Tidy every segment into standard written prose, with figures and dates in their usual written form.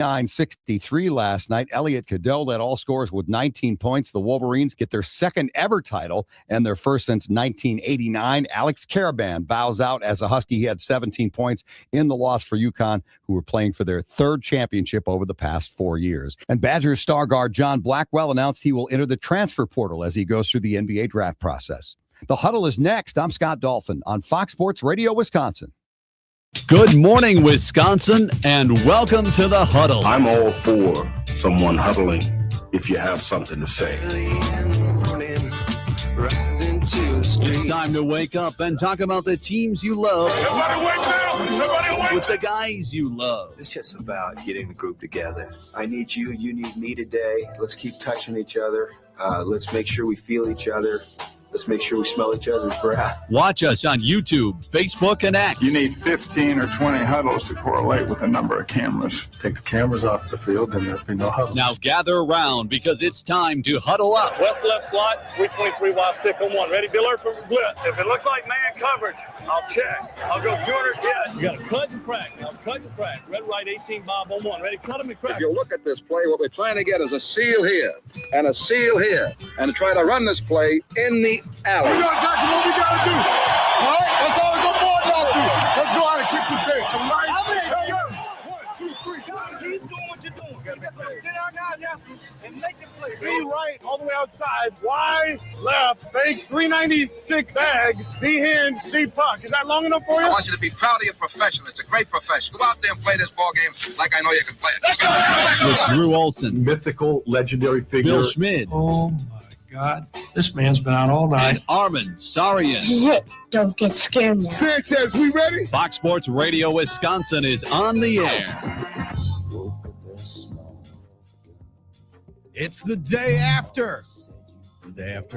69-63 last night. Elliot Cadeau led all scorers with 19 points. The Wolverines get their second ever title and their first since 1989. Alex Caravan bows out as a Husky. He had 17 points in the loss for UConn, who were playing for their third championship over the past 4 years. And Badgers star guard John Blackwell announced he will enter the transfer portal as he goes through the NBA draft process. The Huddle is next. I'm Scott Dolphin on Fox Sports Radio Wisconsin. Good morning, Wisconsin, and welcome to the Huddle. I'm all for someone huddling if you have something to say. It's time to wake up and talk about the teams you love. Everybody wake up! Everybody wake up! With the guys you love. It's just about getting the group together. I need you, you need me today. Let's keep touching each other. Let's make sure we feel each other. Let's make sure we smell each other's breath. Watch us on YouTube, Facebook, and X. You need 15 or 20 huddles to correlate with the number of cameras. Take the cameras off the field, and there'll be no huddles. Now gather around because it's time to huddle up. West left slot, 323 wide stick on one. Ready, Bill Earth for blitz. If it looks like man coverage, I'll check. I'll go 200 yes. You got to cut and crack. Now cut and crack. Red, right, 18, Bob on one. Ready, cut him and crack. If you look at this play, what we're trying to get is a seal here and a seal here and try to run this play in the alley. We got what we got to do. All right, that's all we got more y'all do. Let's go out and kick the tape. All right? 1, 2, 3. Keep doing what you're doing. Get our guys after and make the play. B right, all the way outside. Y left, fake, 396 bag, B hand, C puck. Is that long enough for you? I want you to be proud of your profession. It's a great profession. Go out there and play this ball game like I know you can play it. With Drew Olson, Mythical, legendary figure. Bill Schmid, Oh, my God. This man's been out all night. and Armin Sarian. This is it. Don't get scared now. Sanchez, we ready? Fox Sports Radio Wisconsin is on the air. It's the day after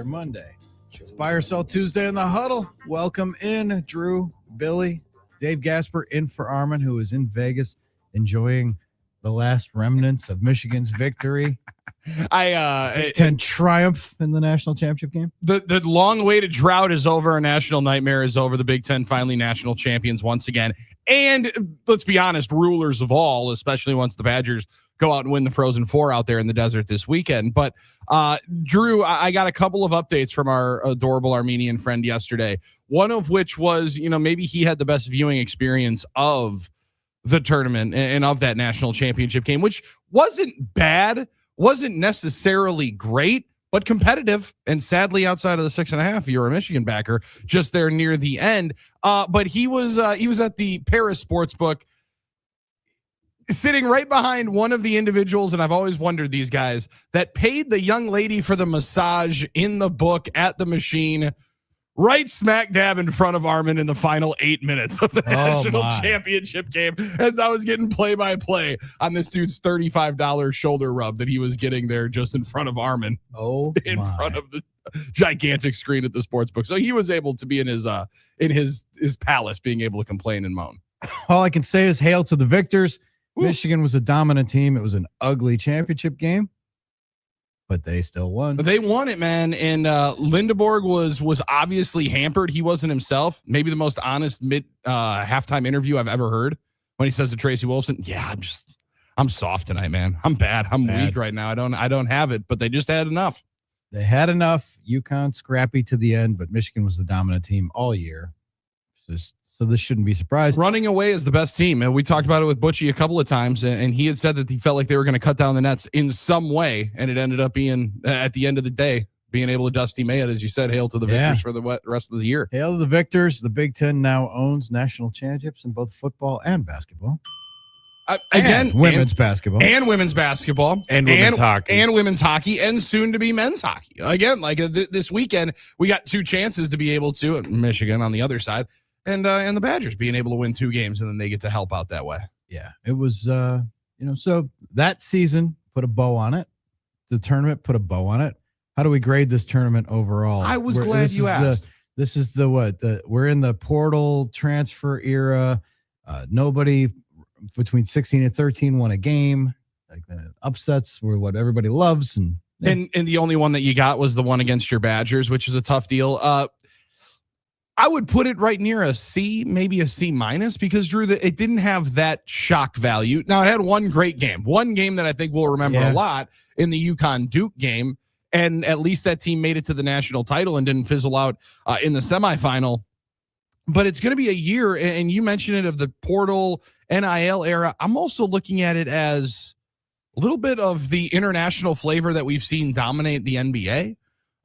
Monday. It's Buy or Sell Tuesday in the Huddle. Welcome in, Drew, Billy, Dave Gasper in for Armin, who is in Vegas enjoying the last remnants of Michigan's victory. Big Ten triumph in the national championship game. The long-awaited drought is over. Our national nightmare is over. The Big Ten finally national champions once again. And let's be honest, rulers of all, especially once the Badgers go out and win the Frozen Four out there in the desert this weekend. But Drew, I got a couple of updates from our adorable Armenian friend yesterday. One of which was, maybe he had the best viewing experience of the tournament and of that national championship game, which wasn't bad. Wasn't necessarily great, but competitive. And sadly, outside of the 6.5, you're a Michigan backer just there near the end. But he was at the Paris Sportsbook, sitting right behind one of the individuals, and I've always wondered these guys that paid the young lady for the massage in the book at the machine, right smack dab in front of Armin in the final 8 minutes of the national championship game, as I was getting play-by-play on this dude's $35 shoulder rub that he was getting there just in front of Armin. In front of the gigantic screen at the sports book. So he was able to be in his palace, being able to complain and moan. All I can say is hail to the victors. Ooh. Michigan was a dominant team. It was an ugly championship game, but they still won. They won it, man. And Lindeborg was obviously hampered. He wasn't himself. Maybe the most honest halftime interview I've ever heard, when he says to Tracy Wolfson, "Yeah, I'm soft tonight, man. I'm bad. I'm weak right now. I don't have it." But they just had enough. They had enough. UConn scrappy to the end, but Michigan was the dominant team all year. So this shouldn't be surprised. Running away is the best team. And we talked about it with Butchie a couple of times, and he had said that he felt like they were going to cut down the nets in some way. And it ended up being, at the end of the day, being able to Dusty May it, as you said, hail to the victors for the rest of the year. Hail to the victors. The Big Ten now owns national championships in both football and basketball. Women's basketball and women's basketball and women's hockey and women's hockey and soon to be men's hockey. Again, like this weekend, we got two chances to be able to, Michigan on the other side, and the Badgers being able to win 2 games, and then they get to help out that way. Yeah, it was, so that season put a bow on it. The tournament put a bow on it. How do we grade this tournament overall? I was glad you asked. This is we're in the portal transfer era. Nobody between 16 and 13 won a game. Like the upsets were what everybody loves. And the only one that you got was the one against your Badgers, which is a tough deal. I would put it right near a C, maybe a C minus, because Drew, it didn't have that shock value. Now it had one great game, that I think we'll remember a lot in the UConn Duke game. And at least that team made it to the national title and didn't fizzle out in the semifinal. But it's going to be a year, and you mentioned it, of the portal NIL era. I'm also looking at it as a little bit of the international flavor that we've seen dominate the NBA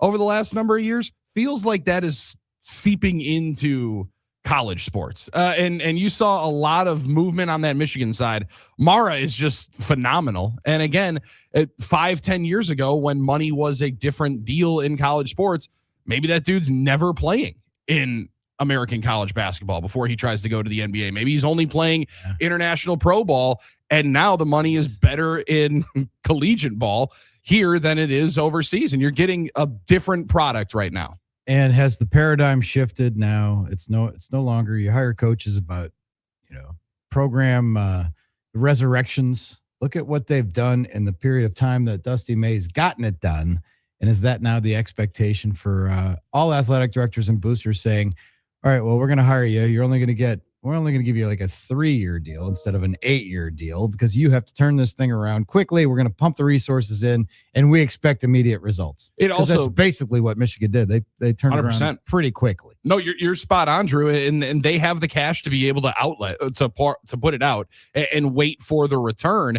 over the last number of years. Feels like that is seeping into college sports. And you saw a lot of movement on that Michigan side. Mara is just phenomenal. And again, 5-10 years ago, when money was a different deal in college sports, maybe that dude's never playing in American college basketball before he tries to go to the NBA. Maybe he's only playing international pro ball, and now the money is better in collegiate ball here than it is overseas. And you're getting a different product right now. And has the paradigm shifted now? It's no longer you hire coaches about, program resurrections. Look at what they've done in the period of time that Dusty May's gotten it done. And is that now the expectation for all athletic directors and boosters saying, all right, well, we're going to hire you. We're only going to give you like a 3-year deal instead of an 8-year deal, because you have to turn this thing around quickly. We're going to pump the resources in, and we expect immediate results. That's basically what Michigan did. They turned 100%. It around pretty quickly. No, you're spot on, Drew, and they have the cash to be able to to put it out and wait for the return.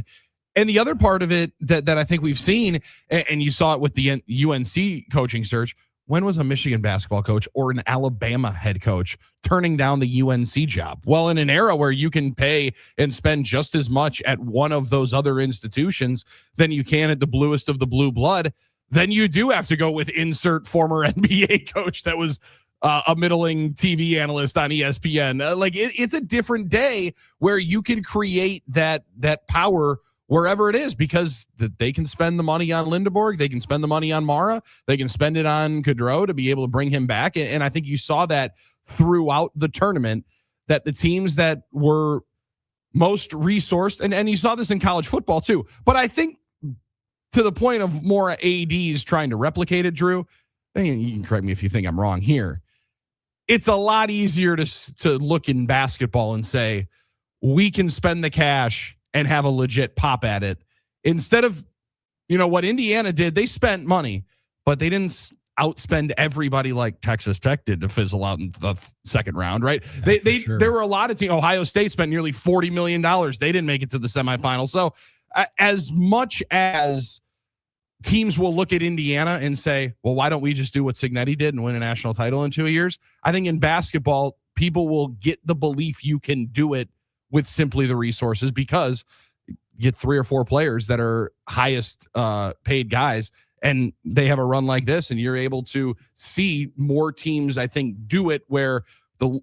And the other part of it that I think we've seen, and you saw it with the UNC coaching search. When was a Michigan basketball coach or an Alabama head coach turning down the UNC job? Well, in an era where you can pay and spend just as much at one of those other institutions than you can at the bluest of the blue blood, then you do have to go with insert former NBA coach that was a middling TV analyst on ESPN. It's a different day where you can create that power wherever it is, because they can spend the money on Lindeborg, they can spend the money on Mara, they can spend it on Gaudreau to be able to bring him back. And I think you saw that throughout the tournament, that the teams that were most resourced, and you saw this in college football too, but I think to the point of more ADs trying to replicate it, Drew, and you can correct me if you think I'm wrong here, it's a lot easier to look in basketball and say, we can spend the cash and have a legit pop at it, instead of, what Indiana did. They spent money, but they didn't outspend everybody like Texas Tech did to fizzle out in the second round, right? There were a lot of teams. Ohio State spent nearly $40 million. They didn't make it to the semifinals. So as much as teams will look at Indiana and say, well, why don't we just do what Cignetti did and win a national title in 2 years? I think in basketball, people will get the belief you can do it with simply the resources, because you get 3 or 4 players that are highest paid guys, and they have a run like this, and you're able to see more teams, I think, do it where the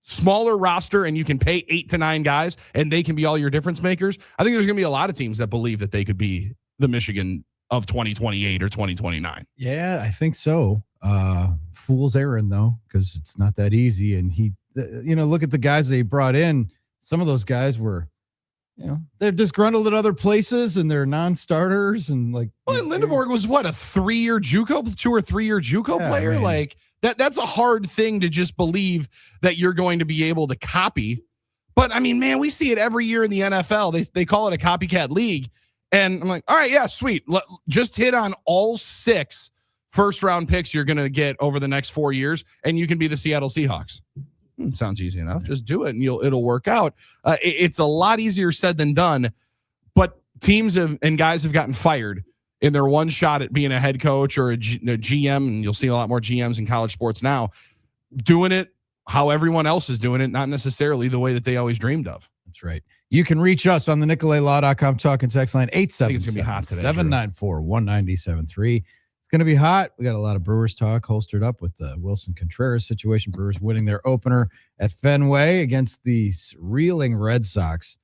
smaller roster and you can pay 8 to 9 guys and they can be all your difference makers. I think there's going to be a lot of teams that believe that they could be the Michigan of 2028 or 2029. Yeah, I think so. Fool's errand though, because it's not that easy. And look at the guys they brought in. Some of those guys were, they're disgruntled at other places and they're non-starters. And Lindeborg was what, a 3-year JUCO, 2 or 3 year JUCO player? Man. That's a hard thing to just believe that you're going to be able to copy. But I mean, man, we see it every year in the NFL. They call it a copycat league. And I'm like, all right, yeah, sweet. Just hit on all 6 first-round picks you're going to get over the next 4 years, and you can be the Seattle Seahawks. Sounds easy enough. Just do it, and it'll work out. It's a lot easier said than done, but teams and guys have gotten fired in their one shot at being a head coach or a GM, and you'll see a lot more GMs in college sports now doing it how everyone else is doing it, not necessarily the way that they always dreamed of. That's right. You can reach us on the NicoletLaw.com talk and text line 877-794-1973. It's going to be hot. We got a lot of Brewers talk holstered up with the Wilson Contreras situation. Brewers winning their opener at Fenway against the reeling Red Sox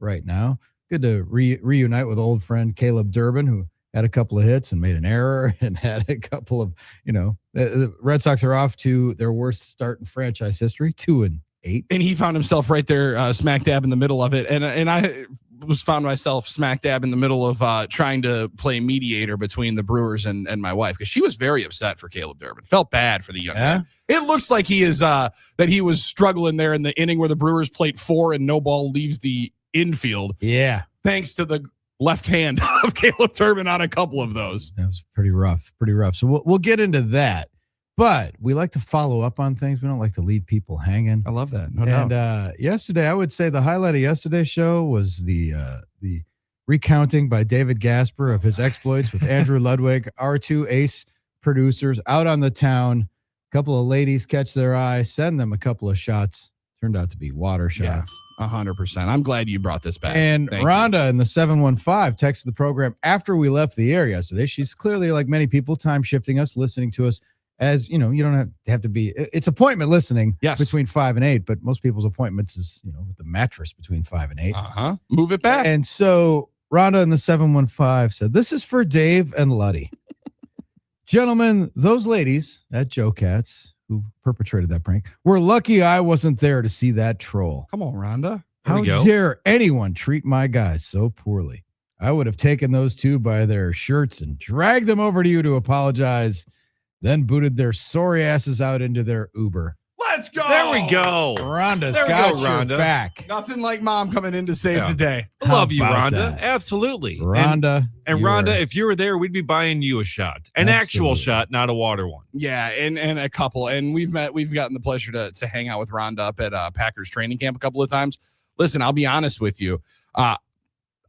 right now. Good to reunite with old friend Caleb Durbin, who had a couple of hits and made an error and had a couple of, the Red Sox are off to their worst start in franchise history, 2-8. And he found himself right there, smack dab in the middle of it. And I, found myself smack dab in the middle of trying to play mediator between the Brewers and my wife, because she was very upset for Caleb Durbin. Felt bad for the young man. It looks like he is that he was struggling there in the inning where the Brewers played 4 and no ball leaves the infield. Yeah. Thanks to the left hand of Caleb Durbin on a couple of those. That was pretty rough. So we'll get into that. But we like to follow up on things. We don't like to leave people hanging. I love that. No doubt. Yesterday, I would say the highlight of yesterday's show was the recounting by David Gasper of his exploits with Andrew Ludwig, our 2 ace producers out on the town. A couple of ladies catch their eye, send them a couple of shots. Turned out to be water shots. 100%. I'm glad you brought this back. And Thank Rhonda in the 715 texted the program after we left the air yesterday. She's clearly, like many people, time shifting us, listening to us. As you know, you don't have to be. It's appointment listening between 5 and 8, but most people's appointments is with the mattress between 5 and 8. Move it back. And so Rhonda in the 715 said, "This is for Dave and Luddy, gentlemen. Those ladies at Joe Cats who perpetrated that prank were lucky I wasn't there to see that troll. Come on, Rhonda. How dare anyone treat my guys so poorly? I would have taken those 2 by their shirts and dragged them over to you to apologize." Then booted their sorry asses out into their Uber. Let's go. There we go. Rhonda's got your back. Nothing like mom coming in to save the day. I love you, about Rhonda. that? Absolutely. Rhonda. And Rhonda, if you were there, we'd be buying you a shot. An actual shot, not a water one. Yeah, and a couple. And we've gotten the pleasure to hang out with Rhonda up at Packers training camp a couple of times. Listen, I'll be honest with you.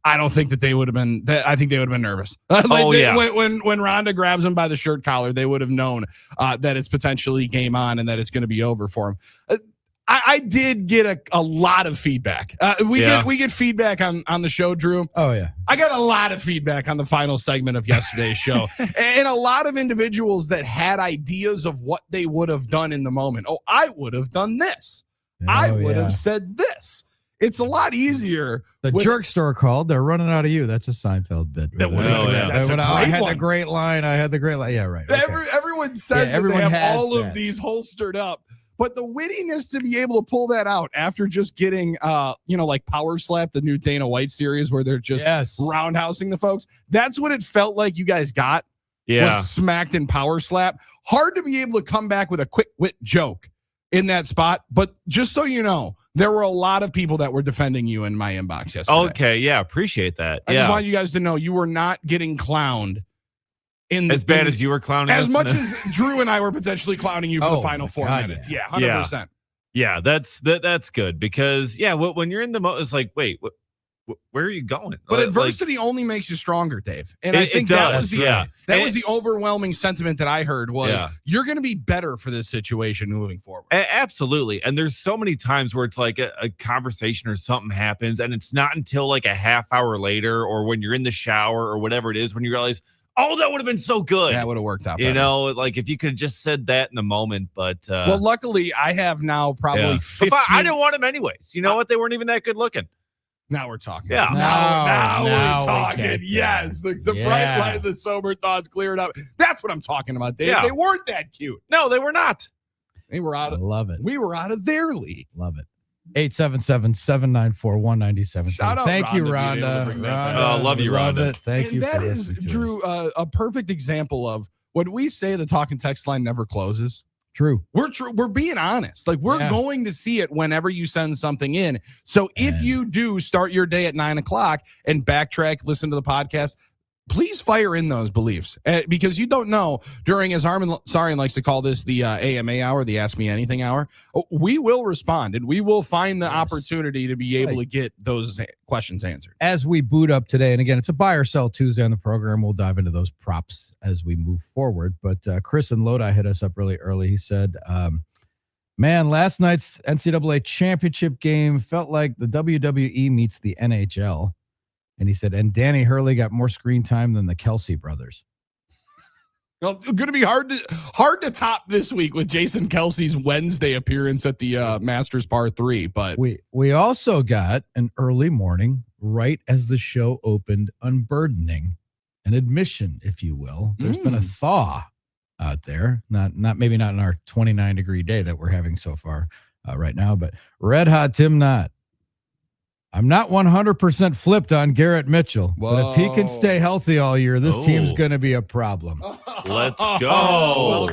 I don't think that they would have been. I think they would have been nervous. When Rhonda grabs him by the shirt collar, they would have known that it's potentially game on and that it's going to be over for him. I did get a lot of feedback. We get feedback on the show, Drew. Oh yeah, I got a lot of feedback on the final segment of yesterday's show, and a lot of individuals that had ideas of what they would have done in the moment. Oh, I would have done this. I would have said this. It's a lot easier. The jerk store called. They're running out of you. That's a Seinfeld bit. I had the great line. Yeah, right. Okay. Everyone says that they have all of these holstered up, but the wittiness to be able to pull that out after just getting, like Power Slap, the new Dana White series where they're just roundhousing the folks. That's what it felt like you guys got. Yeah. Was smacked in Power Slap. Hard to be able to come back with a quick wit joke in that spot, but just so you know, there were a lot of people that were defending you in my inbox yesterday. Okay, yeah, appreciate that. I just want you guys to know you were not getting clowned as bad as you were clowning as much as Drew and I were potentially clowning you for the final 4 minutes. Yeah, 100%. Yeah, that's good because when you're in the it's like, wait, where are you going? But adversity only makes you stronger, Dave. And I think that was the overwhelming sentiment that I heard was you're going to be better for this situation moving forward. Absolutely. And there's so many times where it's like a conversation or something happens and it's not until like a half hour later or when you're in the shower or whatever it is when you realize, oh, that would have been so good. That would have worked out better. You know, like if you could have just said that in the moment. But well, luckily I have now probably 15. I didn't want them anyways. You know what? They weren't even that good looking. Now we're talking. Yeah. Now we're talking. Yes. The bright light, the sober thoughts cleared up. That's what I'm talking about, Dave. Yeah. They weren't that cute. No, they were not. They were out of love it. We were out of their league. Love it. 877-794-1977. Shout out. Thank you, Rhonda. Love you, Rhonda. Love it. Thank you. That is, Drew, a perfect example of when we say the talk and text line never closes. True. We're being honest. Like we're going to see it whenever you send something in. So if you do start your day at 9:00 and backtrack, listen to the podcast, please fire in those beliefs because you don't know during, as Armin Sarian likes to call this, the AMA hour, the Ask Me Anything hour. We will respond and we will find the opportunity to be able to get those questions answered. As we boot up today, and again, it's a buy or sell Tuesday on the program. We'll dive into those props as we move forward. But Chris in Lodi hit us up really early. He said, man, last night's NCAA championship game felt like the WWE meets the NHL. And he said, and Danny Hurley got more screen time than the Kelsey brothers. Well, it's going to be hard to top this week with Jason Kelsey's Wednesday appearance at the Masters Par 3. But we also got an early morning, right as the show opened, unburdening, an admission, if you will. There's been a thaw out there. Maybe not in our 29-degree day that we're having so far right now, but Red Hot Tim Knott I'm not 100% flipped on Garrett Mitchell, but if he can stay healthy all year, this team's going to be a problem. Let's go.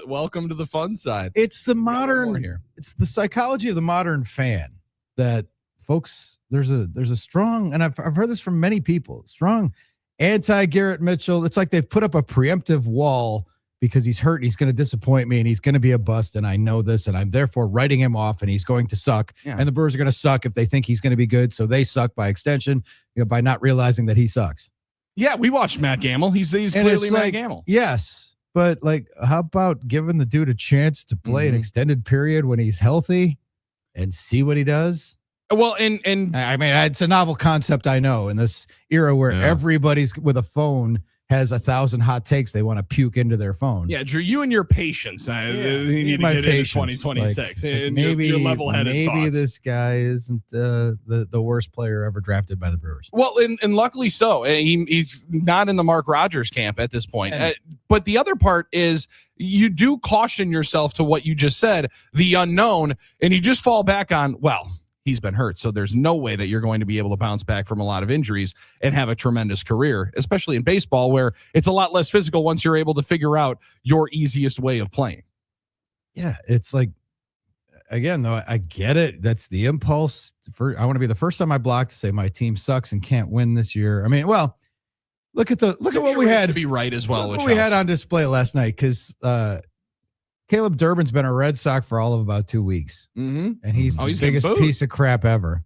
Welcome to the fun side. It's the it's the psychology of the modern fan that folks, there's a strong, and I've heard this from many people, strong anti-Garrett Mitchell. It's like they've put up a preemptive wall because he's hurt and he's going to disappoint me and he's going to be a bust, and I know this, and I'm therefore writing him off, and he's going to suck. Yeah. And the Brewers are going to suck if they think he's going to be good, so they suck by extension, by not realizing that he sucks. Yeah, we watched Matt Gamble. He's clearly Matt Gamble. Yes, but how about giving the dude a chance to play an extended period when he's healthy and see what he does? Well, and I mean, it's a novel concept, I know, in this era where everybody's with a phone has 1,000 hot takes they want to puke into their phone. Yeah, Drew, you and your patience. You need to get into 2026. Maybe your level-headed thoughts. This guy isn't the worst player ever drafted by the Brewers. Well, and luckily so. He's not in the Mark Rogers camp at this point. But the other part is you do caution yourself to what you just said, the unknown, and you just fall back on, well, he's been hurt, so there's no way that you're going to be able to bounce back from a lot of injuries and have a tremendous career, especially in baseball where it's a lot less physical once you're able to figure out your easiest way of playing. Yeah, it's like, again, though, I get it. That's the impulse. I want to be the first on my block to say my team sucks and can't win this year. I mean, well, look at what we had to be right as well. What we had on display last night, because Caleb Durbin's been a Red Sox for all of about 2 weeks, and he's the biggest piece of crap ever.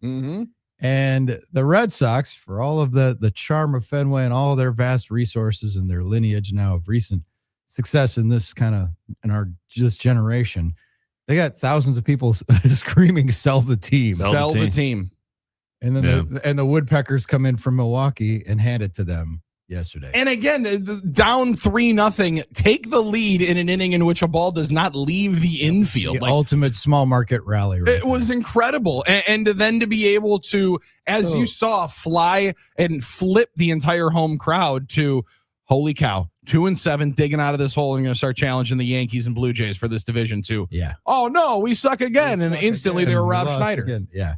And the Red Sox, for all of the charm of Fenway and all of their vast resources and their lineage now of recent success in this this generation, they got thousands of people screaming, "Sell the team! Sell the team!" And then the Woodpeckers come in from Milwaukee and hand it to them yesterday. And again, down 3-0, take the lead in an inning in which a ball does not leave the infield. The ultimate small market rally. It was incredible. And then to be able to, as you saw, fly and flip the entire home crowd to, holy cow, 2-7, digging out of this hole and going to start challenging the Yankees and Blue Jays for this division too. Yeah. Oh no, we suck again. And instantly they were Rob Schneider. Again. Yeah.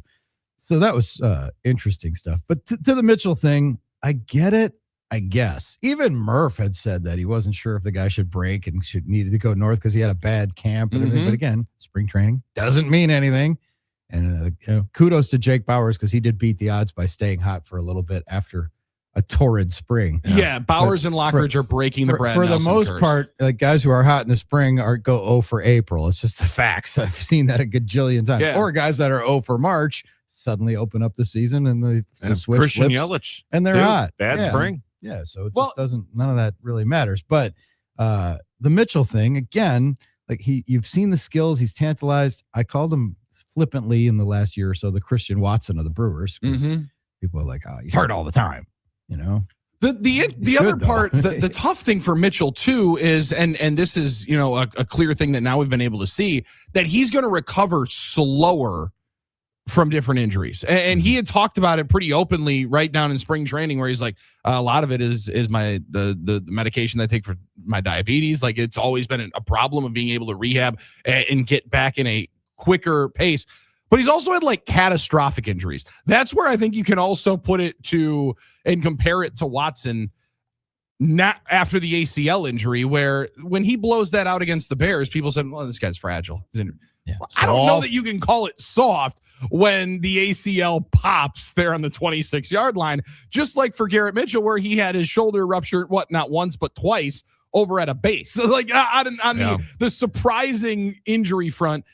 So that was interesting stuff. But to the Mitchell thing, I get it. I guess even Murph had said that he wasn't sure if the guy should break and needed to go north because he had a bad camp and everything. But again, spring training doesn't mean anything. And kudos to Jake Bauers because he did beat the odds by staying hot for a little bit after a torrid spring. Yeah, Bauers and Lockridge are breaking the Brad for Nelson the most curse. part. Guys who are hot in the spring go 0 for April. It's just the facts. I've seen that a gajillion times. Yeah. Or guys that are 0 for March suddenly open up the season and the switch Christian flips, Yelich and they're hot. Bad spring. Yeah, so it just doesn't. None of that really matters. But the Mitchell thing again, you've seen the skills. He's tantalized. I called him flippantly in the last year or so the Christian Watson of the Brewers. People are like, "Oh, he's hurt all the time," you know. The other part, the tough thing for Mitchell too is, and this is a clear thing that now we've been able to see, that he's going to recover slower from different injuries. And he had talked about it pretty openly right down in spring training, where he's like, a lot of it is the medication that I take for my diabetes. Like, it's always been a problem of being able to rehab and get back in a quicker pace. But he's also had catastrophic injuries. That's where I think you can also put it to and compare it to Watson, not after the ACL injury, where when he blows that out against the Bears, people said, well, this guy's fragile. Yeah. Well, I don't know that you can call it soft when the ACL pops there on the 26-yard line, just like for Garrett Mitchell, where he had his shoulder ruptured, not once, but twice over at a base. So on the surprising injury front,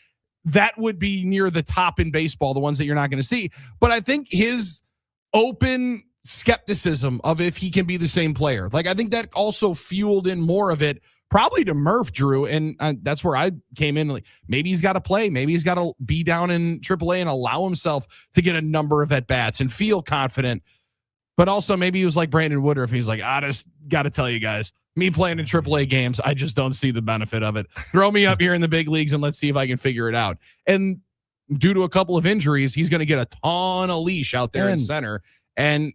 that would be near the top in baseball, the ones that you're not going to see. But I think his open skepticism of if he can be the same player, I think that also fueled in more of it, probably to Murph, Drew, and that's where I came in. Maybe he's got to play. Maybe he's got to be down in AAA and allow himself to get a number of at-bats and feel confident. But also maybe he was like Brandon Woodruff. He's like, I just got to tell you guys, me playing in AAA games, I just don't see the benefit of it. Throw me up here in the big leagues and let's see if I can figure it out. And due to a couple of injuries, he's going to get a ton of leash out there in center and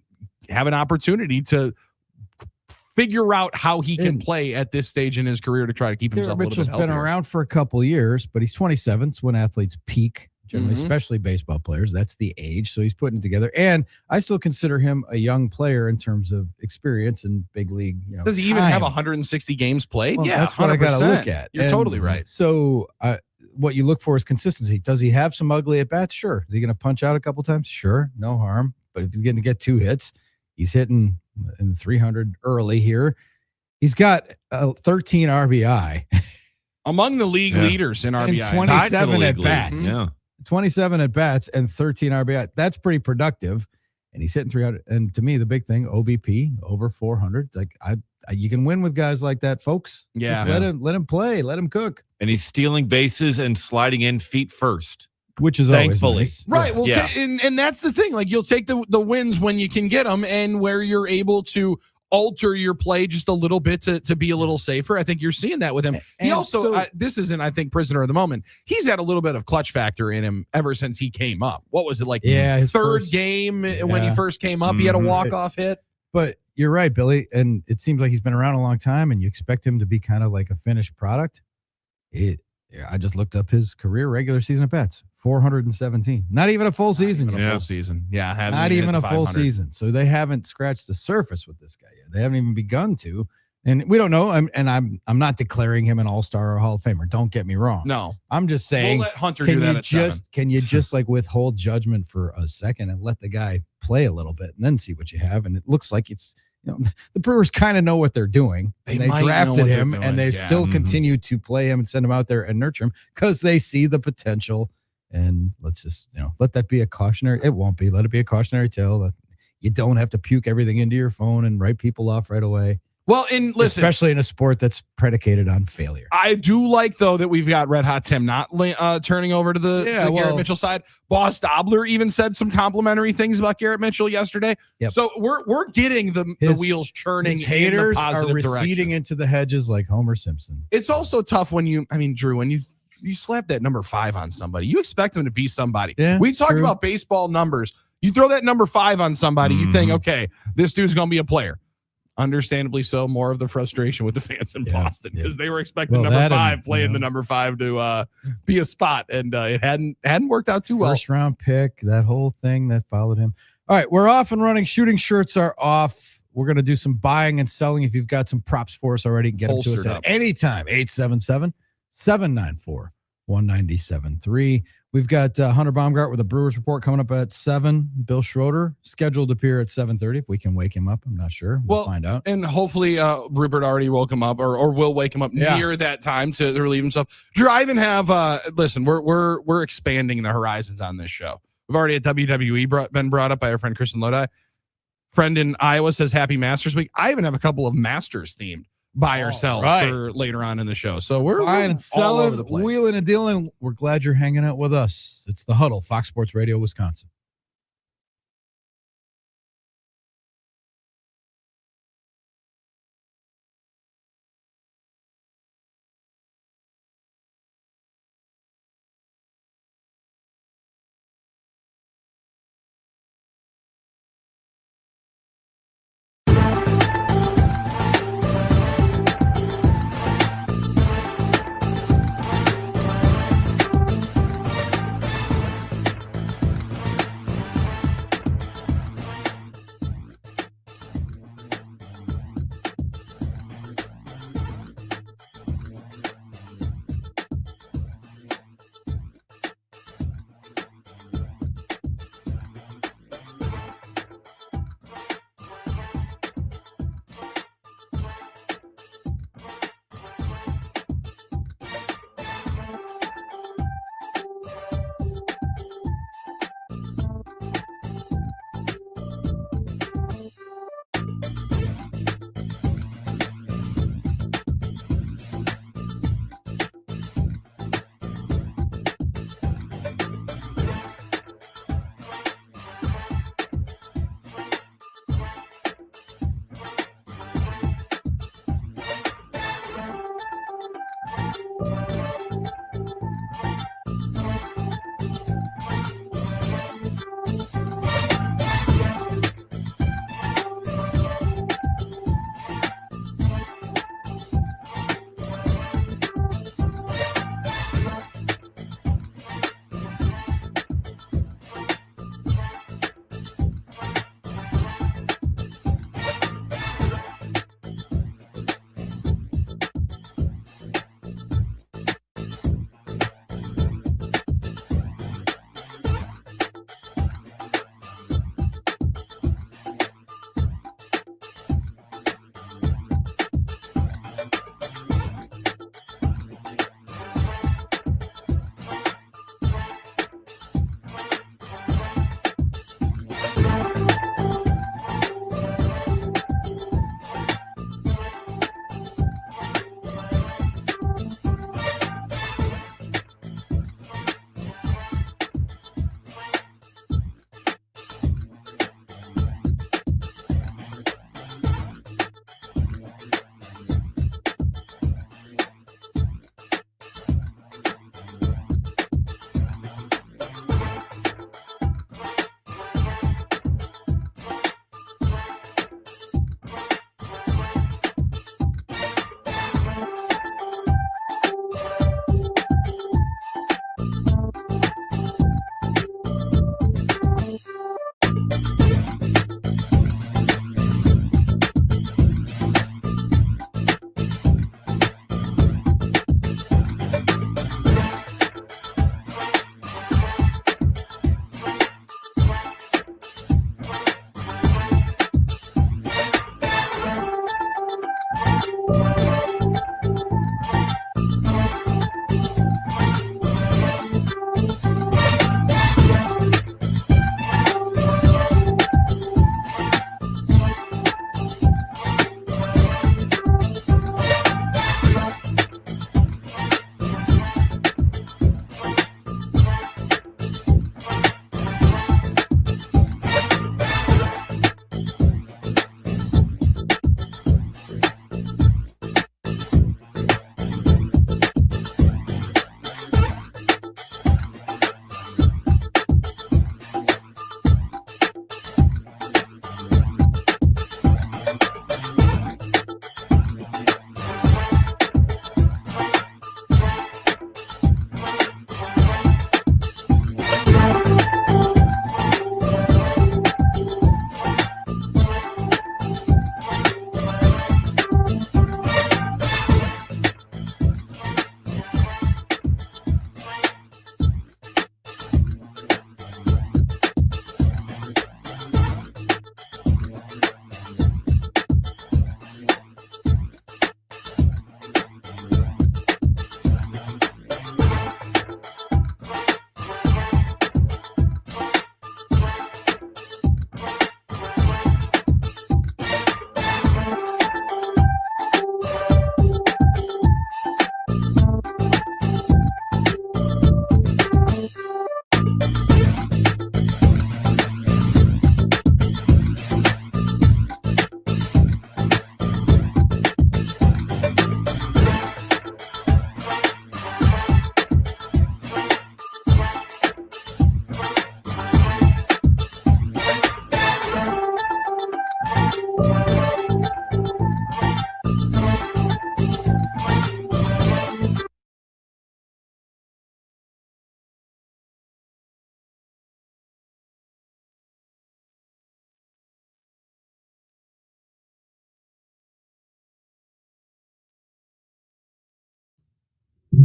have an opportunity to figure out how he can play at this stage in his career to try to keep himself a little bit healthier. Mitchell's been around for a couple of years, but he's 27. It's when athletes peak generally, especially baseball players. That's the age. So he's putting it together. And I still consider him a young player in terms of experience and big league. Does he even have 160 games played? Well, yeah, that's what 100%. I got to look at. You're totally right. So what you look for is consistency. Does he have some ugly at bats? Sure. Is he going to punch out a couple times? Sure. No harm. But if he's going to get 2 hits, he's hitting in 300 early here. He's got 13 RBI. Among the league leaders in RBI. And 27 at bats. Yeah. 27 at bats and 13 RBI. That's pretty productive. And he's hitting 300. And to me, the big thing, OBP over 400. Like you can win with guys like that, folks. Yeah. Just let him play. Let him cook. And he's stealing bases and sliding in feet first. Which is thankfully always nice. Right. Well, and that's the thing. Like, you'll take the wins when you can get them, and where you're able to alter your play just a little bit to be a little safer. I think you're seeing that with him. He also, this isn't, I think, prisoner of the moment. He's had a little bit of clutch factor in him ever since he came up. What was it, like his third game when he first came up? He had a walk-off hit. But you're right, Billy. And it seems like he's been around a long time, and you expect him to be kind of like a finished product. I just looked up his career regular season at bats. 417. Not even a full season. Not even a full season. Yeah. Not even a full season. So they haven't scratched the surface with this guy yet. They haven't even begun to. And we don't know. I'm not declaring him an all-star or Hall of Famer. Don't get me wrong. No. I'm just saying, we'll let Hunter do that at 7. Can you just like withhold judgment for a second and let the guy play a little bit and then see what you have? And it looks like it's, the Brewers kind of know what they're doing. They drafted him, and they still continue to play him and send him out there and nurture him because they see the potential. And let's just, let that be a cautionary. It won't be. Let it be a cautionary tale. You don't have to puke everything into your phone and write people off right away. Well, and listen, especially in a sport that's predicated on failure. I do like, though, that we've got Red Hot Tim not turning over to the Garrett Mitchell side. Boss Dobler even said some complimentary things about Garrett Mitchell yesterday. Yep. So we're getting the wheels churning. His haters in the positive are receding direction. Into the hedges like Homer Simpson. It's also tough when Drew, when you slap that number 5 on somebody, you expect them to be somebody. Yeah, we talked about baseball numbers. You throw that number 5 on somebody, you think, okay, this dude's going to be a player. Understandably so, more of the frustration with the fans in Boston because they were expecting number 5 playing the number 5 to be a spot, and it hadn't worked out too well. First round pick, that whole thing that followed him. All right, we're off and running. Shooting shirts are off. We're going to do some buying and selling. If you've got some props for us already, get them to us at any time. 877-794-1973. We've got Hunter Baumgardt with a Brewers Report coming up at 7. Bill Schroeder scheduled to appear at 7:30. If we can wake him up, I'm not sure. We'll find out. And hopefully Rupert already woke him up or will wake him up near that time to relieve himself. Drew, I even have listen, we're expanding the horizons on this show. We've already at WWE been brought up by our friend Kristen Lodi. Friend in Iowa says Happy Masters Week. I even have a couple of Masters themed buy ourselves for later on in the show. So we're buying and all over selling, the place. wheeling and dealing. We're glad you're hanging out with us. It's the Huddle, Fox Sports Radio, Wisconsin.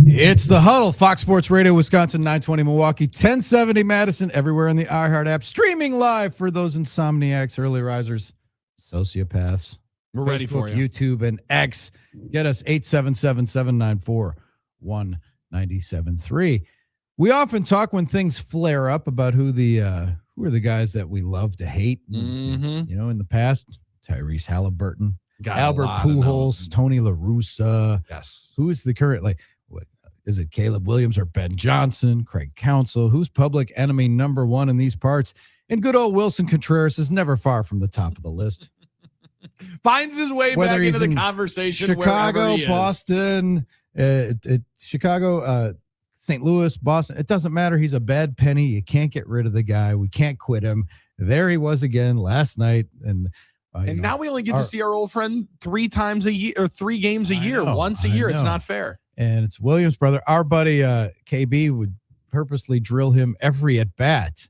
It's the Huddle, Fox Sports Radio, Wisconsin, 920 Milwaukee, 1070 Madison, everywhere in the iHeart app, streaming live for those insomniacs, early risers, sociopaths. We're ready for you. YouTube and X. Get us 877-794-1973. We often talk when things flare up about who are the guys that we love to hate. Mm-hmm. You know, in the past, Tyrese Halliburton, Got Albert Pujols, Tony La Russa. Yes. Who is the current, like, what is it, Caleb Williams or Ben Johnson, Craig Counsell? Who's public enemy number one in these parts? And good old Wilson Contreras is never far from the top of the list. Finds his way Whether back he's into the in conversation. Chicago, Boston, Chicago, St. Louis, Boston. It doesn't matter. He's a bad penny. You can't get rid of the guy. We can't quit him. There he was again last night. And now we only get to see our old friend 3 times a year or 3 games a year, once a year. It's not fair. And it's Williams' brother. Our buddy KB would purposely drill him every at bat.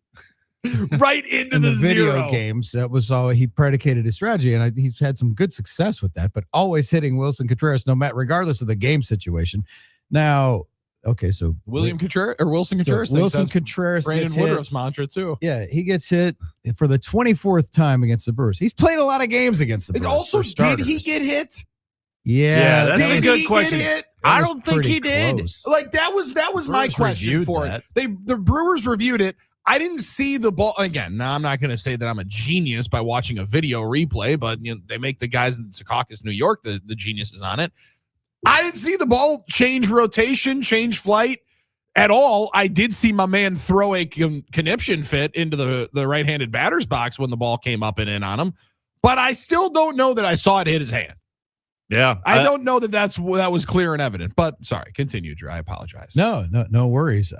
Right into in the video zero. games. That was all he predicated his strategy, and he's had some good success with that. But always hitting Wilson Contreras, regardless of the game situation. Now, okay, so Wilson Contreras. Wilson Contreras. Brandon Woodruff's mantra too. Yeah, he gets hit for the 24th time against the Brewers. He's played a lot of games against the Brewers. Also, did he get hit? Yeah, that's a good question. I don't think he did. Like that was my question for it. The Brewers reviewed it. I didn't see the ball again. Now I'm not going to say that I'm a genius by watching a video replay, but they make the guys in Secaucus, New York, the geniuses on it. I didn't see the ball change rotation, change flight at all. I did see my man throw a conniption fit into the right-handed batter's box when the ball came up and in on him, but I still don't know that I saw it hit his hand. Yeah, I don't know that that was clear and evident. But sorry, continue, Drew. I apologize. No worries.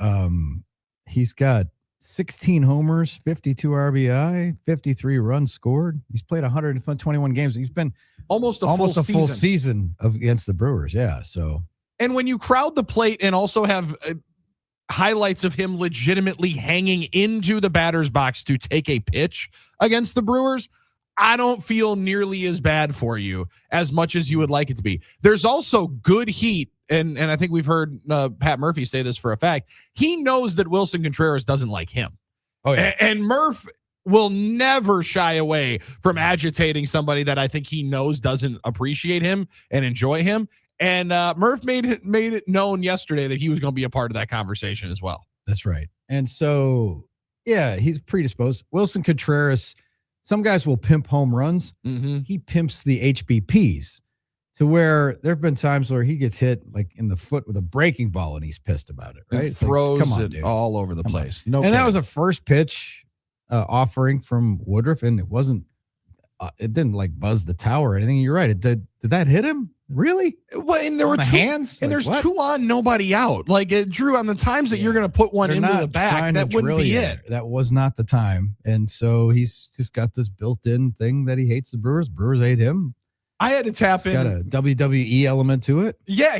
He's got 16 homers, 52 RBI, 53 runs scored. He's played 121 games. He's been almost a full season against the Brewers. Yeah. So, and when you crowd the plate and also have highlights of him legitimately hanging into the batter's box to take a pitch against the Brewers, I don't feel nearly as bad for you as much as you would like it to be. There's also good heat. And I think we've heard Pat Murphy say this for a fact. He knows that Wilson Contreras doesn't like him. Oh, yeah. And Murph will never shy away from agitating somebody that I think he knows doesn't appreciate him and enjoy him. And Murph made it known yesterday that he was going to be a part of that conversation as well. That's right. And so, yeah, he's predisposed. Wilson Contreras, some guys will pimp home runs. Mm-hmm. He pimps the HBPs. To where there have been times where he gets hit like in the foot with a breaking ball and he's pissed about it, right? It throws it all over the place. That was a first pitch offering from Woodruff, and it didn't like buzz the tower or anything. You're right. Did that hit him? Really? Well, and there were hands, and like, there's 2 on, nobody out. Like Drew, on the times that you're going to put one into the back, that wouldn't be it. That was not the time, and so he's just got this built-in thing that he hates the Brewers. Brewers hate him. I had to tap in. Got a WWE element to it. Yeah,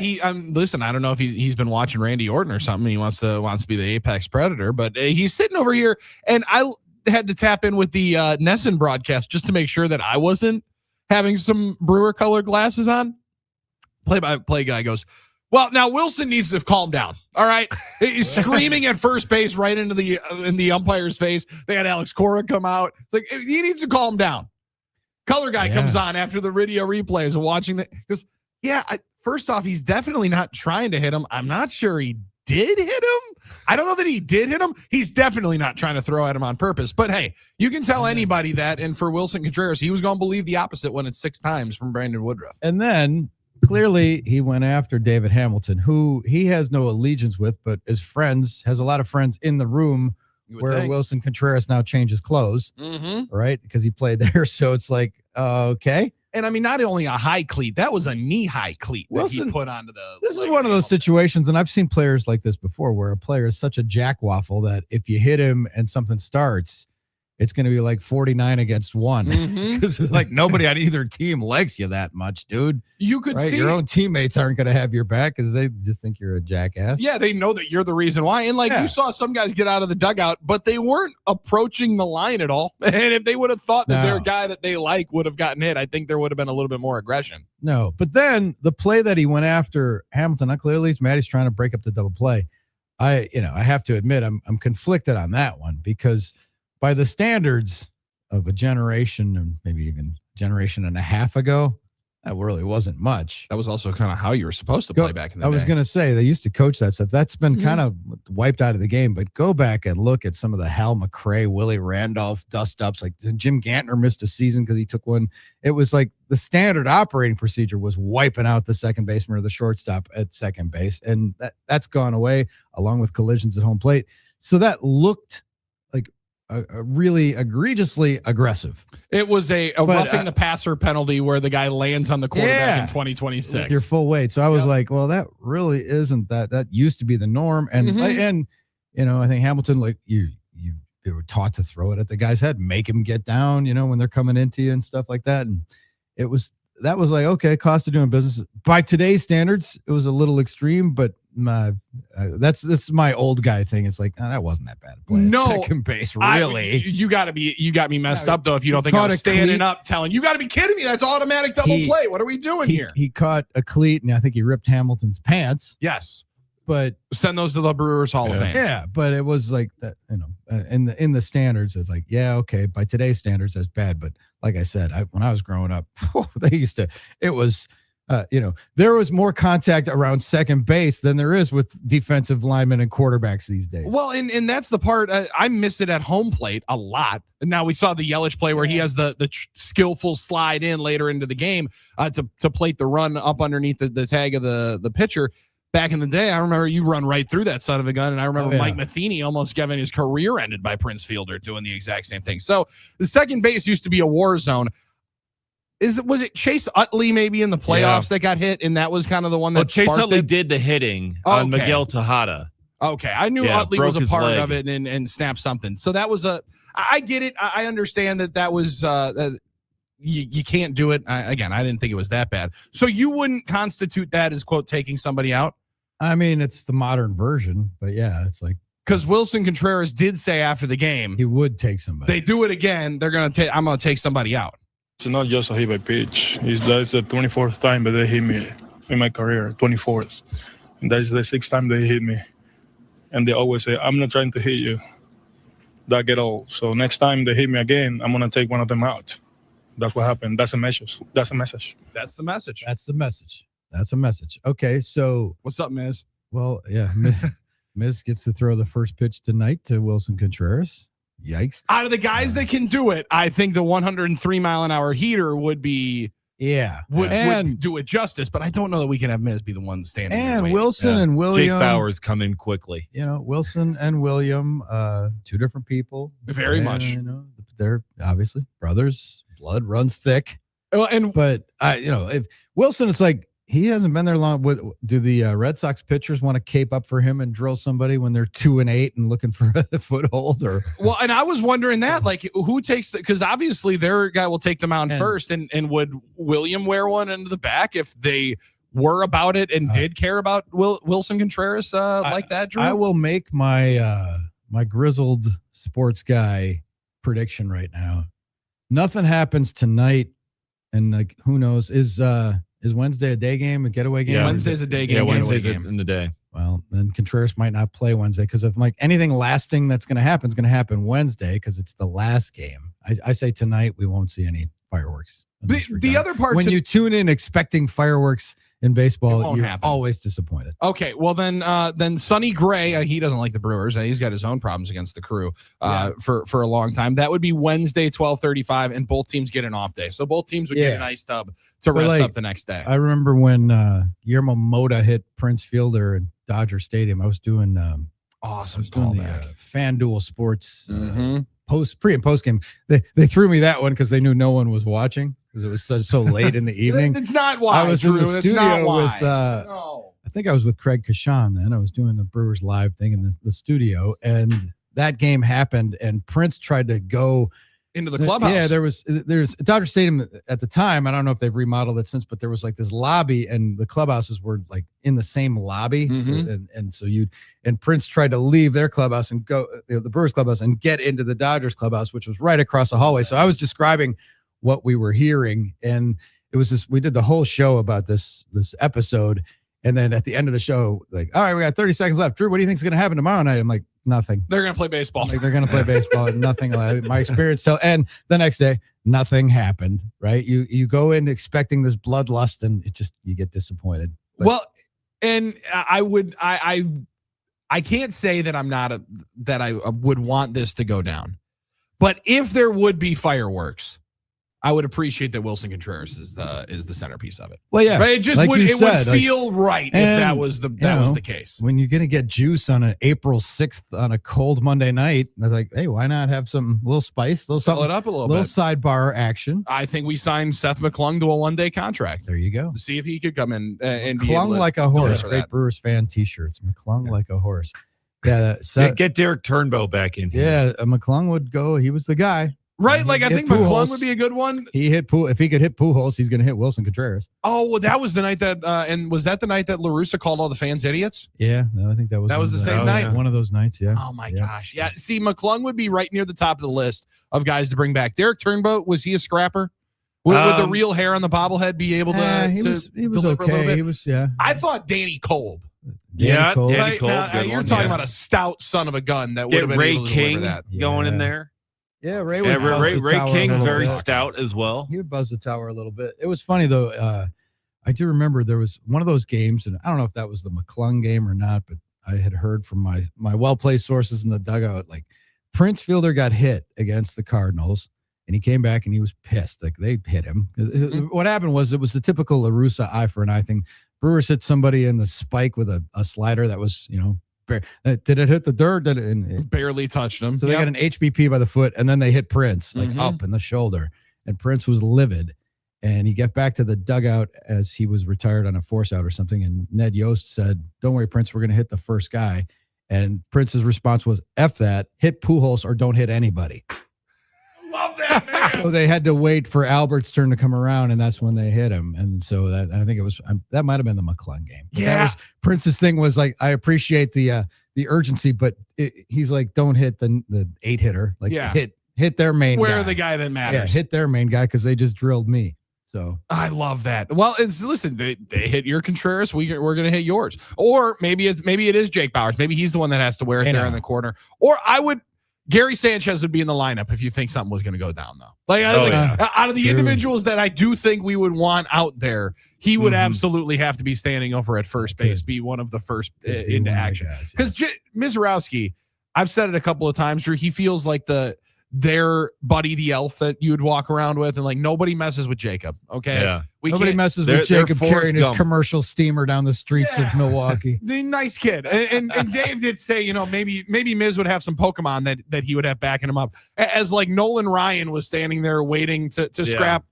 listen, I don't know if he's been watching Randy Orton or something. He wants to be the apex predator, but he's sitting over here, and I had to tap in with the Nesson broadcast just to make sure that I wasn't having some Brewer colored glasses on. Play-by-play guy goes, well, now Wilson needs to calm down. All right, he's screaming at first base right into the umpire's face. They had Alex Cora come out. It's like he needs to calm down. Color guy comes on after the video replays and watching that. Because, first off, he's definitely not trying to hit him. I'm not sure he did hit him. I don't know that he did hit him. He's definitely not trying to throw at him on purpose. But, hey, you can tell anybody that. And for Wilson Contreras, he was going to believe the opposite when it's 6 times from Brandon Woodruff. And then, clearly, he went after David Hamilton, who he has no allegiance with, but as friends, has a lot of friends in the room where Wilson Contreras now changes clothes, right? Because he played there. So it's like, okay. And I mean, not only a high cleat, that was a knee-high cleat that he put onto the. This is one of those situations, and I've seen players like this before, where a player is such a jackwaffle that if you hit him and something starts, it's going to be like 49 against 1 because Mhm. like nobody on either team likes you that much, dude. You could Right? see Your own teammates aren't going to have your back because they just think you're a jackass. Yeah, they know that you're the reason why. And like you saw some guys get out of the dugout, but they weren't approaching the line at all. And if they would have thought that their guy that they like would have gotten hit, I think there would have been a little bit more aggression. No, but then the play that he went after Hamilton, clearly Matty's trying to break up the double play. I have to admit I'm conflicted on that one because by the standards of a generation and maybe even generation and a half ago, that really wasn't much. That was also kind of how you were supposed to play back in the day. I was going to say they used to coach that stuff. That's been kind of wiped out of the game, but go back and look at some of the Hal McRae, Willie Randolph dust ups. Like Jim Gantner missed a season because he took one. It was like the standard operating procedure was wiping out the second baseman or the shortstop at second base. And that's gone away along with collisions at home plate. So that looked like a really egregiously aggressive. It was a roughing the passer penalty where the guy lands on the quarterback in 2026. With your full weight. So I was like, well, that really isn't that. That used to be the norm. And and I think Hamilton, like you were taught to throw it at the guy's head, make him get down, when they're coming into you and stuff like that. And that was like, okay, cost of doing business. By today's standards, it was a little extreme, but that's my old guy thing. It's like, that wasn't that bad. No, second base, really. You got me messed up though. If you don't think I was standing up telling you, got to be kidding me. That's automatic double play. What are we doing here? He caught a cleat, and I think he ripped Hamilton's pants. Yes, but send those to the Brewers Hall of Fame. Yeah, but it was like that. In the standards, it's like, yeah, okay. By today's standards, that's bad. But like I said, when I was growing up, they used to. It was. There was more contact around second base than there is with defensive linemen and quarterbacks these days. Well, and that's the part I miss it at home plate a lot. And now we saw the Yelich play where he has the skillful slide in later into the game to plate the run up underneath the tag of the pitcher. Back in the day, I remember you run right through that son of a gun, and I remember Mike Matheny almost getting his career ended by Prince Fielder doing the exact same thing. So the second base used to be a war zone. Was it Chase Utley maybe in the playoffs that got hit, and that was kind of the one that Chase Utley did the hitting on Miguel Tejada. Okay, I knew Utley was a part of it and snapped something. So that was I get it. I understand that was you can't do it. I didn't think it was that bad. So you wouldn't constitute that as, quote, taking somebody out? I mean, it's the modern version, but yeah, it's like. Because Wilson Contreras did say after the game. He would take somebody. They do it again. I'm going to take somebody out. It's not just a hit by pitch. That's the 24th time that they hit me in my career, 24th. And that's the 6th time they hit me. And they always say, I'm not trying to hit you. That get old. So next time they hit me again, I'm going to take one of them out. That's what happened. That's a message. That's the message. Okay, so. What's up, Miz? Well, yeah. Miz gets to throw the first pitch tonight to Wilson Contreras. Yikes. Out of the guys that can do it, I think the 103-mile-an-hour heater would be would do it justice, but I don't know that we can have Miz be the one standing there. And Wilson and William. Jake Bauers come in quickly. Wilson and William, two different people. Very much. They're obviously brothers. Blood runs thick. Well, but if Wilson, it's like, he hasn't been there long. Do the Red Sox pitchers want to cape up for him and drill somebody when they're 2-8 and looking for a foothold? Or well, and I was wondering that, like, who takes because obviously their guy will take them out first, and would William wear one into the back if they were about it and did care about Wilson Contreras like that? Drew? I will make my my grizzled sports guy prediction right now. Nothing happens tonight, and like who knows Is Wednesday a day game, a getaway game? Yeah, Wednesday's a day game. Yeah, Wednesday's in the day. Well, then Contreras might not play Wednesday because if like anything lasting that's going to happen Wednesday because it's the last game. I say tonight we won't see any fireworks. The other part, when you tune in expecting fireworks in baseball, you're always disappointed. Okay, well then Sonny Gray, he doesn't like the Brewers. He's got his own problems against the Crew for a long time. That would be Wednesday, 12:35, and both teams get an off day. So both teams would get an ice tub to rest up the next day. I remember when Guillermo Mota hit Prince Fielder in Dodger Stadium. I was doing awesome callback. FanDuel Sports pre and post game. They threw me that one because they knew no one was watching. Because it was so late in the evening. It's not why. I was in the studio with, no. I think I was with Craig Kashan then. I was doing the Brewers Live thing in the studio, and that game happened and Prince tried to go into the clubhouse. Yeah, there's Dodger Stadium at the time. I don't know if they've remodeled it since, but there was like this lobby and the clubhouses were like in the same lobby. And so Prince tried to leave their clubhouse and go the Brewers clubhouse and get into the Dodgers clubhouse, which was right across the hallway. So I was describing what we were hearing, and it was we did the whole show about this episode. And then at the end of the show, like, all right, we got 30 seconds left. Drew, what do you think is going to happen tomorrow night? I'm like, nothing. They're going to play baseball. Like, they're going to play baseball. Nothing. My experience. So, and the next day, nothing happened. Right? You go in expecting this bloodlust, and you get disappointed. But, well, and I can't say that I would want this to go down, but if there would be fireworks, I would appreciate that Wilson Contreras is the centerpiece of it. Well, yeah, right. It just like would feel right if that was the case. When you're gonna get juice on an April 6th on a cold Monday night, I was like, hey, why not have some little spice, Sell it up a little bit, sidebar action. I think we signed Seth McClung to a 1-day contract. There you go. To see if he could come in and McClung like a horse. Great Brewers fan T-shirts. McClung like a horse. Yeah, get Derek Turnbow back in here. Yeah, McClung would go. He was the guy. Right, like I think McClung would be a good one. He hit if he could hit Pujols, he's going to hit Wilson Contreras. Oh, well, that was the night that, and was that the night that La Russa called all the fans idiots? Yeah, no, I think that was the same night. One of those nights, yeah. Oh my gosh, yeah. See, McClung would be right near the top of the list of guys to bring back. Derek Turnbow, was he a scrapper? Would the real hair on the bobblehead be able to? He was deliver okay. A little bit? He was, yeah. I thought Danny Kolb. Danny Kolb. You're talking about a stout son of a gun that would have been Ray able to King deliver that. going in there. Yeah, Ray King very stout as well. He would buzz the tower a little bit. It was funny though. I do remember there was one of those games, and I don't know if that was the McClung game or not, but I had heard from my well-placed sources in the dugout, like Prince Fielder got hit against the Cardinals, and he came back and he was pissed. Like they hit him. What happened was it was the typical La Russa eye for an eye thing. Brewers hit somebody in the spike with a slider that was, did it hit the dirt? Did it barely touched him? So they got an HBP by the foot, and then they hit Prince up in the shoulder, and Prince was livid. And he got back to the dugout as he was retired on a force out or something. And Ned Yost said, "Don't worry, Prince, we're going to hit the first guy." And Prince's response was, "F that, hit Pujols or don't hit anybody." Love that, man. So they had to wait for Albert's turn to come around, and that's when they hit him. And so I think it was that might have been the McClung game. But that was, Prince's thing was like, I appreciate the urgency, but he's like, don't hit the 8-hitter. Like hit their main guy. The guy that matters. Yeah, hit their main guy because they just drilled me. So I love that. Well, listen, they hit your Contreras, we're going to hit yours. Or maybe it is Jake Bauers. Maybe he's the one that has to wear it there in the corner. Or Gary Sanchez would be in the lineup if you think something was going to go down, though. Like, out of the individuals that I do think we would want out there, he would absolutely have to be standing over at first base, be one of the first into action. Because Mizorowski, I've said it a couple of times, Drew, he feels like their Buddy the Elf that you would walk around with, and like nobody messes with Jacob. Okay. Yeah. Nobody messes with Jacob carrying his commercial steamer down the streets of Milwaukee. The nice kid. And Dave did say, maybe Miz would have some Pokemon that he would have backing him up. As like Nolan Ryan was standing there waiting to scrap.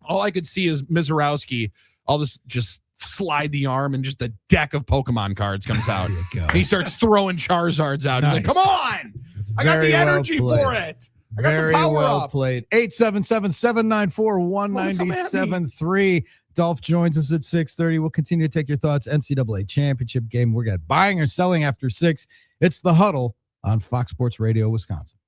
All I could see is Mizorowski. I'll just slide the arm and just a deck of Pokemon cards comes out. He starts throwing Charizards out. He's like, come on. I got the energy for it. I got the power up. Played. 877-794-1973. Dolph joins us at 6:30. We'll continue to take your thoughts. NCAA championship game. We're got buying or selling after 6. It's the Huddle on Fox Sports Radio, Wisconsin.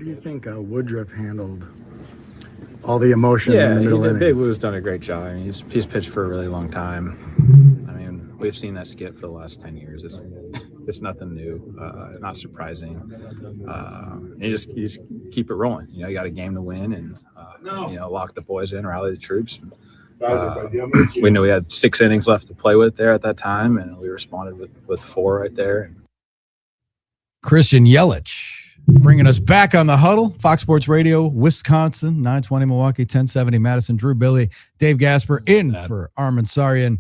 do you think Woodruff handled all the emotion in the middle innings? Big Woo's done a great job. I mean, he's pitched for a really long time. I mean, we've seen that skit for the last 10 years. It's nothing new, not surprising. You just keep it rolling. You know, you got a game to win, and lock the boys in, rally the troops. We knew we had 6 innings left to play with there at that time, and we responded with 4 right there. Christian Yelich bringing us back on the Huddle. Fox Sports Radio, Wisconsin, 920 Milwaukee, 1070 Madison. Drew Billy, Dave Gasper in for Armin Sarian.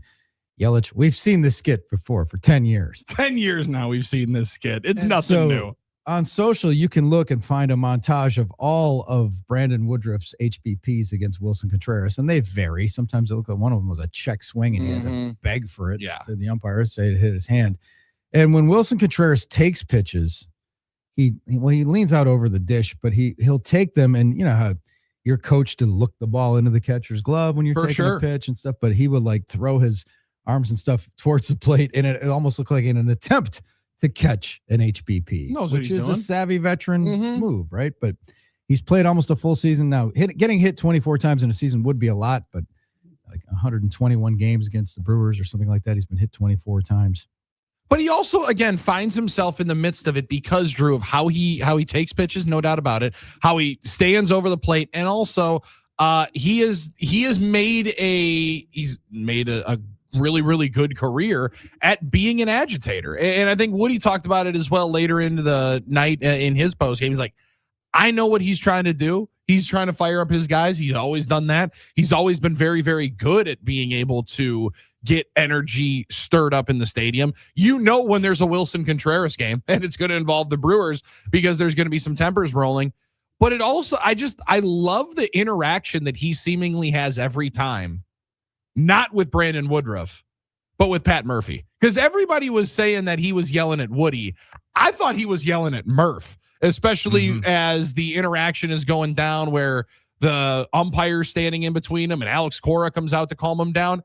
Yelich, we've seen this skit before for 10 years. 10 years now we've seen this skit. It's nothing new. On social, you can look and find a montage of all of Brandon Woodruff's HBPs against Wilson Contreras, and they vary. Sometimes it looked like one of them was a check swing, and he had to beg for it. Yeah. To the umpire, say it hit his hand. And when Wilson Contreras takes pitches, he leans out over the dish, but he'll take them, and you know how you're coached to look the ball into the catcher's glove when you're taking a pitch and stuff, but he would like throw his arms and stuff towards the plate, and it almost looked like in an attempt to catch an HBP, which is a savvy veteran move, right? But he's played almost a full season now. Getting hit 24 times in a season would be a lot, but like 121 games against the Brewers or something like that, he's been hit 24 times. But he also, again, finds himself in the midst of it because, Drew, of how he takes pitches, no doubt about it, how he stands over the plate, and also he's made a really, really good career at being an agitator. And I think Woody talked about it as well later into the night in his post game. He's like, I know what he's trying to do. He's trying to fire up his guys. He's always done that. He's always been very, very good at being able to get energy stirred up in the stadium. You know when there's a Wilson Contreras game, and it's going to involve the Brewers because there's going to be some tempers rolling. But it also, I love the interaction that he seemingly has every time. Not with Brandon Woodruff, but with Pat Murphy. Because everybody was saying that he was yelling at Woody. I thought he was yelling at Murph, especially as the interaction is going down where the umpire's standing in between him and Alex Cora comes out to calm him down.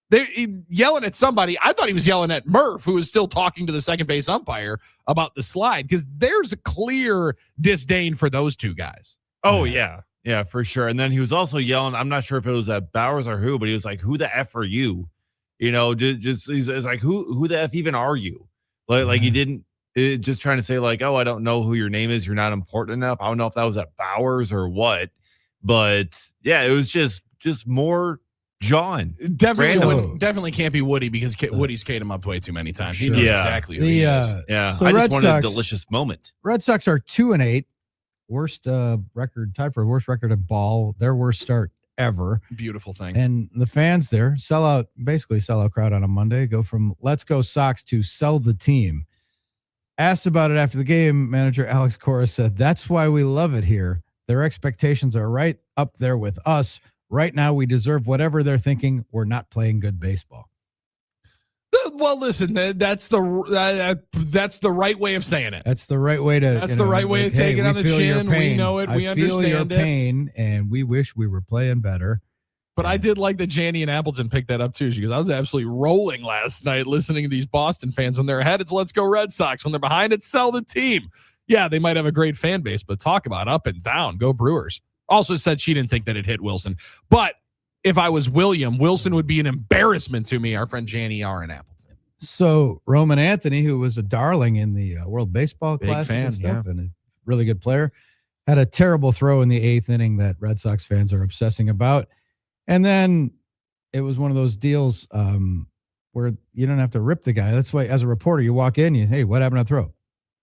They're yelling at somebody. I thought he was yelling at Murph, who was still talking to the second base umpire about the slide, because there's a clear disdain for those two guys. Oh, yeah. Yeah, for sure. And then he was also yelling, I'm not sure if it was at Bowers or who, but he was like, who the F are you? You know, just he's like, who the F even are you? Like he didn't just trying to say like, oh, I don't know who your name is. You're not important enough. I don't know if that was at Bowers or what, but yeah, it was just more John. Definitely can't be Woody because Woody's K'd him up way too many times. He knows exactly who he is. Yeah. So I Red just wanted Sox, a delicious moment. Red Sox are 2-8. Worst record, tied for worst record of ball, their worst start ever. Beautiful thing. And the fans there basically sellout crowd on a Monday, go from let's go Sox to sell the team. Asked about it after the game, manager Alex Cora said, that's why we love it here. Their expectations are right up there with us. Right now, we deserve whatever they're thinking. We're not playing good baseball. Well, listen, that's the right way of saying it. That's the right way to. That's the right way to take it on the chin. We know it. We understand it. I feel your pain, and we wish we were playing better. But I did like that Janie and Appleton picked that up too. She goes, I was absolutely rolling last night listening to these Boston fans. When they're ahead, it's let's go Red Sox. When they're behind, it's sell the team. Yeah, they might have a great fan base, but talk about up and down. Go Brewers. Also said she didn't think that it hit Wilson. But if I was Wilson would be an embarrassment to me. Our friend Janie R. and Appleton. So Roman Anthony, who was a darling in the World Baseball Classic and stuff, and a really good player, had a terrible throw in the 8th inning that Red Sox fans are obsessing about. And then it was one of those deals where you don't have to rip the guy. That's why, as a reporter, you walk in, hey, what happened to the throw?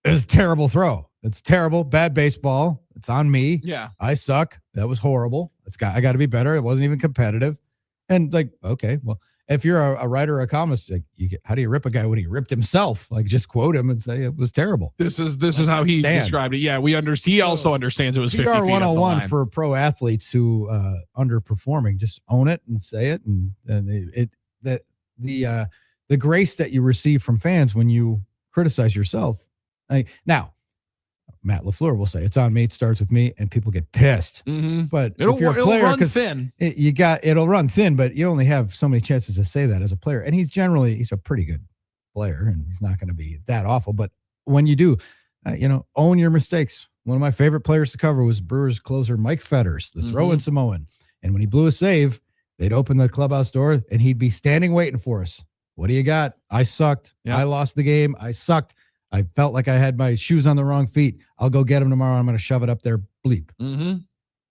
It's a terrible throw. It's terrible. Bad baseball. It's on me. Yeah. I suck. That was horrible. I got to be better. It wasn't even competitive. And like, okay, well, if you're a writer or a columnist, like how do you rip a guy when he ripped himself? Like just quote him and say it was terrible. This is how he described it. Yeah, he also understands it was 50 feet up the 101 line. for pro athletes who underperforming. Just own it and say it, and the grace that you receive from fans when you criticize yourself. Now, Matt LaFleur will say it's on me. It starts with me, and people get pissed. But if you're a player, run thin. It'll run thin, but you only have so many chances to say that as a player. And he's a pretty good player, and he's not going to be that awful. But when you do, own your mistakes. one of my favorite players to cover was Brewers closer Mike Fetters, the throw-in Samoan. And when he blew a save, they'd open the clubhouse door and he'd be standing waiting for us. What do you got? I sucked. Yeah. I lost the game. I sucked. I felt like I had my shoes on the wrong feet. I'll go get him tomorrow. I'm going to shove it up there. Bleep.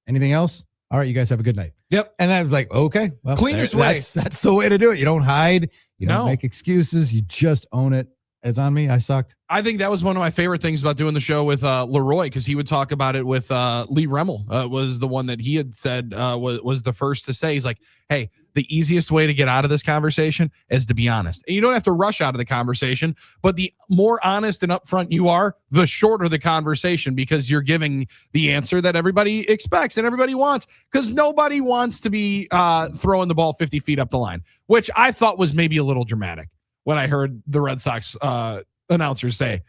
Anything else? All right, you guys have a good night. Yep. And I was like, okay. Well, Cleanest way. That's the way to do it. You don't hide. You don't make excuses. You just own it. It's on me. I sucked. I think that was one of my favorite things about doing the show with Leroy, because he would talk about it with Lee Remmel, was the one that he had said was the first to say. He's like, hey, the easiest way to get out of this conversation is to be honest. And you don't have to rush out of the conversation, but the more honest and upfront you are, the shorter the conversation, because you're giving the answer that everybody expects and everybody wants, because nobody wants to be throwing the ball 50 feet up the line, which I thought was maybe a little dramatic when I heard the Red Sox announcers say,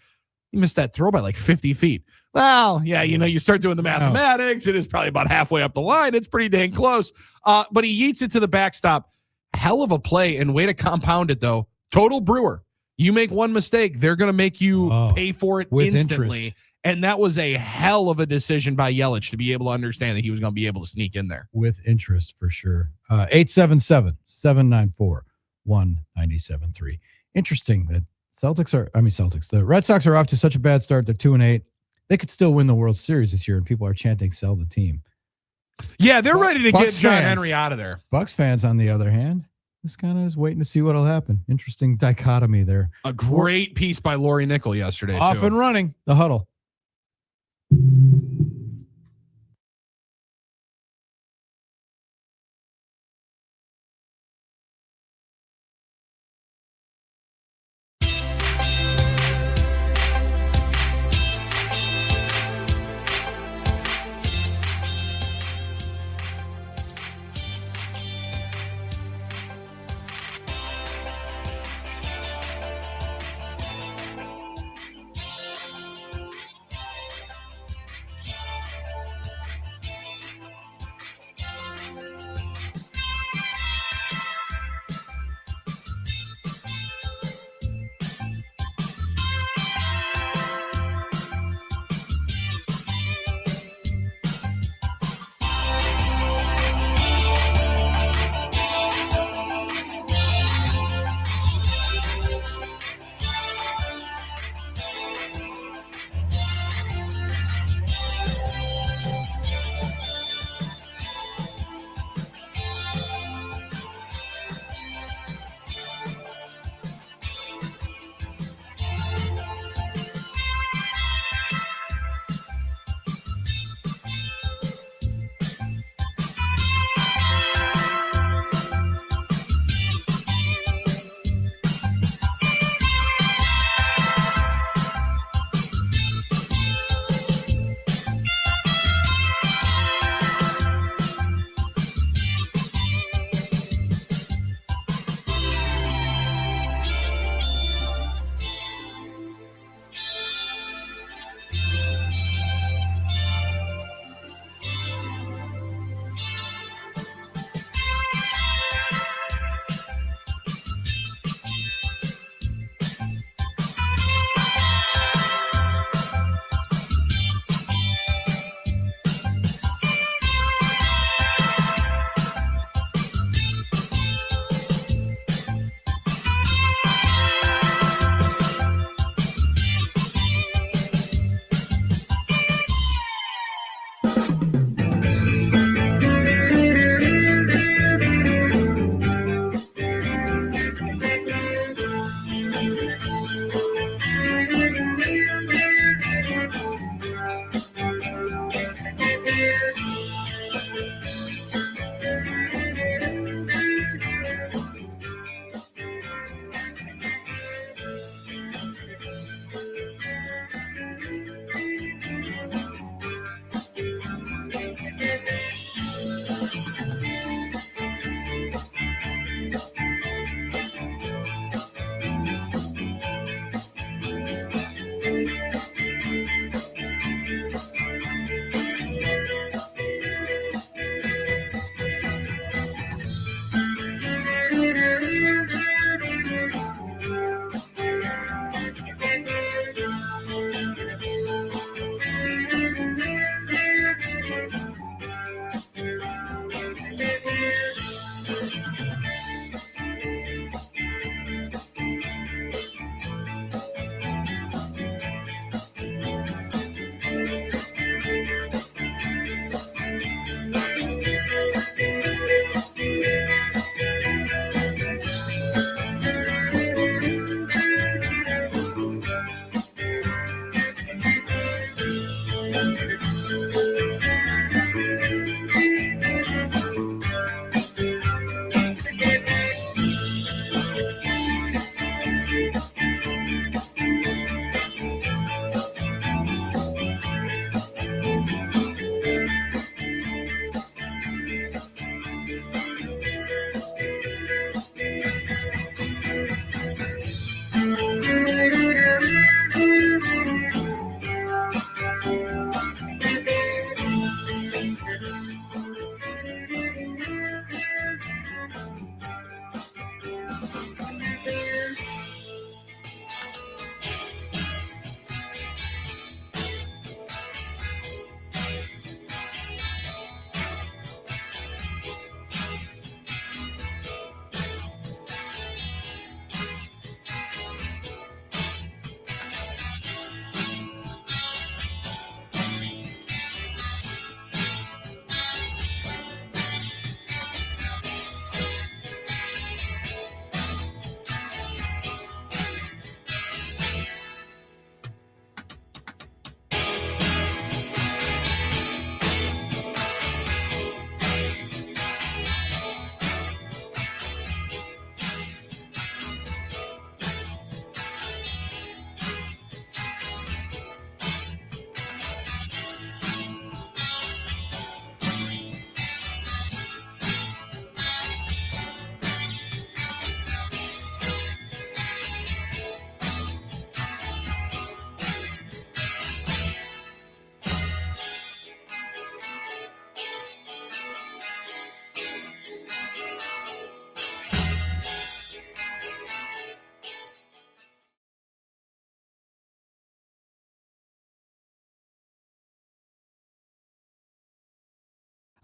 he missed that throw by like 50 feet. Well, yeah, you start doing the mathematics. It is probably about halfway up the line. It's pretty dang close. But he yeets it to the backstop. Hell of a play, and way to compound it, though. Total Brewer. You make one mistake, they're going to make you pay for it with instantly. interest. And that was a hell of a decision by Yelich to be able to understand that he was going to be able to sneak in there. With interest, for sure. 877-794-1973. Interesting that the Red Sox are off to such a bad start. They're 2-8. They could still win the World Series this year, and people are chanting, sell the team. Yeah, they're ready to get John fans, Henry out of there. Bucks fans, on the other hand, just kind of is waiting to see what'll happen. Interesting dichotomy there. A great piece by Lori Nickel yesterday. Off and running, the Huddle.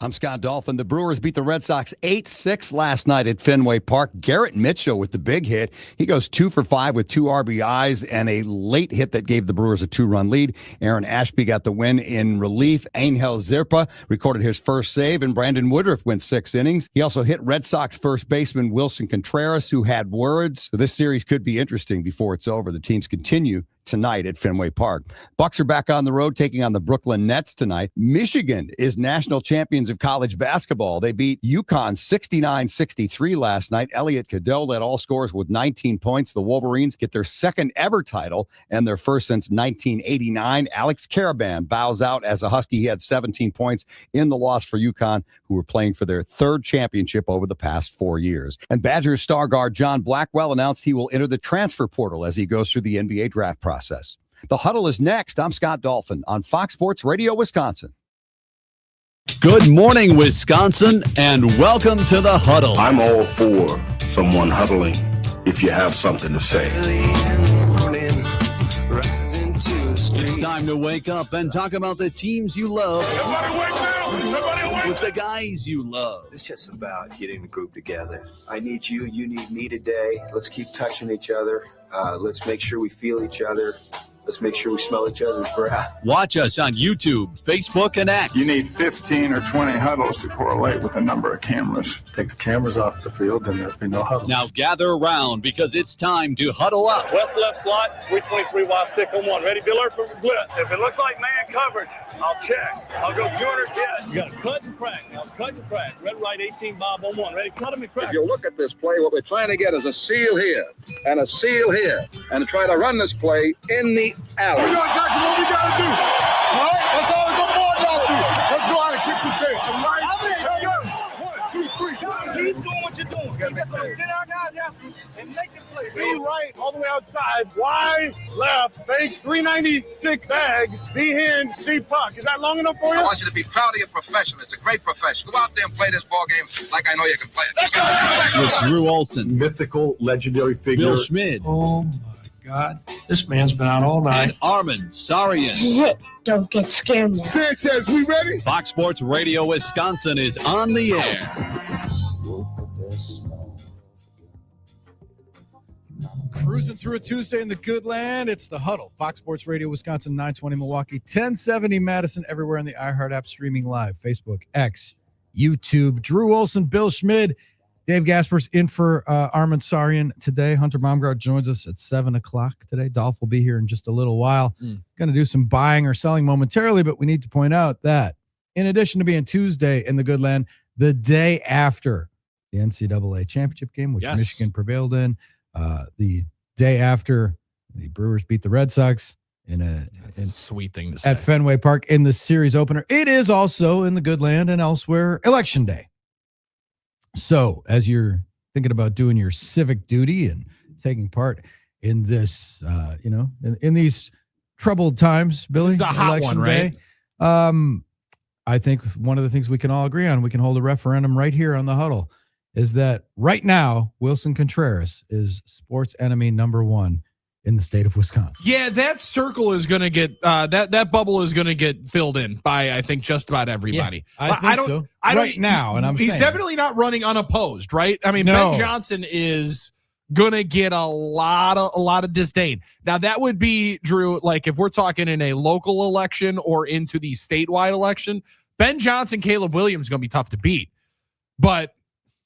I'm Scott Dolphin. The Brewers beat the Red Sox 8-6 last night at Fenway Park. Garrett Mitchell with the big hit. He goes 2 for 5 with 2 RBIs and a late hit that gave the Brewers a 2-run lead. Aaron Ashby got the win in relief. Angel Zirpa recorded his first save, and Brandon Woodruff went 6 innings. He also hit Red Sox first baseman Wilson Contreras, who had words. So this series could be interesting before it's over. The teams continue tonight at Fenway Park. Bucks are back on the road taking on the Brooklyn Nets tonight. Michigan is national champions of college basketball. They beat UConn 69-63 last night. Elliot Cadeau led all scorers with 19 points. The Wolverines get their second ever title and their first since 1989. Alex Caravan bows out as a Husky. He had 17 points in the loss for UConn, who were playing for their third championship over the past 4 years. And Badgers star guard John Blackwell announced he will enter the transfer portal as he goes through the NBA draft process. The Huddle is next. I'm Scott Dolphin on Fox Sports Radio Wisconsin. Good morning, Wisconsin, and welcome to the Huddle. I'm all for someone huddling if you have something to say. It's time to wake up and talk about the teams you love with the guys you love. It's just about getting the group together. I need you, you need me today. Let's keep touching each other. Let's make sure we feel each other. Let's make sure we smell each other's breath. Watch us on YouTube, Facebook, and X. You need 15 or 20 huddles to correlate with a number of cameras. Take the cameras off the field, and there'll be no huddle. Now gather around because it's time to huddle up. West left slot, 323 wide stick on one. Ready, be alert for blitz. If it looks like man coverage, I'll check. I'll go 200 hit. You got to cut and crack. Now cut and crack. Red right 18 Bob on one. Ready, cut him and crack. If you look at this play, what we're trying to get is a seal here and a seal here, and try to run this play in the alley. We know exactly what we got to do. All right? That's all we're going to do. Let's go out and kick the tail. All right? Here we go. 1, 2, 3. Keep doing what you're doing. Sit our guys after and make the play. Be right all the way outside. Wide, left, fake, 396 bag, B hand, C puck. Is that long enough for you? I want you to be proud of your profession. It's a great profession. Go out there and play this ball game like I know you can play it. With Drew Olson, Mythical, legendary figure. Bill Schmid, Oh, my God. This man's been out all night. Armin Sarian. Zip. Don't get scared now. Sid says we ready? Fox Sports Radio Wisconsin is on the air. Cruising through a Tuesday in the good land. It's the Huddle. Fox Sports Radio Wisconsin, 920 Milwaukee, 1070 Madison, everywhere on the iHeart app, streaming live, Facebook, X, YouTube. Drew Olson, Bill Schmid, Dave Gasper's in for Armin Sarian today. Hunter Baumgardt joins us at 7 o'clock today. Dolph will be here in just a little while. Going to do some buying or selling momentarily, but we need to point out that in addition to being Tuesday in the good land, the day after the NCAA championship game, which Michigan prevailed in, the day after the Brewers beat the Red Sox in a sweet thing to say at Fenway Park in the series opener. It is also in the good land and elsewhere Election Day. So as you're thinking about doing your civic duty and taking part in this, in these troubled times, Billy, it's a hot Election one, right? Day, I think one of the things we can all agree on, we can hold a referendum right here on the Huddle, is that right now, Wilson Contreras is sports enemy number 1 in the state of Wisconsin. Yeah, that circle is going to get that bubble is going to get filled in by, I think, just about everybody. Yeah, I think so. Right now, and he's saying definitely not running unopposed, right? I mean, No. Ben Johnson is going to get a lot of disdain. Now, that would be, Drew, like if we're talking in a local election or into the statewide election, Ben Johnson, Caleb Williams is going to be tough to beat. But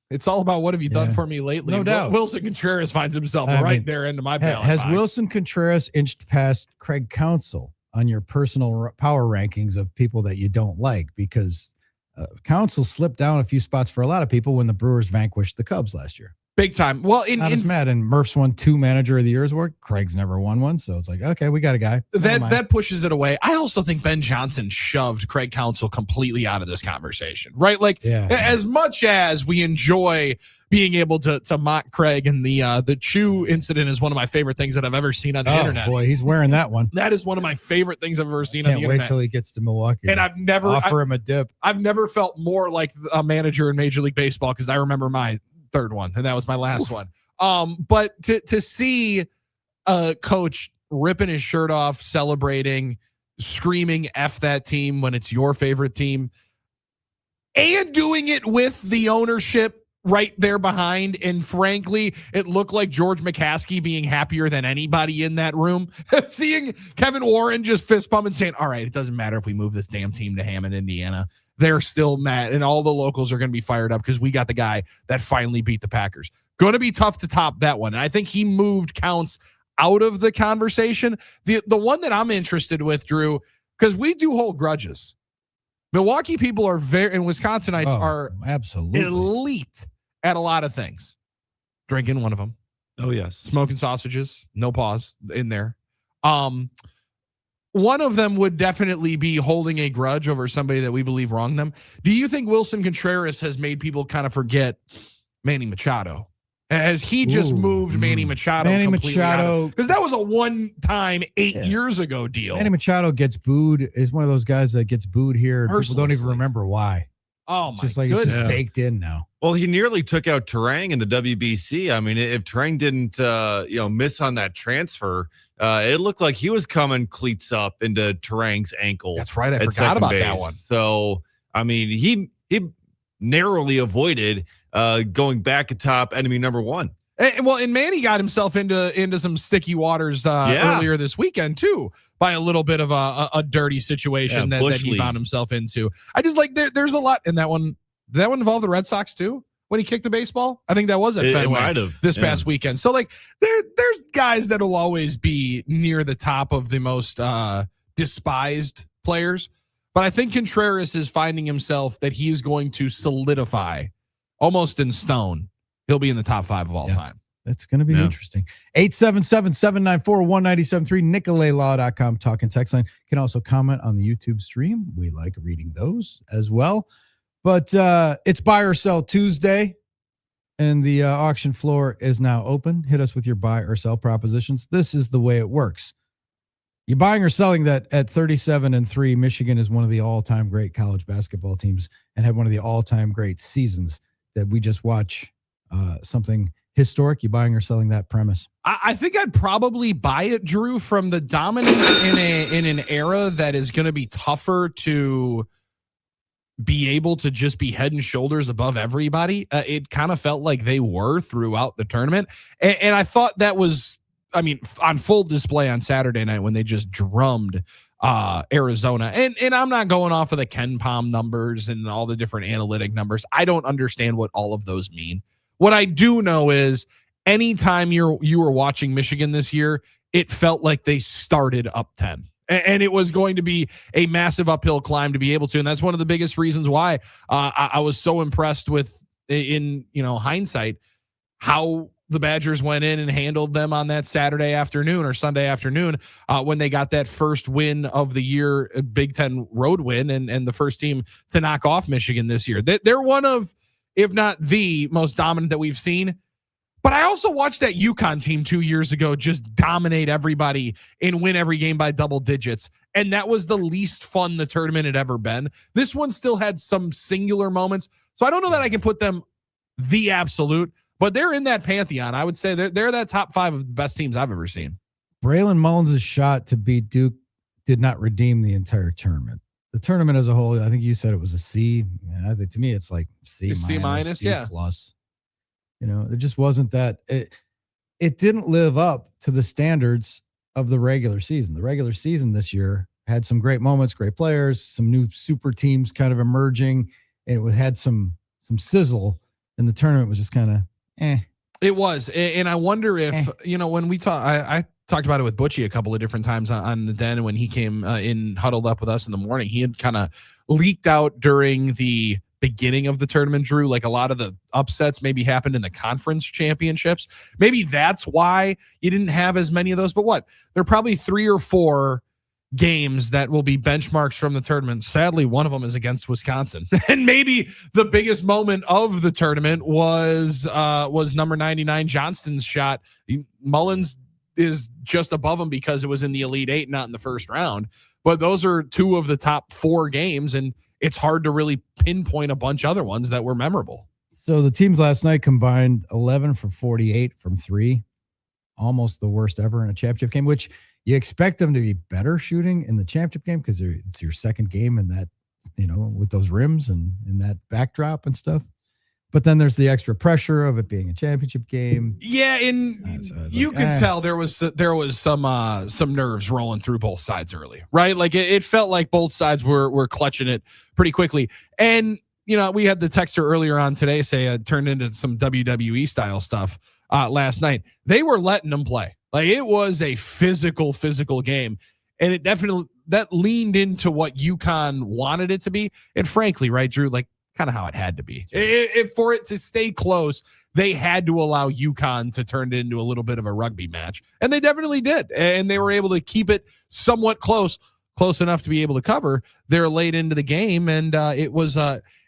it's all about what have you done for me lately. No doubt. Wilson Contreras finds himself there into my ballot Has box. Wilson Contreras inched past Craig Counsell on your personal power rankings of people that you don't like? Because Counsell slipped down a few spots for a lot of people when the Brewers vanquished the Cubs last year. Big time. Well, Not as mad. And Murph's won 2 Manager of the Year's award. Craig's never won one, so it's like, okay, we got a guy. That pushes it away. I also think Ben Johnson shoved Craig Counsell completely out of this conversation, right? Like, as much as we enjoy being able to mock Craig, and the Chew incident is one of my favorite things that I've ever seen on the internet. Boy, he's wearing that one. That is one of my favorite things I've ever seen on the Can't wait internet. till he gets to Milwaukee. And I've never offer him a dip. I've never felt more like a manager in Major League Baseball, because I remember my third one, and that was my last one. But to see a coach ripping his shirt off, celebrating, screaming F that team when it's your favorite team, and doing it with the ownership right there behind. And frankly, it looked like George McCaskey being happier than anybody in that room. Seeing Kevin Warren just fist pump and saying, all right, it doesn't matter if we move this damn team to Hammond, Indiana. They're still mad, and all the locals are going to be fired up because we got the guy that finally beat the Packers. Going to be tough to top that one. And I think he moved Counts out of the conversation. The one that I'm interested with, Drew, because we do hold grudges. Milwaukee people are and Wisconsinites are absolutely elite at a lot of things. Drinking, one of them. Oh, yes. Smoking sausages, no pause in there. One of them would definitely be holding a grudge over somebody that we believe wronged them. Do you think Wilson Contreras has made people kind of forget Manny Machado? Has he just moved Manny Machado? Manny Machado, because that was a one-time 8 years ago deal. Manny Machado gets booed. Is one of those guys that gets booed here. People don't even remember why. Oh my goodness. It's just baked in now. Well, he nearly took out Terang in the WBC. I mean, if Terang didn't, miss on that transfer, it looked like he was coming cleats up into Terang's ankle. That's right. I forgot about that one. So, I mean, he narrowly avoided going back atop enemy number one. And Manny got himself into some sticky waters earlier this weekend too, by a little bit of a dirty situation that he found himself into. I just like there's a lot in that one. Did that one involve the Red Sox too when he kicked the baseball? I think that was at Fenway this past weekend. So like there's guys that will always be near the top of the most despised players, but I think Contreras is finding himself that he's going to solidify almost in stone. He'll be in the top 5 of all time. That's going to be interesting. 877-794-1973, NicoletLaw.com talking text line. You can also comment on the YouTube stream. We like reading those as well. But it's buy or sell Tuesday, and the auction floor is now open. Hit us with your buy or sell propositions. This is the way it works. You're buying or selling that at 37-3, Michigan is one of the all-time great college basketball teams and had one of the all-time great seasons that we just watch. Something historic. You buying or selling that premise? I think I'd probably buy it, Drew, from the dominance in an era that is going to be tougher to be able to just be head and shoulders above everybody. It kind of felt like they were throughout the tournament. And I thought that was, on full display on Saturday night when they just drummed Arizona. And I'm not going off of the Ken Palm numbers and all the different analytic numbers. I don't understand what all of those mean. What I do know is anytime you were watching Michigan this year, it felt like they started up 10. And it was going to be a massive uphill climb to be able to. And that's one of the biggest reasons why I was so impressed with, in hindsight, how the Badgers went in and handled them on that Saturday afternoon or Sunday afternoon when they got that first win of the year, Big Ten road win, and the first team to knock off Michigan this year. They're one of, if not the most dominant that we've seen. But I also watched that UConn team 2 years ago just dominate everybody and win every game by double digits. And that was the least fun the tournament had ever been. This one still had some singular moments. So I don't know that I can put them the absolute, but they're in that pantheon. I would say they're that top 5 of the best teams I've ever seen. Braylon Mullins' shot to beat Duke did not redeem the entire tournament. The tournament as a whole, I think you said it was a C. I think to me, it's like C minus, D plus. It just wasn't that. It didn't live up to the standards of the regular season. The regular season this year had some great moments, great players, some new super teams kind of emerging, and it had some sizzle. And the tournament was just kind of It was, and I wonder if when we talk, I talked about it with Butchie a couple of different times on the Den when he came in huddled up with us in the morning. He had kind of leaked out during the beginning of the tournament, Drew, like a lot of the upsets maybe happened in the conference championships. Maybe that's why you didn't have as many of those. But there are probably 3 or 4 games that will be benchmarks from the tournament. Sadly, one of them is against Wisconsin. And maybe the biggest moment of the tournament was number 99 Johnston's shot. Mullins is just above him because it was in the Elite 8, not in the first round. But those are 2 of the top 4 games, and it's hard to really pinpoint a bunch of other ones that were memorable. So the teams last night combined 11 for 48 from 3, almost the worst ever in a championship game, which you expect them to be better shooting in the championship game because it's your second game in that with those rims and in that backdrop and stuff. But then there's the extra pressure of it being a championship game. Yeah, and you could tell there was some nerves rolling through both sides early, right? Like it felt like both sides were clutching it pretty quickly. And we had the texter earlier on today say it turned into some WWE style stuff last night. They were letting them play. Like it was a physical game, and it definitely that leaned into what UConn wanted it to be. And frankly, right, Drew, like kind of how it had to be. If for it to stay close, they had to allow UConn to turn it into a little bit of a rugby match, and they definitely did. And they were able to keep it somewhat close enough to be able to cover. They're late into the game, and it was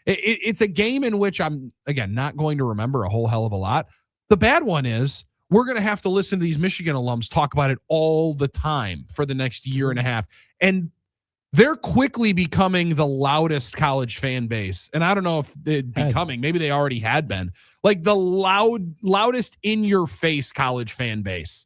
it's a game in which I'm again not going to remember a whole hell of a lot. The bad one is we're going to have to listen to these Michigan alums talk about it all the time for the next year and a half, and they're quickly becoming the loudest college fan base. And I don't know if they'd becoming, maybe they already had been, like the loudest in your face college fan base.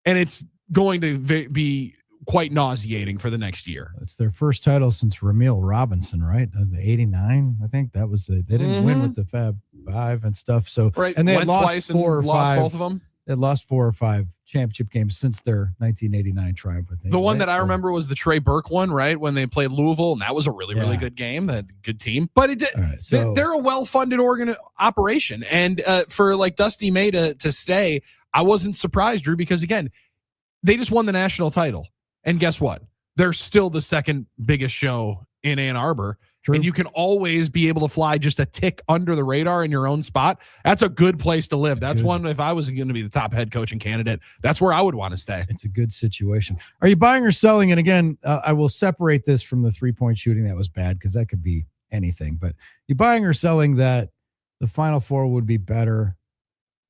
And it's going to be quite nauseating for the next year. It's their first title since Ramil Robinson, right? That was the 89. I think that was they didn't win with the Fab Five and stuff. So, right. And they had lost twice 4 or 5, both of them. They lost 4 or 5 championship games since their 1989 triumph. I think the one that I remember was the Trey Burke one, right? When they played Louisville, and that was a really good game, a good team. But it did. Right, so they're a well-funded operation, and for like Dusty May to stay, I wasn't surprised, Drew, because again, they just won the national title, and guess what? They're still the second biggest show in Ann Arbor. True. And you can always be able to fly just a tick under the radar in your own spot. That's a good place to live. That's one, if I was going to be the top head coaching candidate, that's where I would want to stay. It's a good situation. Are you buying or selling? And again, I will separate this from the 3-point shooting. That was bad because that could be anything. But you buying or selling that the Final Four would be better,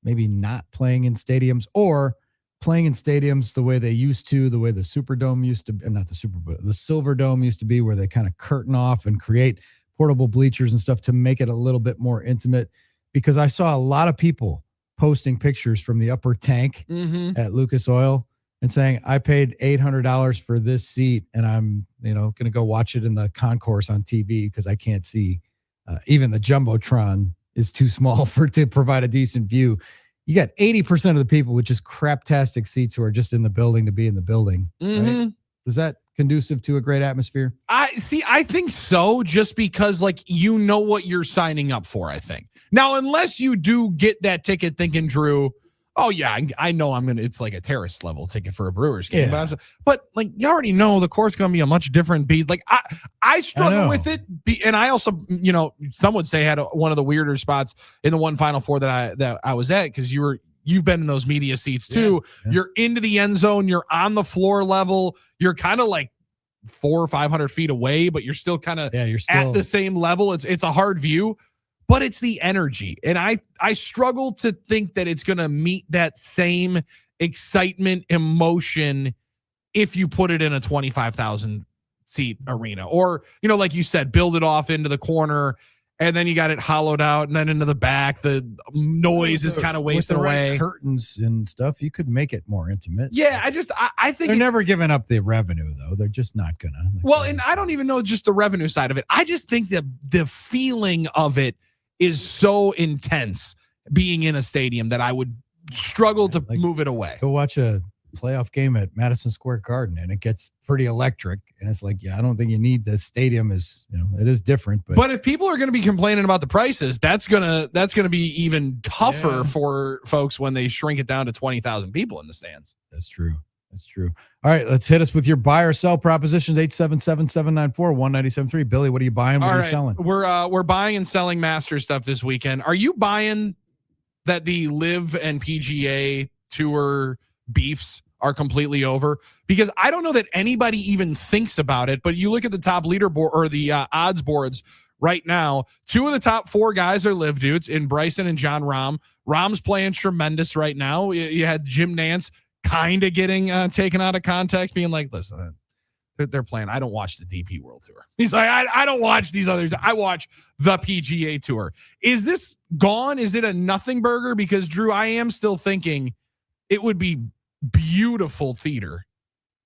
maybe not playing in stadiums, or playing in stadiums the way they used to, the way the Superdome used to be, not the Super, but the Silver Dome used to be, where they kind of curtain off and create portable bleachers and stuff to make it a little bit more intimate. Because I saw a lot of people posting pictures from the upper tank at Lucas Oil and saying, I paid $800 for this seat, and I'm, going to go watch it in the concourse on TV because I can't see. Even the Jumbotron is too small to provide a decent view. You got 80% of the people with just craptastic seats who are just in the building to be in the building. Right? Is that conducive to a great atmosphere? I think so, just because what you're signing up for, I think. Now, unless you do get that ticket thinking, Drew, oh yeah, I know it's like a terrace level ticket for a Brewers game. Yeah. But you already know the court's going to be a much different beat. Like I struggle with it. And I also, some would say had one of the weirder spots in the one Final Four that I was at, because you've been in those media seats too. Yeah. You're into the end zone. You're on the floor level. You're kind of like 400 or 500 feet away, but you're still kind of at the same level. It's a hard view. But it's the energy. And I struggle to think that it's going to meet that same excitement, emotion if you put it in a 25,000 seat arena. Or, like you said, build it off into the corner, and then you got it hollowed out, and then into the back. The noise is kind of wasting away. Curtains and stuff, you could make it more intimate. Yeah, I think they're never giving up the revenue, though. They're just not going to. Well, and I don't even know just the revenue side of it. I just think that the feeling of it is so intense being in a stadium that I would struggle to move it away. Go watch a playoff game at Madison Square Garden, and it gets pretty electric. And it's like, I don't think you need the stadium. Is it is different. But if people are going to be complaining about the prices, that's gonna be even tougher for folks when they shrink it down to 20,000 people in the stands. That's true. That's true. All right, let's hit us with your buy or sell propositions. 877-794-1973. Billy, what are you buying? What are you selling? We're buying and selling Master stuff this weekend. Are you buying that the Live and PGA Tour beefs are completely over? Because I don't know that anybody even thinks about it, but you look at the top leaderboard or the odds boards right now. 2 of the top 4 guys are Live dudes in Bryson and John Rahm. Rahm's playing tremendous right now. You had Jim Nance kind of getting taken out of context, being like, listen, they're playing. I don't watch the DP World Tour. He's like, I don't watch these others. I watch the PGA Tour. Is this gone? Is it a nothing burger? Because, Drew, I am still thinking it would be beautiful theater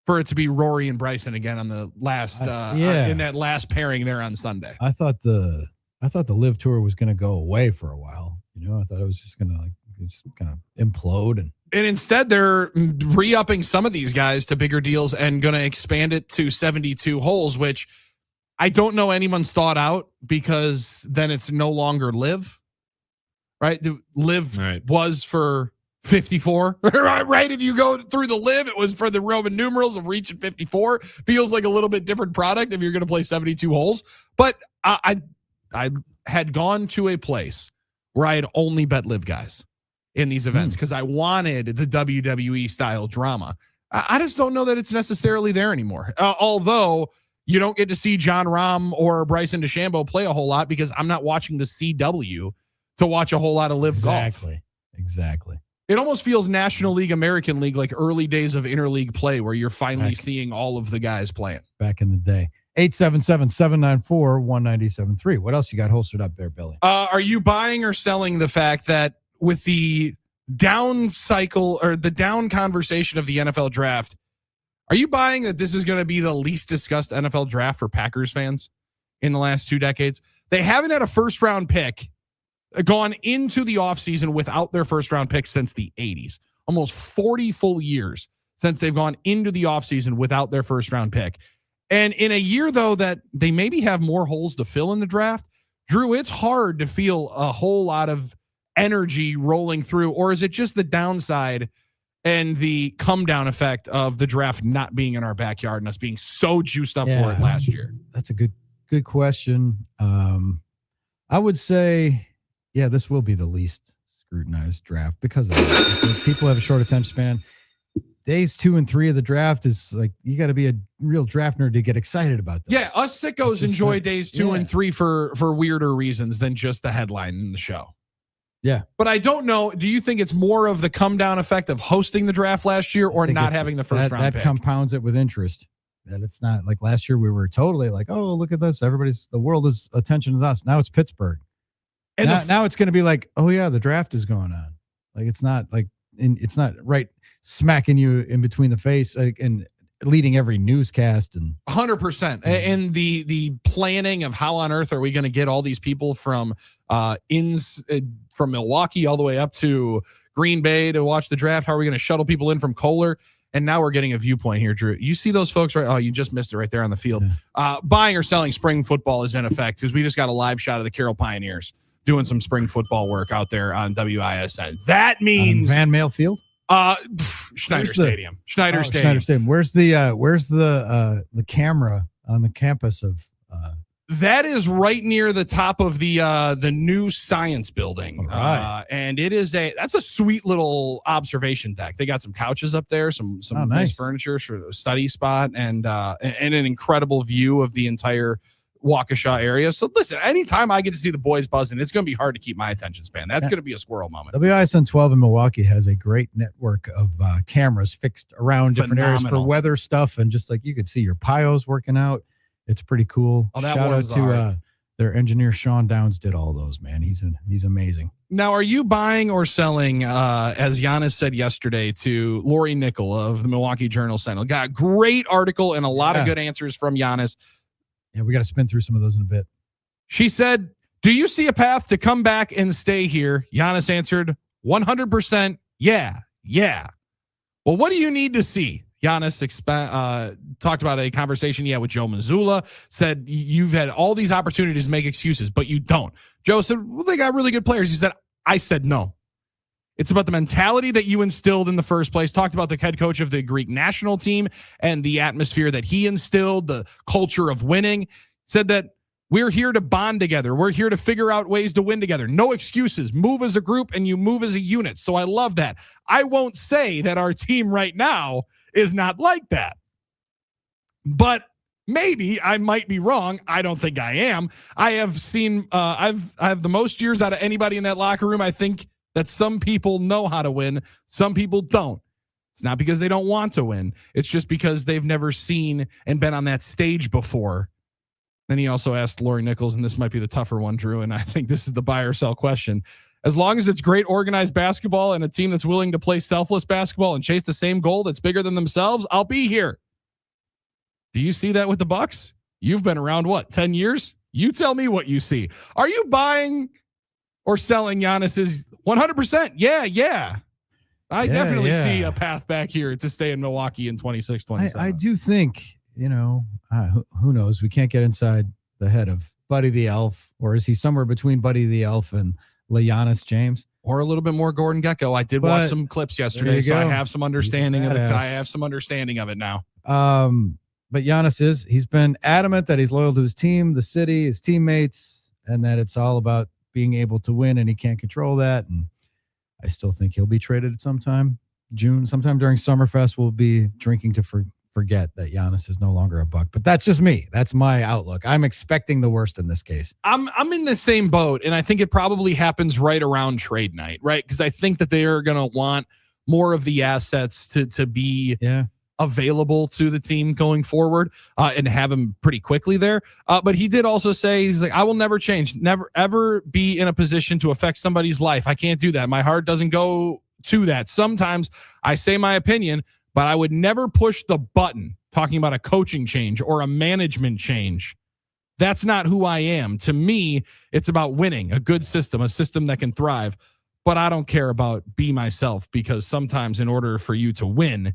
for it to be Rory and Bryson again on the last in that last pairing there on Sunday. I thought the Live Tour was going to go away for a while. I thought it was just going to just kind of implode, and instead they're re-upping some of these guys to bigger deals and going to expand it to 72 holes, which I don't know anyone's thought out, because then it's no longer Live, right? The Live was for 54, right? If you go through the Live, it was for the Roman numerals of reaching 54. Feels like a little bit different product if you're going to play 72 holes. But I had gone to a place where I had only bet Live guys in these events because I wanted the WWE style drama. I just don't know that it's necessarily there anymore. Although you don't get to see John Rahm or Bryson DeChambeau play a whole lot, because I'm not watching the CW to watch a whole lot of Live golf. Exactly. It almost feels National League, American League, like early days of interleague play, where you're finally seeing all of the guys playing. Back in the day. 877-794-1973. What else you got holstered up there, Billy? Are you buying or selling the fact that with the down cycle or the down conversation of the NFL draft, are you buying that this is going to be the least discussed NFL draft for Packers fans in the last 2 decades? They haven't had a first round pick gone into the offseason without their first round pick since the 80s. Almost 40 full years since they've gone into the offseason without their first round pick. And in a year, though, that they maybe have more holes to fill in the draft, Drew, it's hard to feel a whole lot of energy rolling through. Or is it just the downside and the come down effect of the draft not being in our backyard and us being so juiced up for it last year? That's a good question. I would say, this will be the least scrutinized draft because of that. People have a short attention span. Days 2 and 3 of the draft is like, you got to be a real draft nerd to get excited about those. Yeah, us sickos enjoy days 2 and 3 for weirder reasons than just the headline in the show. Yeah. But I don't know. Do you think it's more of the come down effect of hosting the draft last year or not having the first round pick? That compounds it with interest. That it's not like last year we were totally like, oh, look at this. The world is attention is us. Now it's Pittsburgh. And now it's going to be like, oh yeah, the draft is going on. Like, it's not like, it's not right smacking you in between the face and leading every newscast and 100%. And the planning of how on earth are we going to get all these people from Milwaukee all the way up to Green Bay to watch the draft? How are we going to shuttle people in from Kohler? And now we're getting a viewpoint here, Drew. You see those folks, right? Oh, you just missed it right there on the field. Buying or selling spring football is in effect because we just got a live shot of the Carroll Pioneers doing some spring football work out there on WISN. That means Van Male Field. Schneider Stadium. Schneider Stadium. Where's the camera on the campus of? That is right near the top of the new science building. Right. And that's a sweet little observation deck. They got some couches up there, some nice furniture for a study spot, and an incredible view of the entire Waukesha area. So listen, anytime I get to see the boys buzzing, it's going to be hard to keep my attention span. That's going to be a squirrel moment. WISN 12 in Milwaukee has a great network of cameras fixed around different areas for weather stuff. And just like you could see your Pios working out. It's pretty cool. Oh, that Shout out to their engineer, Sean Downs, did all those, man. He's amazing. Now, are you buying or selling, as Giannis said yesterday to Lori Nickel of the Milwaukee Journal-Sentinel? Got a great article and a lot of good answers from Giannis. Yeah, we got to spin through some of those in a bit. She said, do you see a path to come back and stay here? Giannis answered, 100%. Yeah. Well, what do you need to see? Giannis talked about a conversation he had with Joe Mazzulla, said you've had all these opportunities to make excuses, but you don't. Joe said, well, they got really good players. He said, I said no. It's about the mentality that you instilled in the first place. Talked about the head coach of the Greek national team and the atmosphere that he instilled, the culture of winning. Said that we're here to bond together. We're here to figure out ways to win together. No excuses. Move as a group and you move as a unit. So I love that. I won't say that our team right now is not like that. But maybe I might be wrong. I don't think I am. I have seen I have the most years out of anybody in that locker room. I think that some people know how to win. Some people don't. It's not because they don't want to win. It's just because they've never seen and been on that stage before. Then he also asked Lori Nichols, and this might be the tougher one, Drew, and I think this is the buy or sell question. As long as it's great organized basketball and a team that's willing to play selfless basketball and chase the same goal that's bigger than themselves, I'll be here. Do you see that with the Bucks? You've been around 10 years? You tell me what you see. Are you buying or selling Giannis's 100%? Yeah. I definitely see a path back here to stay in Milwaukee in 26, 27. I do think, who knows? We can't get inside the head of Buddy the Elf, or is he somewhere between Buddy the Elf and Giannis James? Or a little bit more Gordon Gekko. I did watch some clips yesterday, so I have some understanding of it. I have some understanding of it now. But Giannis he's been adamant that he's loyal to his team, the city, his teammates, and that it's all about being able to win, and he can't control that. And I still think he'll be traded at sometime during Summerfest. We'll be drinking to forget that Giannis is no longer a Buck. But that's just me. That's my outlook. I'm expecting the worst in this case. I'm in the same boat, and I think it probably happens right around trade night, right? Because I think that they are going to want more of the assets to be available to the team going forward, and have him pretty quickly there. But he did also say, he's like, I will never change, never ever be in a position to affect somebody's life. I can't do that. My heart doesn't go to that. Sometimes I say my opinion, but I would never push the button talking about a coaching change or a management change. That's not who I am. To me, it's about winning, a good system, a system that can thrive. But I don't care about be myself, because sometimes in order for you to win,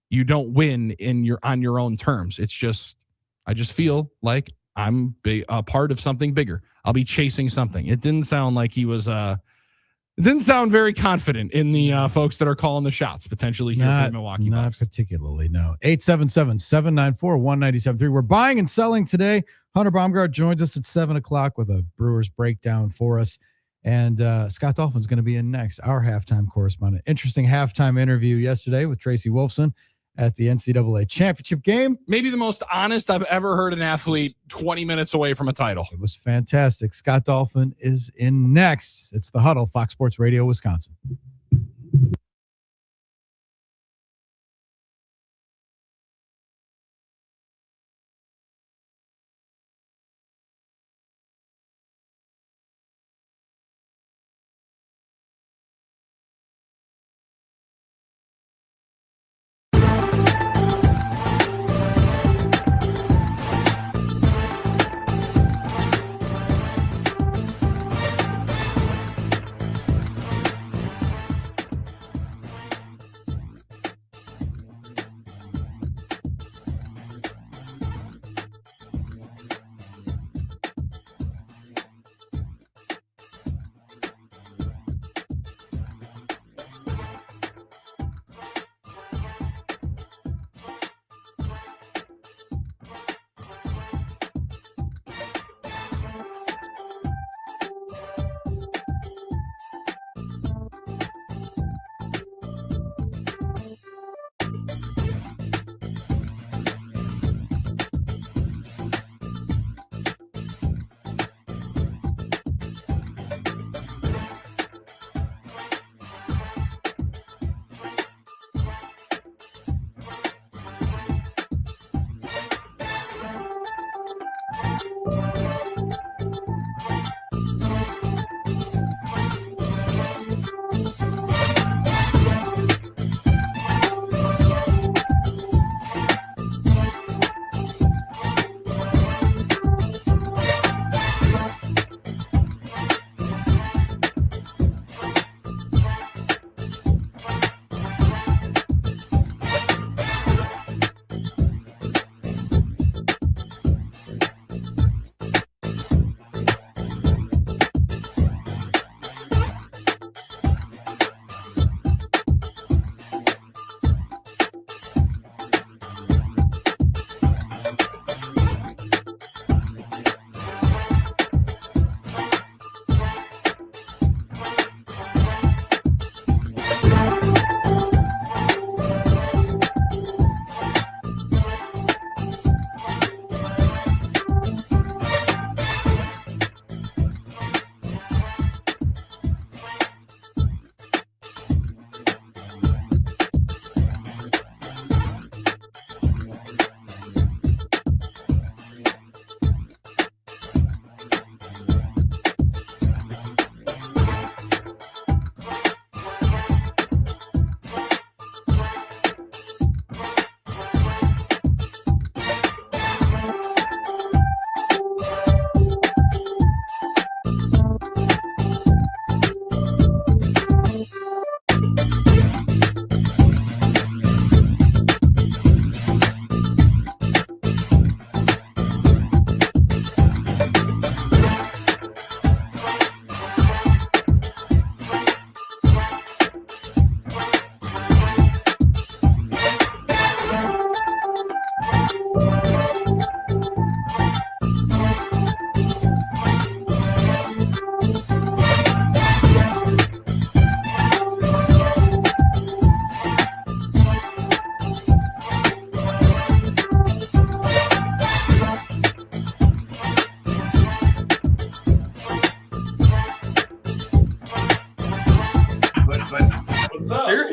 you don't win on your own terms. It's just, I just feel like I'm a part of something bigger. I'll be chasing something. It didn't sound like he was, it didn't sound very confident in the folks that are calling the shots potentially here for the Milwaukee Bucks. Not particularly, no. 877-794-1973. We're buying and selling today. Hunter Baumgardt joins us at 7 o'clock with a Brewers breakdown for us. And Scott Dolphin's going to be in next, our halftime correspondent. Interesting halftime interview yesterday with Tracy Wolfson at the NCAA championship game. Maybe the most honest I've ever heard an athlete 20 minutes away from a title. It was fantastic. Scott Dolphin is in next. It's the Huddle, Fox Sports Radio, Wisconsin.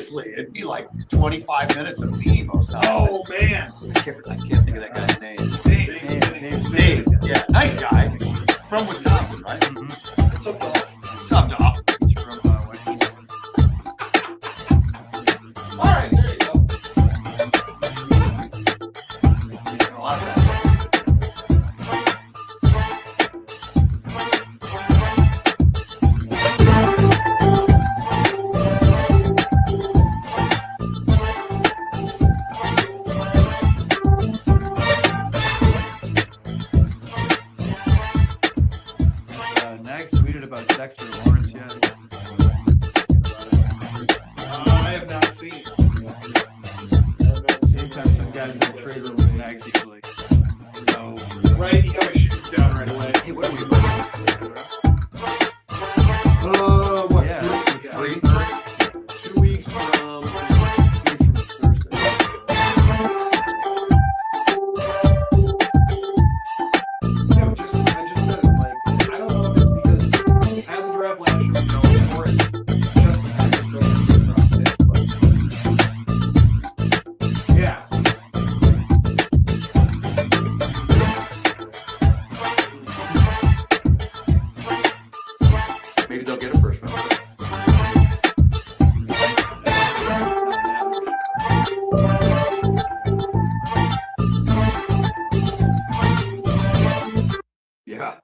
seriously, it'd be like 25 minutes of me most times. Oh, man. I can't think of that guy's name. Dave. Yeah, nice guy. From Wisconsin, right? Mm-hmm. What's up, Dolph? He's from West. All right, there you go. A lot of that. About Dexter Lawrence yet? I have not seen. Anytime some guys in the trade room with Nags easily. So, Right, he always shoots down right away. Hey, what are we looking at? what? Yeah, 3? 2 weeks from Thursday. No, I just said, like, I don't know if it's because as the draft last year was known for it, just the kind of but yeah. Maybe they'll get a first round. Yeah.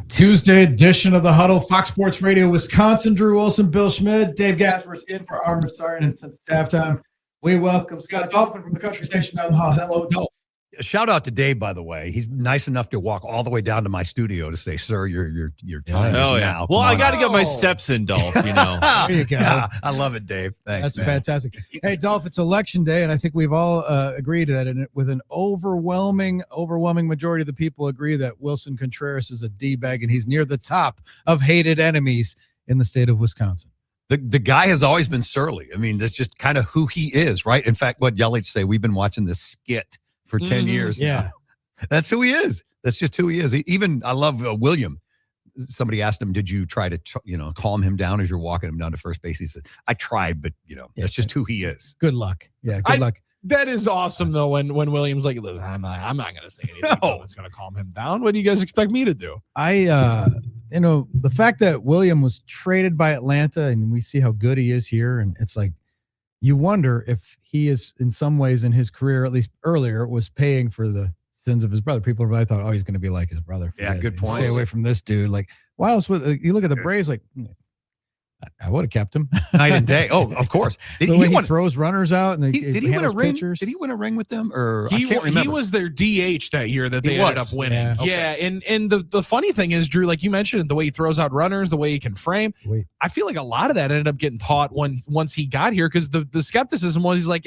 Tuesday edition of the Huddle, Fox Sports Radio, Wisconsin. Drew Wilson, Bill Schmidt, Dave Gasper's in for Armin Sarn, and since it's halftime, we welcome Scott Dolphin from the country station down the hall. Hello, Dolphin. Shout out to Dave, by the way. He's nice enough to walk all the way down to my studio to say, "Sir, your time is now." Well, I got to get my Oh. steps in, Dolph. You know. There you go. Yeah, I love it, Dave. Thanks. That's man. fantastic. Hey, Dolph, it's election day, and I think we've all agreed that with an overwhelming majority of the people agree that Wilson Contreras is a D-bag, and he's near the top of hated enemies in the state of Wisconsin. The guy has always been surly. I mean, that's just kind of who he is, right? In fact, what Yelich say, we've been watching this skit for 10 years Yeah. now. That's who he is. That's just who he is. Even I love William. Somebody asked him, "Did you try to, calm him down as you're walking him down to first base?" He said, "I tried, but that's just who he is." Good luck. Yeah, good luck. That is awesome though. When Williams like, listen, I'm not going to say anything that's going to calm him down. What do you guys expect me to do? The fact that William was traded by Atlanta, and we see how good he is here, and it's like you wonder if he is in some ways in his career, at least earlier, was paying for the sins of his brother. People probably thought, "Oh, he's going to be like his brother." Yeah, good point. Stay away from this dude. Like, why else would you look at the Braves? Like, I would have kept him night and day. Oh, of course. The way he throws runners out, and Did he win a ring? pitchers. Did he win a ring with them? Or I He can't remember. he was their DH that year that they He ended was. up winning. Yeah. Yeah, and the funny thing is, Drew, like you mentioned, the way he throws out runners, the way he can frame. I feel like a lot of that ended up getting taught once he got here, because the skepticism was he's like,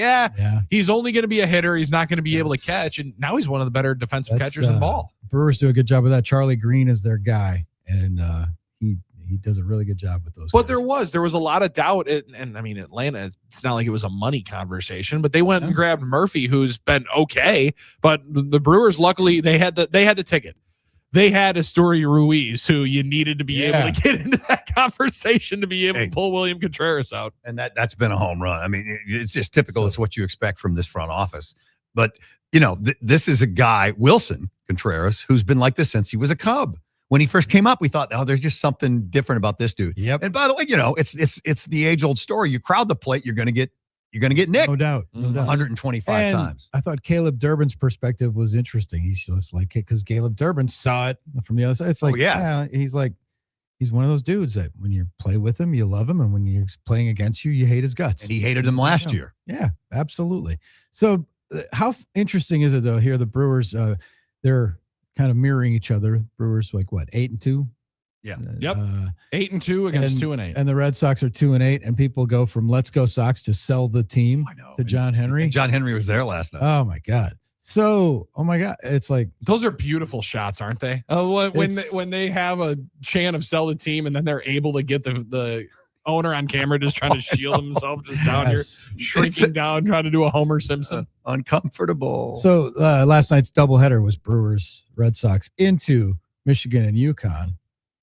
he's only going to be a hitter. He's not going to be able to catch, and now he's one of the better defensive catchers in ball. Brewers do a good job of that. Charlie Green is their guy, and he does a really good job with those. But there was a lot of doubt, and I mean Atlanta. It's not like it was a money conversation, but they went and grabbed Murphy, who's been okay. But the Brewers, luckily, they had the ticket. They had Astoria Ruiz, who you needed to be able to get into that conversation to be able to pull William Contreras out. And that's been a home run. I mean, it's just typical. It's what you expect from this front office. But this is a guy, Wilson Contreras, who's been like this since he was a Cub. When he first came up, we thought, "Oh, there's just something different about this dude." Yep. And by the way, it's the age-old story. You crowd the plate, you're gonna get nicked. No doubt. 125 times. I thought Caleb Durbin's perspective was interesting. He's just like, because Caleb Durbin saw it from the other side. It's like, he's like, he's one of those dudes that when you play with him, you love him, and when he's playing against you, you hate his guts. And he hated him last year. Yeah, absolutely. So how interesting is it though? Here, the Brewers, they're kind of mirroring each other. Brewers like what, 8-2? Yeah. Yep. 8-2 against 2-8. And the Red Sox are 2-8, and people go from "Let's go Sox" to "sell the team" to John Henry. And John Henry was there last night. Oh my God. So, it's like, those are beautiful shots, aren't they? When they have a chant of "sell the team" and then they're able to get the owner on camera just trying to shield himself just down here, shrinking down, trying to do a Homer Simpson. Uncomfortable. So last night's doubleheader was Brewers Red Sox into Michigan and UConn.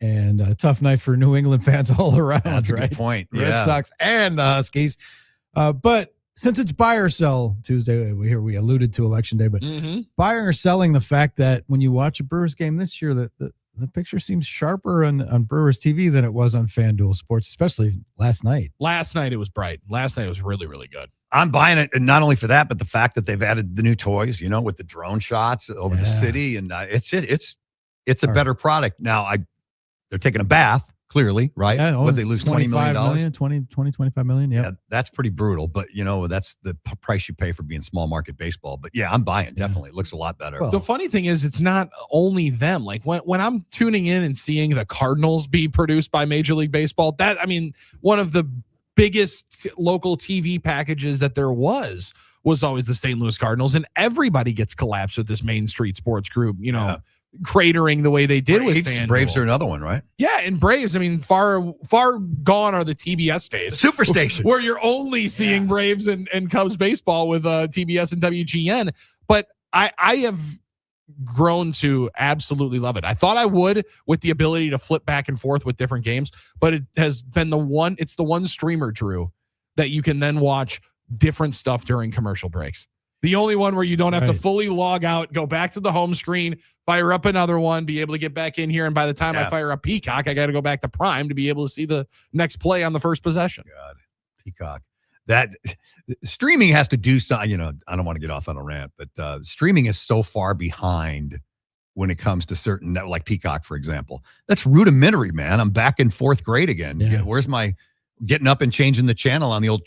and a tough night for New England fans all around. That's a right? good point. Red Yeah. Sox and the Huskies. But since it's buy or sell Tuesday, we alluded to Election Day, but buying or selling the fact that when you watch a Brewers game this year, the picture seems sharper on Brewers TV than it was on FanDuel Sports, especially last night. Last night it was bright. Last night it was really, really good. I'm buying it, and not only for that, but the fact that they've added the new toys, with the drone shots over the city, and it's a better product. Now, they're taking a bath, clearly, right? Yeah, Would they lose $20 million? 25 million. Yeah, that's pretty brutal, but that's the price you pay for being small market baseball. But yeah, I'm buying. Definitely, it looks a lot better. The funny thing is, it's not only them. Like when I'm tuning in and seeing the Cardinals be produced by Major League Baseball, one of the biggest local TV packages that there was always the St. Louis Cardinals, and everybody gets collapsed with this Main Street Sports Group, cratering the way they did with FanDuel. Braves are another one, right? Yeah, and Braves, far gone are the TBS days. Superstation. Where you're only seeing Braves and Cubs baseball with TBS and WGN. But I have grown to absolutely love it. I thought I would, with the ability to flip back and forth with different games, but it has been the one streamer, Drew, that you can then watch different stuff during commercial breaks. The only one where you don't have to fully log out, go back to the home screen, fire up another one, be able to get back in here. And by the time I fire up Peacock, I got to go back to Prime to be able to see the next play on the first possession. God, Peacock. That streaming has to do something. I don't want to get off on a rant, but streaming is so far behind when it comes to certain, like Peacock, for example. That's rudimentary, man. I'm back in fourth grade again. Yeah. Where's my getting up and changing the channel on the old?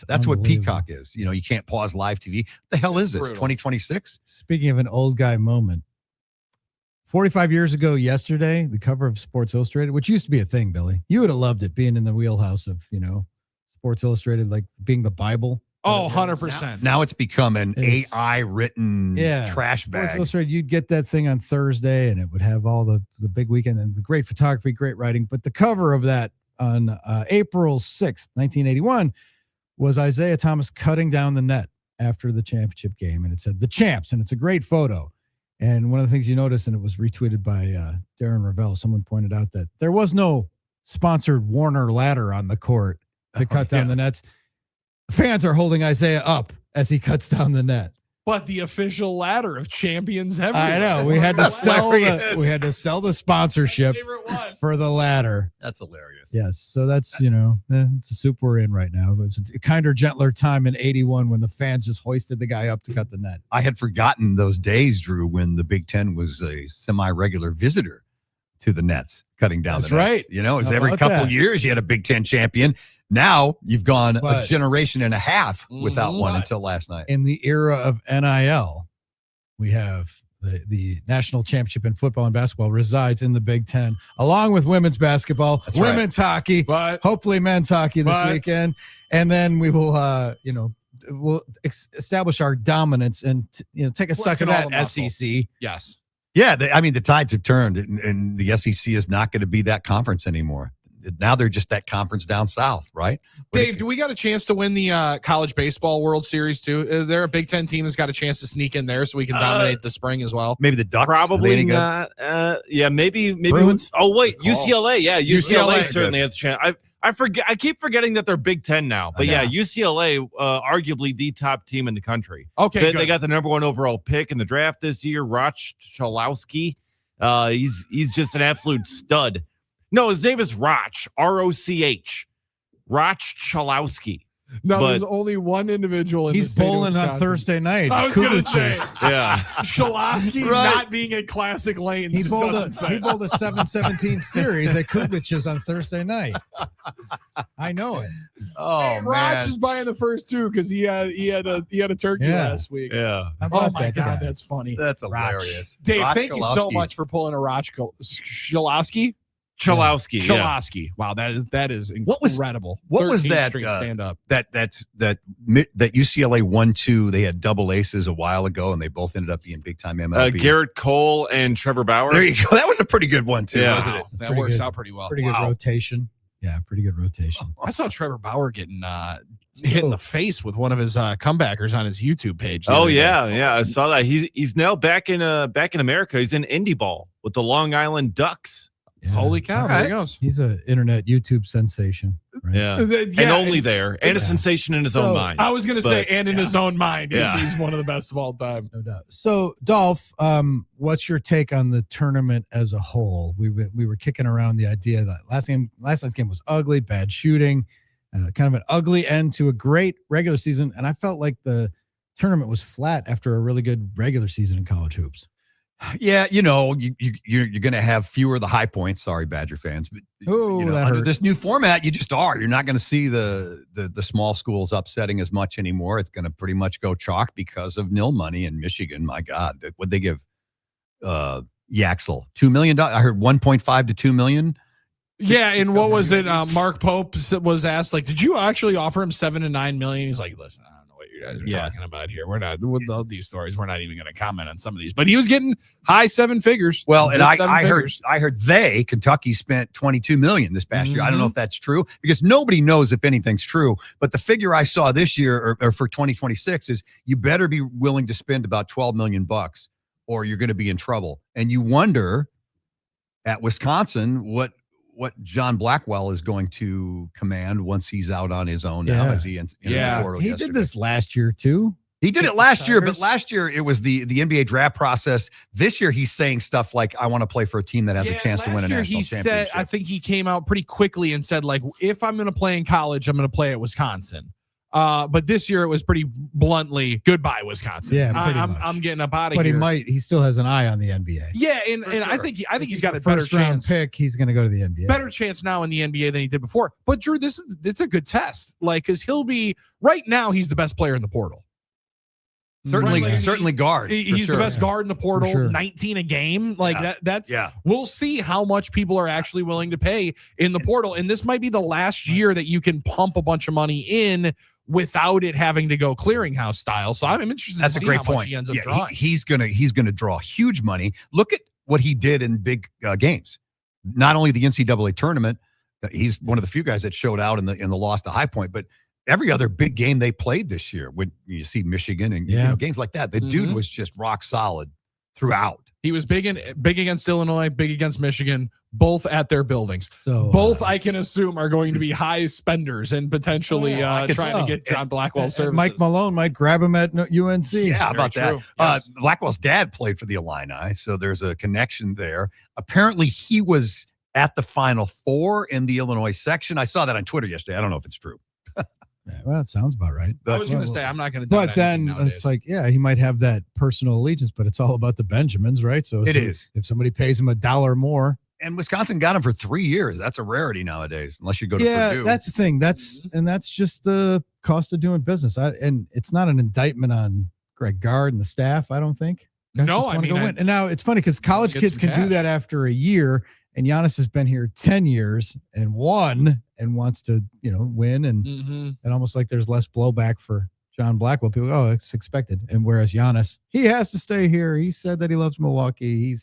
That's what Peacock is. You can't pause live TV. What the hell is this? 2026? Speaking of an old guy moment, 45 years ago yesterday, the cover of Sports Illustrated, which used to be a thing, Billy. You would have loved it, being in the wheelhouse of, Sports Illustrated, like being the Bible. Oh, 100%. Now it's become an AI written trash bag. Sports Illustrated, you'd get that thing on Thursday and it would have all the big weekend and the great photography, great writing. But the cover of that on April 6th, 1981 was Isaiah Thomas cutting down the net after the championship game. And it said, "The Champs," and it's a great photo. And one of the things you notice, and it was retweeted by Darren Ravel, someone pointed out that there was no sponsored Warner ladder on the court to cut down the nets. Fans are holding Isaiah up as he cuts down the net. But the official ladder of champions everywhere. I know. We had to sell the sponsorship for the ladder. That's hilarious. Yes. So that's, it's a soup we're in right now. It's a kinder, gentler time in 81 when the fans just hoisted the guy up to cut the net. I had forgotten those days, Drew, when the Big Ten was a semi-regular visitor to the Nets, cutting down the nets. Right. It was every couple years you had a Big Ten champion. Now you've gone a generation and a half without one until last night. In the era of NIL, we have the national championship in football and basketball resides in the Big Ten, along with women's basketball, women's hockey, hopefully men's hockey this weekend. And then we will, we'll establish our dominance and, take a suck at that SEC. Yes. Yeah. The tides have turned and the SEC is not going to be that conference anymore. Now they're just that conference down south, right? Dave, do we got a chance to win the college baseball World Series too? Is there a Big Ten team that's got a chance to sneak in there so we can dominate the spring as well? Maybe the Ducks. Probably not. Maybe. Bruins? Oh wait, UCLA. Yeah, UCLA certainly good. has a chance. I keep forgetting that they're Big Ten now, but yeah, UCLA, arguably the top team in the country. Okay, they got the number 1 overall pick in the draft this year, Roch Chalowski. He's just an absolute stud. No, his name is Roch, R-O-C-H. Roch Chalowski. No, there's only one individual in He's bowling on Thursday night. I was going to say, yeah. Chalowski not being a classic lane. He bowled a 7-17 series at Kuglich's on Thursday night. I know it. Oh, man. Roch is buying the first two because he had a turkey last week. Yeah. Oh my God, that's funny. That's hilarious. Dave, Roch thank you so Chalowski. much for pulling a Roch Chalowski. Chalowski. Wow, that is incredible. What was that? Stand up. That UCLA 1-2. They had double aces a while ago, and they both ended up being big time MLB. Garrett Cole and Trevor Bauer. There you go. That was a pretty good one too, wasn't it? That works out pretty well. Pretty good rotation. Yeah, pretty good rotation. I saw Trevor Bauer getting hit in the face with one of his comebackers on his YouTube page. Oh yeah, I saw that. He's now back in America. He's in indie ball with the Long Island Ducks. Holy cow! There he goes. He's an internet YouTube sensation. Right? Yeah. And only there, and a sensation in his own mind. I was going to say, and in his own mind, Yeah. he's one of the best of all time. No doubt. So, Dolph, what's your take on the tournament as a whole? We were kicking around the idea that last night's game was ugly, bad shooting, kind of an ugly end to a great regular season, and I felt like the tournament was flat after a really good regular season in college hoops. Yeah, you're going to have fewer of the high points. Sorry, Badger fans, but under this new format, you just are. You're not going to see the small schools upsetting as much anymore. It's going to pretty much go chalk because of nil money in Michigan. My God, what'd they give Yaxel? $2 million. I heard 1.5 to 2 million. Yeah, and what was it? Mark Pope was asked, like, did you actually offer him $7 to $9 million? He's like, listen, I don't know what you guys are talking about here. We're not with all these stories. We're not even going to comment on some of these. But he was getting high seven figures. Well, and I heard Kentucky spent $22 million this past year. I don't know if that's true because nobody knows if anything's true. But the figure I saw this year or for 2026 is you better be willing to spend about $12 million or you're going to be in trouble. And you wonder at Wisconsin what John Blackwell is going to command once he's out on his own now as he entered the portal he yesterday. did this last year too. He did it last year, but last year it was the NBA draft process. This year he's saying stuff like, I want to play for a team that has a chance to win a national championship. I think he came out pretty quickly and said, like, if I'm going to play in college, I'm going to play at Wisconsin. But this year it was pretty bluntly, goodbye, Wisconsin. Yeah, I'm getting up out of here. But he still has an eye on the NBA. Yeah, and I think he's got a First better round chance. pick. He's going to go to the NBA. Better chance now in the NBA than he did before. But Drew, it's a good test. Like, because he'll be right now. He's the best player in the portal. Certainly guard. He's the best guard in the portal. For sure. 19 a game. Like that's. We'll see how much people are actually willing to pay in the portal, and this might be the last year that you can pump a bunch of money in without it having to go clearinghouse style. So I'm interested. That's to a see great how much point. he ends up drawing. He's gonna draw huge money. Look at what he did in big games. Not only the NCAA tournament, he's one of the few guys that showed out in the loss to High Point, but every other big game they played this year. When you see Michigan and games like that, the dude was just rock solid throughout. He was big against Illinois, big against Michigan, both at their buildings. So both I can assume are going to be high spenders and potentially trying to get John Blackwell services. Mike Malone might grab him at UNC. Yeah, how about true. that? Yes. Blackwell's dad played for the Illini, so there's a connection there. Apparently, he was at the Final Four in the Illinois section. I saw that on Twitter yesterday. I don't know if it's true. Yeah, well, it sounds about right. I was going to say, I'm not going to. But then it's like, he might have that personal allegiance, but it's all about the Benjamins, right? So if somebody pays him $1 more. And Wisconsin got him for 3 years. That's a rarity nowadays, unless you go to Purdue. That's the thing. That's just the cost of doing business. And it's not an indictment on Greg Gard and the staff, I don't think. No, I mean, and now it's funny because college kids can do that after a year. And Giannis has been here 10 years and won and wants to, win. And almost like there's less blowback for John Blackwell. People go, it's expected. And whereas Giannis, he has to stay here. He said that he loves Milwaukee.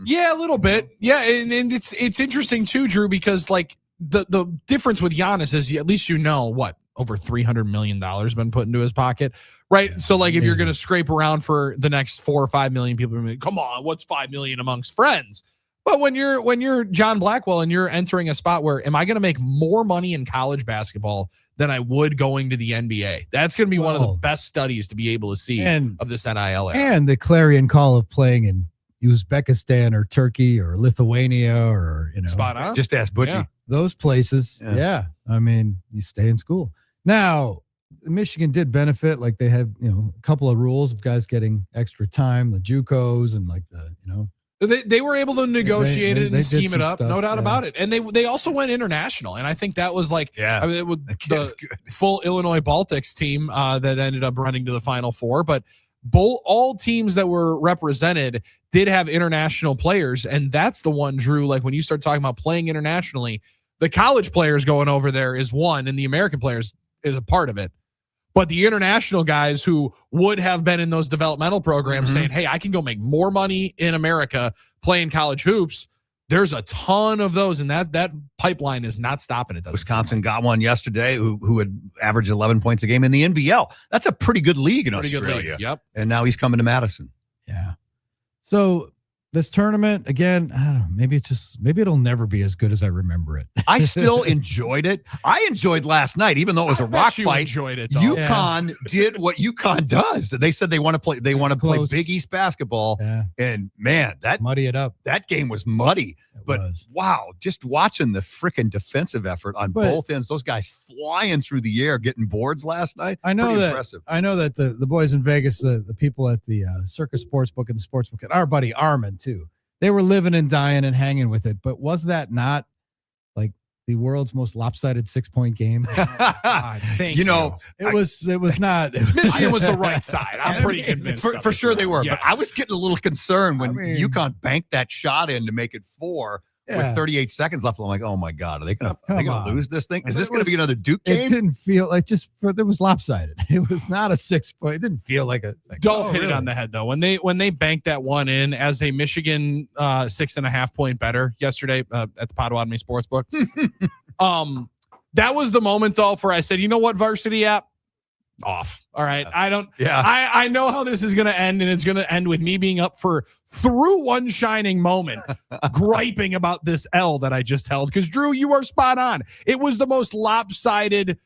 Yeah, a little bit. Yeah. And it's interesting too, Drew, because like the difference with Giannis is at least over $300 million been put into his pocket. Right. Yeah, so like if you're going to scrape around for the next 4 or 5 million people, are come on, what's 5 million amongst friends? But when you're John Blackwell and you're entering a spot where am I going to make more money in college basketball than I would going to the NBA? That's going to be one of the best studies to be able to see of this NIL era. And the clarion call of playing in Uzbekistan or Turkey or Lithuania or, spot on. Just ask Butchie. Yeah. Those places. Yeah. I mean, you stay in school. Now, Michigan did benefit. Like they had, a couple of rules of guys getting extra time, the JUCOs and like the, They were able to negotiate it and scheme it up, stuff, no doubt about it. And they also went international, and I think that was like the full Illinois Baltics team that ended up running to the Final Four. But all teams that were represented did have international players, and that's the one, Drew. Like when you start talking about playing internationally, the college players going over there is one, and the American players is a part of it. But the international guys who would have been in those developmental programs saying, hey, I can go make more money in America playing college hoops. There's a ton of those, and that pipeline is not stopping. It doesn't. Wisconsin got one yesterday who had averaged 11 points a game in the NBL. That's a pretty good league in Australia. Good league. Yep. And now he's coming to Madison. Yeah. So this tournament again, I don't know, maybe it'll never be as good as I remember it. I still enjoyed it. I enjoyed last night, even though it was a rock fight. Enjoyed it. Though. UConn did what UConn does. They said they want to play. They want to play Big East basketball. Yeah. And man, that muddy it up. That game was muddy. Wow, just watching the freaking defensive effort on both ends. Those guys flying through the air, getting boards last night. I know that. Impressive. I know that the boys in Vegas, the people at the Circus Sportsbook and the Sportsbook, and our buddy Armin too. They were living and dying and hanging with it. But was that not like the world's most lopsided 6-point game? Thank you. It was not. Michigan was the right side. I'm pretty convinced. For sure they were. Yes. But I was getting a little concerned when UConn banked that shot in to make it 4 with 38 seconds left. I'm like, oh my God, are they going to lose this thing? Is this going to be another Duke game? It didn't feel like it was lopsided. It was not a 6-point. It didn't feel like a. Dolph hit it on the head though. When they banked that one in as a Michigan 6.5 point better yesterday at the Potawatomi Sportsbook. That was the moment, Dolph, where I said, you know what, varsity app? Off. All right. I know how this is going to end, and it's going to end with me being up through one shining moment, griping about this L that I just held. Because Drew, you are spot on. It was the most lopsided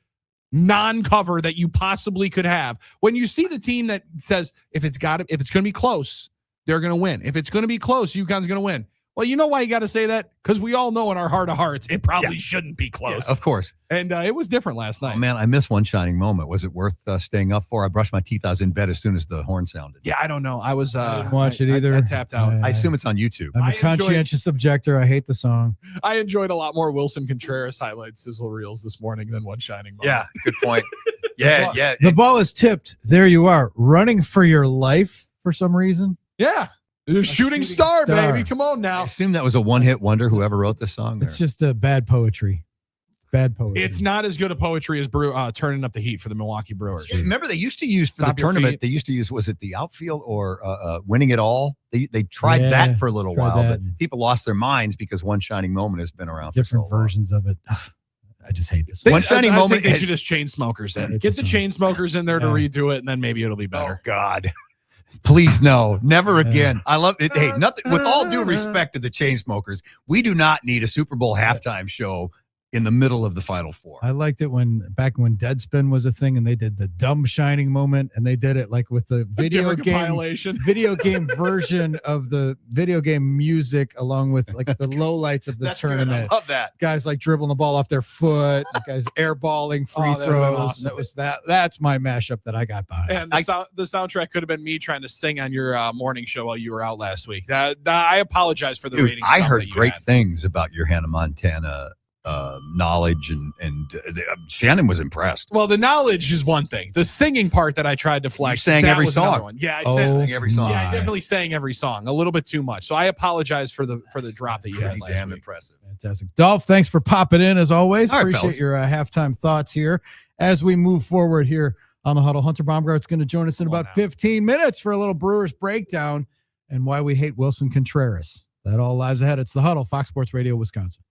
non-cover that you possibly could have. When you see the team that says if it's going to be close, they're going to win. If it's going to be close, UConn's going to win. Well, you know why you got to say that? Because we all know in our heart of hearts, it probably shouldn't be close. Yeah, of course. And it was different last night. Oh, man, I missed one shining moment. Was it worth staying up for? I brushed my teeth. I was in bed as soon as the horn sounded. Yeah, I don't know. I didn't watch it either. I tapped out. I assume it's on YouTube. I'm a conscientious objector. I hate the song. I enjoyed a lot more Wilson Contreras highlights sizzle reels this morning than one shining moment. Yeah, good point. Yeah. The ball is tipped. There you are, running for your life for some reason. Yeah. A shooting star, baby. Come on now. I assume that was a one-hit wonder, whoever wrote this song. It's just a bad poetry. Bad poetry. It's not as good a poetry as turning up the heat for the Milwaukee Brewers. Remember, they used to use for the tournament, they used to use, was it the outfield or winning it all? They tried that for a little while, but people lost their minds because One Shining Moment has been around different versions of it. I just hate this. One Shining Moment. They should just chain smokers in. Get the chain smokers in there to redo it, and then maybe it'll be better. Oh, God. Please, no, never again. I love it. Hey, nothing. With all due respect to the Chainsmokers, we do not need a Super Bowl halftime show in the middle of the Final Four. I liked it back when Deadspin was a thing, and they did the dumb shining moment, and they did it like with the video game version of the video game music, along with like the lowlights of the tournament. I love that. Guys like dribbling the ball off their foot, guys airballing free throws. Awesome. That's my mashup that I got behind. And the soundtrack could have been me trying to sing on your morning show while you were out last week. I apologize for the ratings. I heard great things about your Hannah Montana knowledge and Shannon was impressed. Well, the knowledge is one thing. The singing part that I tried to flex, you sang every song. Yeah, I sang every song. Yeah, I definitely sang every song a little bit too much. So I apologize for the drop that you had last damn week. Impressive. Fantastic. Dolph, thanks for popping in as always. All right, appreciate fellas. your halftime thoughts here as we move forward here on the Huddle. Hunter Baumgardt's going to join us in about 15 minutes for a little Brewers breakdown and why we hate Wilson Contreras. That all lies ahead. It's the Huddle, Fox Sports Radio, Wisconsin.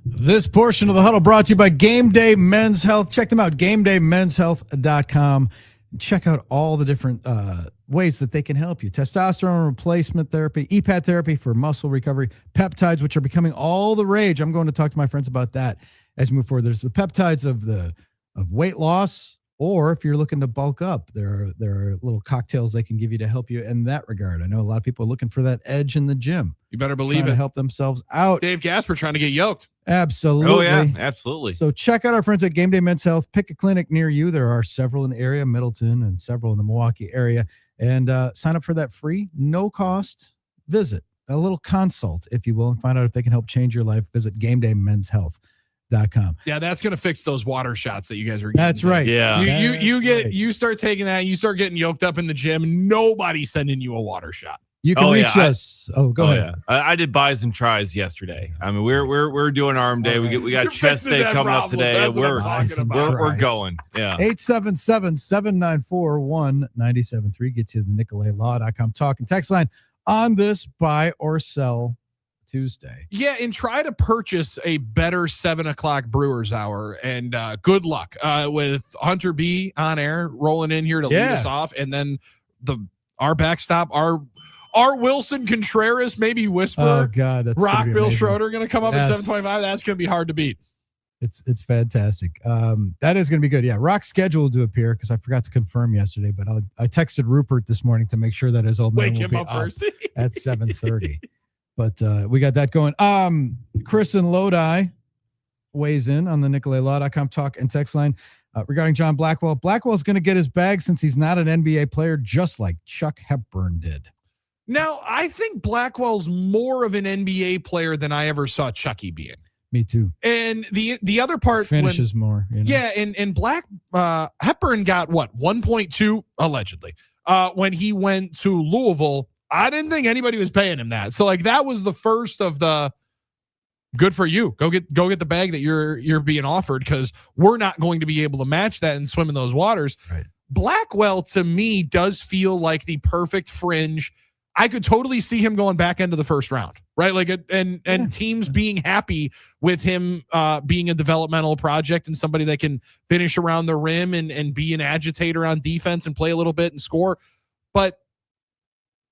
This portion of the Huddle brought to you by Game Day Men's Health. Check them out, GameDayMen'sHealth.com. Check out all the different ways that they can help you. Testosterone replacement therapy, EPAT therapy for muscle recovery, peptides, which are becoming all the rage. I'm going to talk to my friends about that as we move forward. There's the peptides of weight loss, or if you're looking to bulk up, there are little cocktails they can give you to help you in that regard. I know a lot of people are looking for that edge in the gym. You better believe it. To help themselves out. Dave Gasper trying to get yoked. Absolutely. Oh, yeah, absolutely. So check out our friends at Game Day Men's Health. Pick a clinic near you. There are several in the area, Middleton, and several in the Milwaukee area. And sign up for that free, no-cost visit, a little consult, if you will, and find out if they can help change your life. Visit GameDayMen'sHealth.com. Yeah, that's going to fix those water shots that you guys are getting. That's right. Yeah. You start taking that, you start getting yoked up in the gym. Nobody's sending you a water shot. You can reach us. Go ahead. Yeah. I did buys and tries yesterday. I mean, we're doing arm day. We got chest day coming up today. We're going. Yeah. 877-794-1973 gets you to the NicoletLaw.com talk and text line on this buy or sell Tuesday. Yeah, and try to purchase a better 7:00 Brewers hour. And good luck with Hunter B on air rolling in here to lead us off, and then our backstop, our Wilson Contreras, maybe whisper. Oh God, that's Rock Bill amazing. Schroeder going to come up at 7:25. That's going to be hard to beat. It's fantastic. That is going to be good. Yeah, Rock's scheduled to appear because I forgot to confirm yesterday, but I texted Rupert this morning to make sure that his old man Wake will him be up first at 7:30. But we got that going. Chris in Lodi weighs in on the NicoletLaw.com talk and text line regarding John Blackwell. Blackwell's going to get his bag since he's not an NBA player, just like Chuck Hepburn did. Now, I think Blackwell's more of an NBA player than I ever saw Chucky being. Me too. And the other part finishes more. You know? Yeah, and Hepburn got what, 1.2 allegedly when he went to Louisville. I didn't think anybody was paying him that. So like that was the first of the good for you. Go get the bag that you're being offered, because we're not going to be able to match that and swim in those waters. Right. Blackwell to me does feel like the perfect fringe. I could totally see him going back into the first round, right? Like, and teams being happy with him being a developmental project and somebody that can finish around the rim and be an agitator on defense and play a little bit and score. But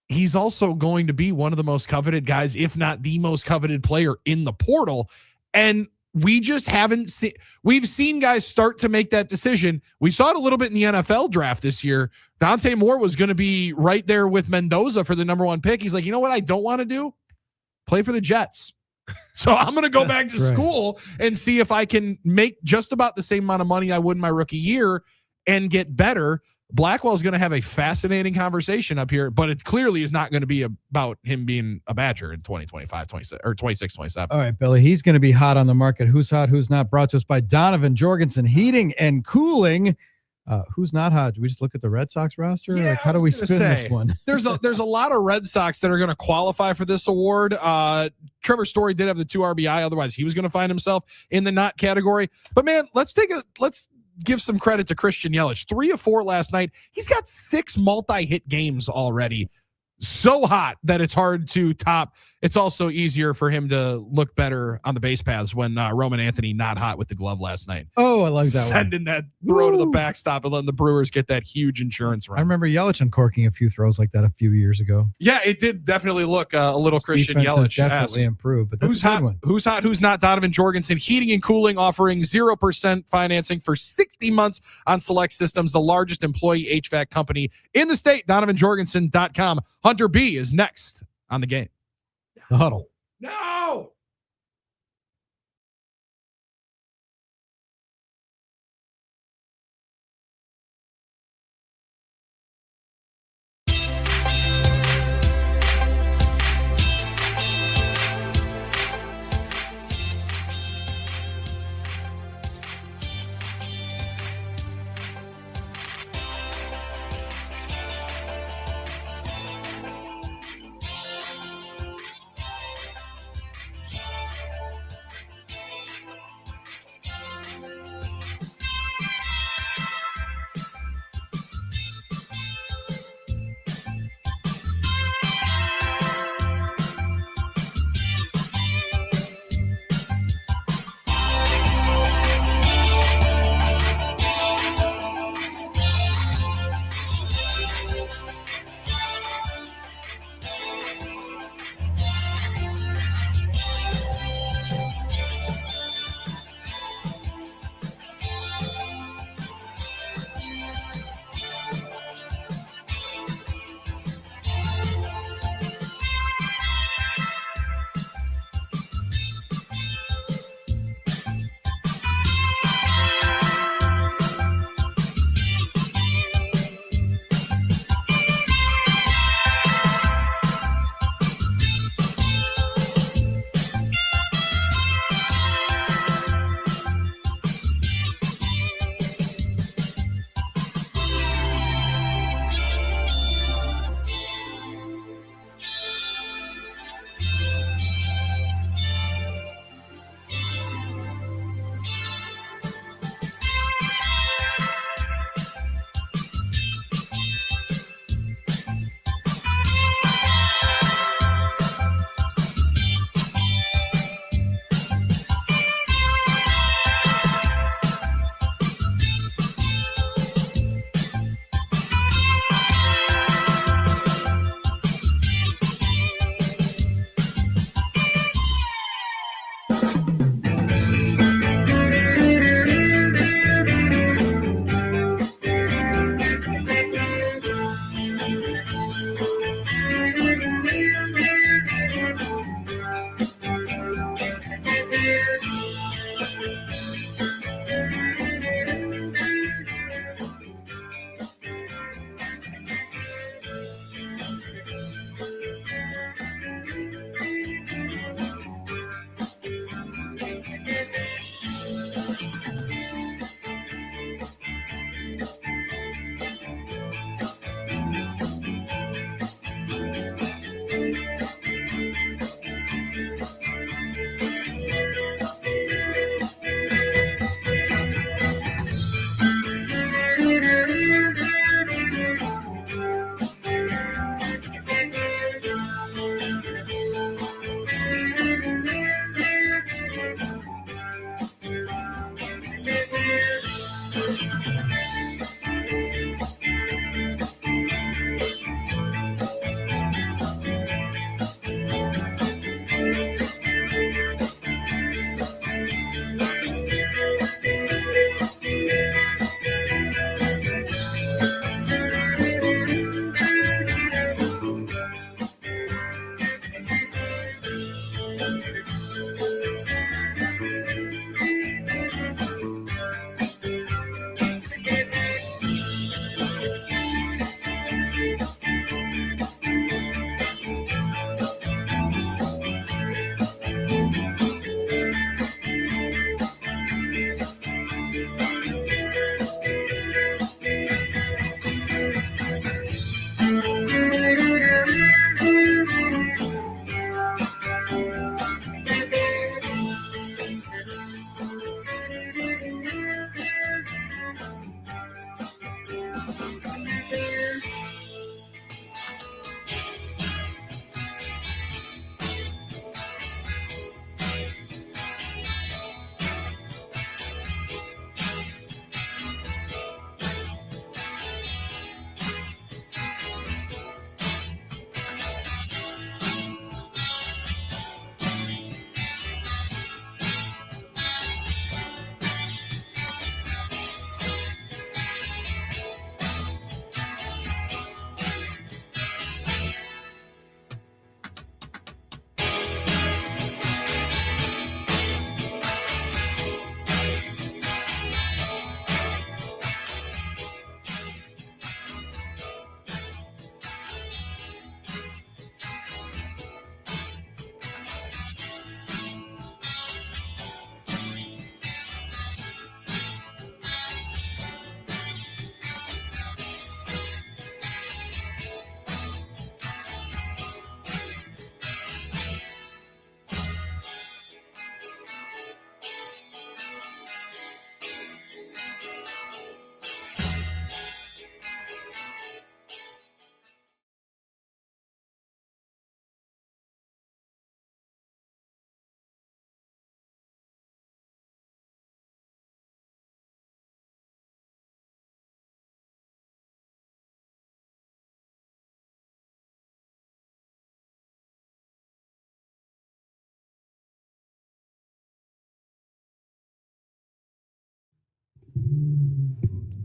he's also going to be one of the most coveted guys, if not the most coveted player in the portal. And we just haven't seen, we've seen guys start to make that decision. We saw it a little bit in the NFL draft this year. Dante Moore was going to be right there with Mendoza for the #1 pick. He's like, you know what I don't want to do? Play for the Jets. So I'm going to go back to school and see if I can make just about the same amount of money I would in my rookie year and get better. Blackwell's going to have a fascinating conversation up here, but it clearly is not going to be about him being a Badger in 2025, 26, or 26, 27. All right, Billy, he's going to be hot on the market. Who's hot, who's not? Brought to us by Donovan Jorgensen Heating and Cooling. Who's not hot? Do we just look at the Red Sox roster? Yeah, like, how do we spin this one? There's a lot of Red Sox that are going to qualify for this award. Trevor Story did have the 2 RBI. Otherwise, he was going to find himself in the not category. But man, let's give some credit to Christian Yelich. 3 of 4 last night. He's got 6 multi-hit games already. So hot that it's hard to top. It's also easier for him to look better on the base paths when Roman Anthony not hot with the glove last night. Oh, I like that Sending that throw to the backstop and letting the Brewers get that huge insurance run. I remember Yelich uncorking a few throws like that a few years ago. Yeah, it did definitely look a little Christian Yelich. Definitely improved, but that's who's a good hot? one. Who's hot? Who's not? Donovan Jorgensen Heating and Cooling, offering 0% financing for 60 months on select systems. The largest employee HVAC company in the state. DonovanJorgensen.com. Hunter B is next on the game. The Huddle. No.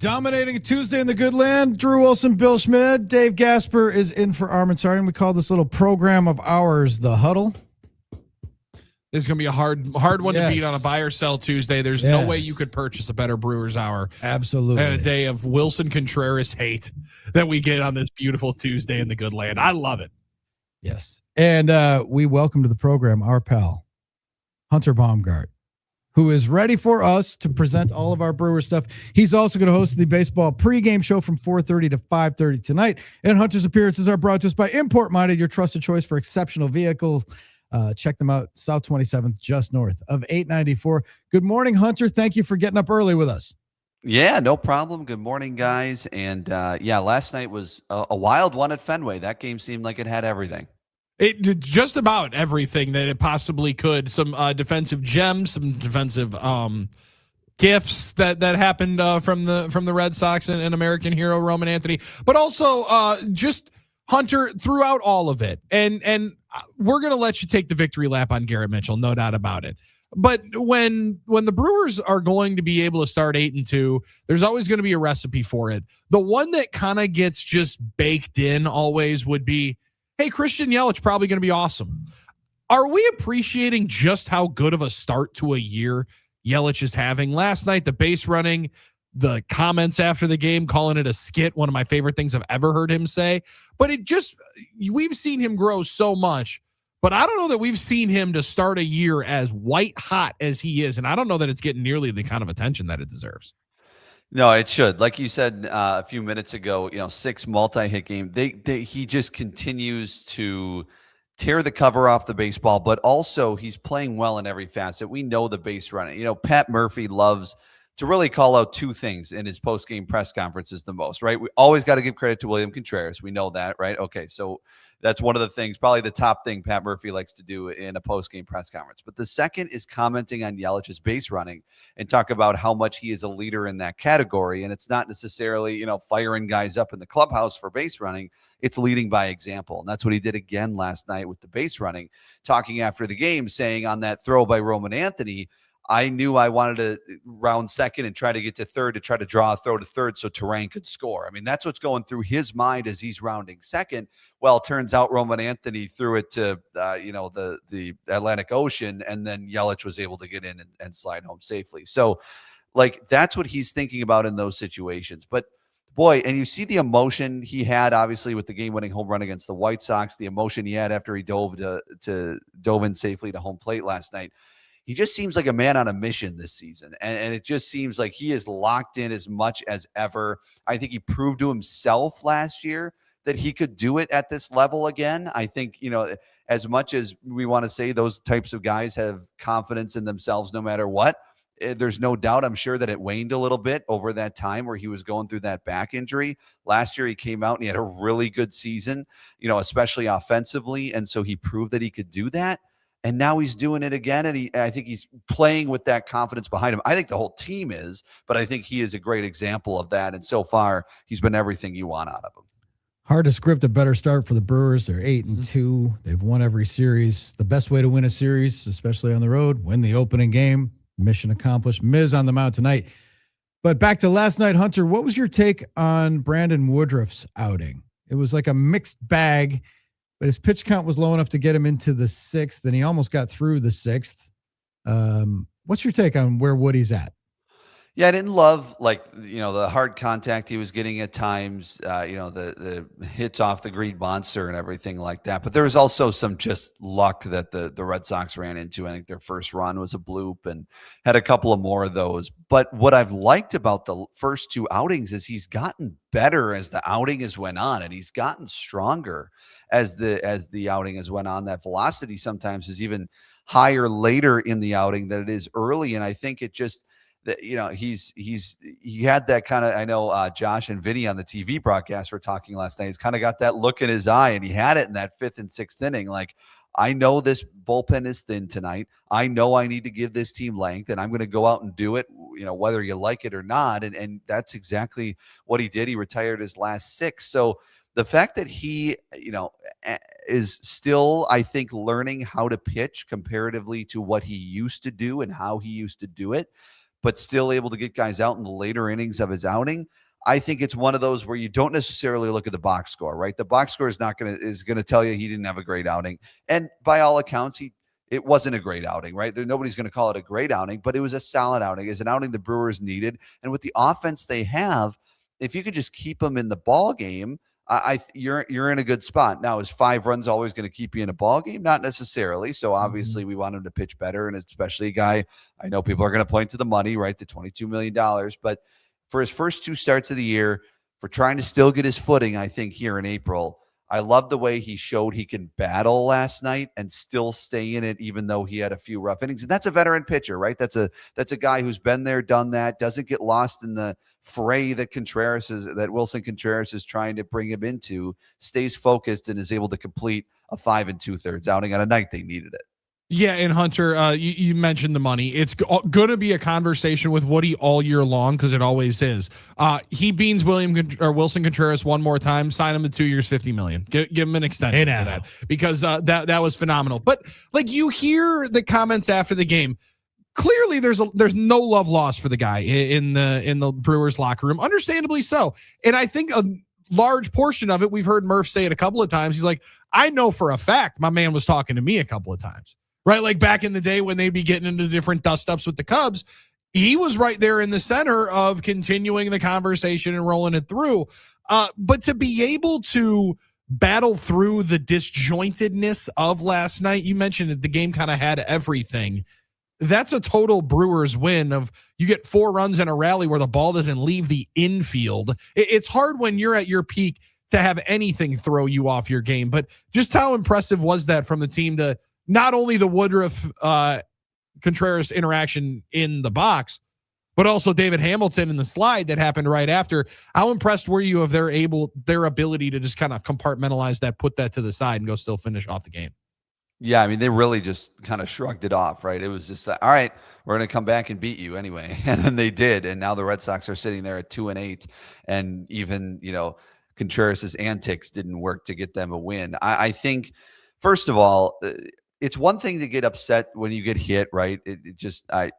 Dominating a Tuesday in the good land. Drew Wilson, Bill Schmid, Dave Gasper is in for Armin Sorry, and we call this little program of ours the Huddle. This is going to be a hard one to beat on a buy or sell Tuesday. There's no way you could purchase a better Brewers Hour. Absolutely. And a day of Wilson Contreras hate that we get on this beautiful Tuesday in the good land. I love it. Yes. And we welcome to the program our pal, Hunter Baumgardt, who is ready for us to present all of our Brewer stuff. He's also going to host the baseball pregame show from 4:30 to 5:30 tonight. And Hunter's appearances are brought to us by Import Minded, your trusted choice for exceptional vehicles. Check them out, South 27th, just north of 894. Good morning, Hunter. Thank you for getting up early with us. Yeah, no problem. Good morning, guys. And last night was a wild one at Fenway. That game seemed like it had everything. It did just about everything that it possibly could. Some defensive gems, some defensive gifts that happened from the Red Sox and American hero Roman Anthony, but also just Hunter throughout all of it. And we're going to let you take the victory lap on Garrett Mitchell, no doubt about it. But when the Brewers are going to be able to start 8-2, there's always going to be a recipe for it. The one that kind of gets just baked in always would be, hey, Christian Yelich probably going to be awesome. Are we appreciating just how good of a start to a year Yelich is having? Last night, the base running, the comments after the game, calling it a skit, one of my favorite things I've ever heard him say. But we've seen him grow so much, but I don't know that we've seen him to start a year as white hot as he is. And I don't know that it's getting nearly the kind of attention that it deserves. No, it should. Like you said a few minutes ago, 6 multi-hit game. He just continues to tear the cover off the baseball, but also he's playing well in every facet. We know the base running. Pat Murphy loves to really call out 2 things in his post-game press conferences the most, right? We always got to give credit to William Contreras. We know that, right? Okay, so that's one of the things, probably the top thing Pat Murphy likes to do in a post-game press conference. But the second is commenting on Yelich's base running and talk about how much he is a leader in that category. And it's not necessarily, firing guys up in the clubhouse for base running. It's leading by example. And that's what he did again last night with the base running, talking after the game, saying on that throw by Roman Anthony, I knew I wanted to round second and try to get to third to try to draw a throw to third so Terrain could score. I mean, that's what's going through his mind as he's rounding second. Well, it turns out Roman Anthony threw it to, the Atlantic Ocean, and then Yelich was able to get in and slide home safely. So, that's what he's thinking about in those situations. But, boy, and you see the emotion he had, obviously, with the game-winning home run against the White Sox, the emotion he had after he dove in safely to home plate last night. He just seems like a man on a mission this season. And it just seems like he is locked in as much as ever. I think he proved to himself last year that he could do it at this level again. I think, as much as we want to say those types of guys have confidence in themselves no matter what, there's no doubt, I'm sure, that it waned a little bit over that time where he was going through that back injury. Last year, he came out and he had a really good season, especially offensively. And so he proved that he could do that. And now he's doing it again, and I think he's playing with that confidence behind him. I think the whole team is, but I think he is a great example of that. And so far, he's been everything you want out of him. Hard to script a better start for the Brewers. They're 8-2. They've won every series. The best way to win a series, especially on the road, win the opening game. Mission accomplished. Miz on the mound tonight. But back to last night, Hunter, what was your take on Brandon Woodruff's outing? It was like a mixed bag, but his pitch count was low enough to get him into the 6th, and he almost got through the 6th. What's your take on where Woody's at? Yeah, I didn't love the hard contact he was getting at times, the hits off the green monster and everything like that. But there was also some just luck that the Red Sox ran into. I think their first run was a bloop and had a couple of more of those. But what I've liked about the first 2 outings is he's gotten better as the outing has went on, and he's gotten stronger as the outing has went on. That velocity sometimes is even higher later in the outing than it is early, and I think it just that he had that kind of, I know Josh and Vinny on the TV broadcast were talking last night. He's kind of got that look in his eye, and he had it in that 5th and 6th inning. Like, I know this bullpen is thin tonight. I know I need to give this team length, and I'm going to go out and do it, whether you like it or not. And that's exactly what he did. He retired his last 6. So the fact that he, is still, I think, learning how to pitch comparatively to what he used to do and how he used to do it, but still able to get guys out in the later innings of his outing. I think it's one of those where you don't necessarily look at the box score, right? The box score is going to tell you he didn't have a great outing. And by all accounts, it wasn't a great outing, right? Nobody's going to call it a great outing, but it was a solid outing. It's an outing the Brewers needed. And with the offense they have, if you could just keep them in the ball game, you're in a good spot. Now, is 5 runs always going to keep you in a ball game? Not necessarily. So obviously we want him to pitch better, and especially a guy, I know people are going to point to the money, right? The $22 million. But for his first 2 starts of the year, for trying to still get his footing, I think here in April, I love the way he showed he can battle last night and still stay in it, even though he had a few rough innings. And that's a veteran pitcher, right? That's a guy who's been there, done that, doesn't get lost in the fray that Wilson Contreras is trying to bring him into, stays focused and is able to complete a 5 2/3 outing on a night they needed it. Yeah, and Hunter, you mentioned the money. It's going to be a conversation with Woody all year long, because it always is. He beans Wilson Contreras one more time. Sign him to 2 years, $50 million. Give him an extension for that, because that was phenomenal. But like, you hear the comments after the game. Clearly, there's no love lost for the guy in the Brewers locker room. Understandably so, and I think a large portion of it, we've heard Murph say it a couple of times. He's like, I know for a fact my man was talking to me a couple of times. Right, like back in the day when they'd be getting into different dust-ups with the Cubs, he was right there in the center of continuing the conversation and rolling it through. But to be able to battle through the disjointedness of last night, you mentioned it, the game kind of had everything. That's a total Brewers win. Of you get 4 runs in a rally where the ball doesn't leave the infield. It's hard when you're at your peak to have anything throw you off your game. But just how impressive was that from the team to not only the Woodruff Contreras interaction in the box, but also David Hamilton in the slide that happened right after. How impressed were you of their ability to just kind of compartmentalize that, put that to the side, and go still finish off the game? Yeah, I mean, they really just kind of shrugged it off, right? It was just like, all right, we're going to come back and beat you anyway. And then they did. And now the Red Sox are sitting there at 2-8. And even, Contreras' antics didn't work to get them a win. I think, first of all, it's one thing to get upset when you get hit, right? It just, I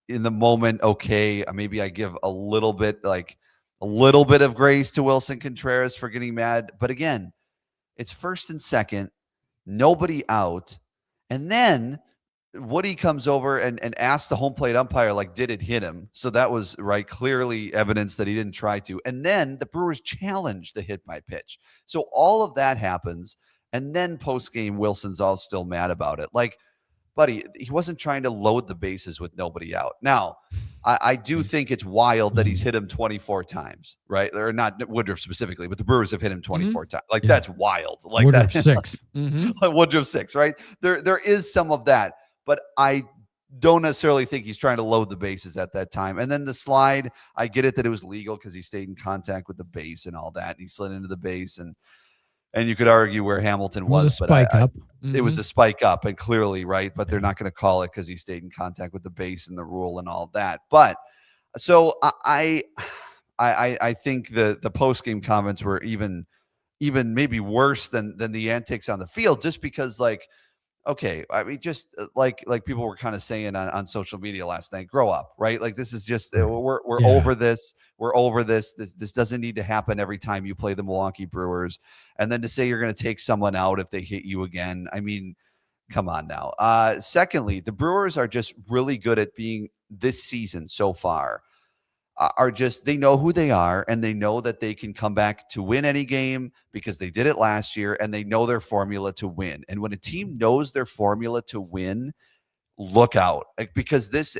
in the moment, okay, maybe I give a little bit of grace to Wilson Contreras for getting mad. But again, it's first and second, nobody out. And then Woody comes over and asks the home plate umpire, like, did it hit him? So that was, right, clearly evidence that he didn't try to. And then the Brewers challenged the hit by pitch. So all of that happens. And then post-game, Wilson's all still mad about it. Like, buddy, he wasn't trying to load the bases with nobody out. Now, I do think it's wild that he's hit him 24 times, right? Or not Woodruff specifically, but the Brewers have hit him 24 times. Like, that's wild. Like Woodruff that, 6. Like Woodruff 6, right? There is some of that, but I don't necessarily think he's trying to load the bases at that time. And then the slide, I get it that it was legal because he stayed in contact with the base and all that, and he slid into the base, and you could argue where Hamilton was, but it was a spike up, and clearly, right. But they're not going to call it because he stayed in contact with the base and the rule and all that. But so I think the post game comments were even maybe worse than the antics on the field, just because, like, okay, I mean, just like people were kind of saying on social media last night, grow up, right? Like, this is just, we're over this. We're over this. This doesn't need to happen every time you play the Milwaukee Brewers. And then to say you're going to take someone out if they hit you again, I mean, come on now. Secondly, the Brewers are just really good at being, this season so far, they know who they are, and they know that they can come back to win any game because they did it last year, and they know their formula to win. And when a team knows their formula to win, look out, because this,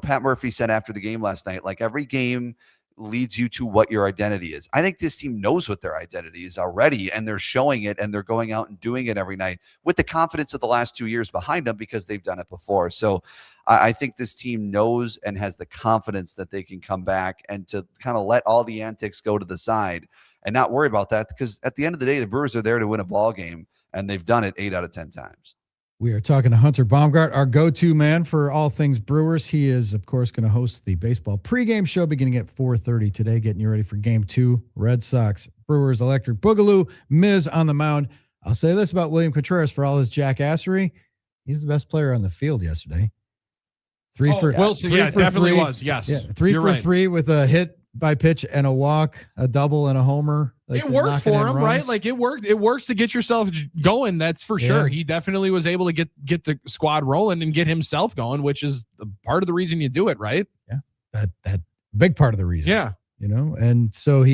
Pat Murphy said after the game last night, like, every game leads you to what your identity is. I think this team knows what their identity is already, and they're showing it, and they're going out and doing it every night with the confidence of the last 2 years behind them because they've done it before. So I think this team knows and has the confidence that they can come back and to kind of let all the antics go to the side and not worry about that, because at the end of the day, the Brewers are there to win a ball game, and they've done it 8 out of 10 times. We are talking to Hunter Baumgardt, our go-to man for all things Brewers. He is, of course, going to host the baseball pregame show beginning at 4:30 today, getting you ready for Game 2, Red Sox, Brewers, Electric Boogaloo, Miz on the mound. I'll say this about William Contreras, for all his jackassery, he's the best player on the field yesterday. Wilson. three Yeah, for definitely three. was. Yes. Yeah, 3 You're for right. 3 with a hit by pitch and a walk, a double and a homer. Like It works knocking for in him, runs. right? Like it worked. It works to get yourself going. That's for sure. He definitely was able to get the squad rolling and get himself going, which is part of the reason you do it, right? Yeah, that big part of the reason. Yeah, and so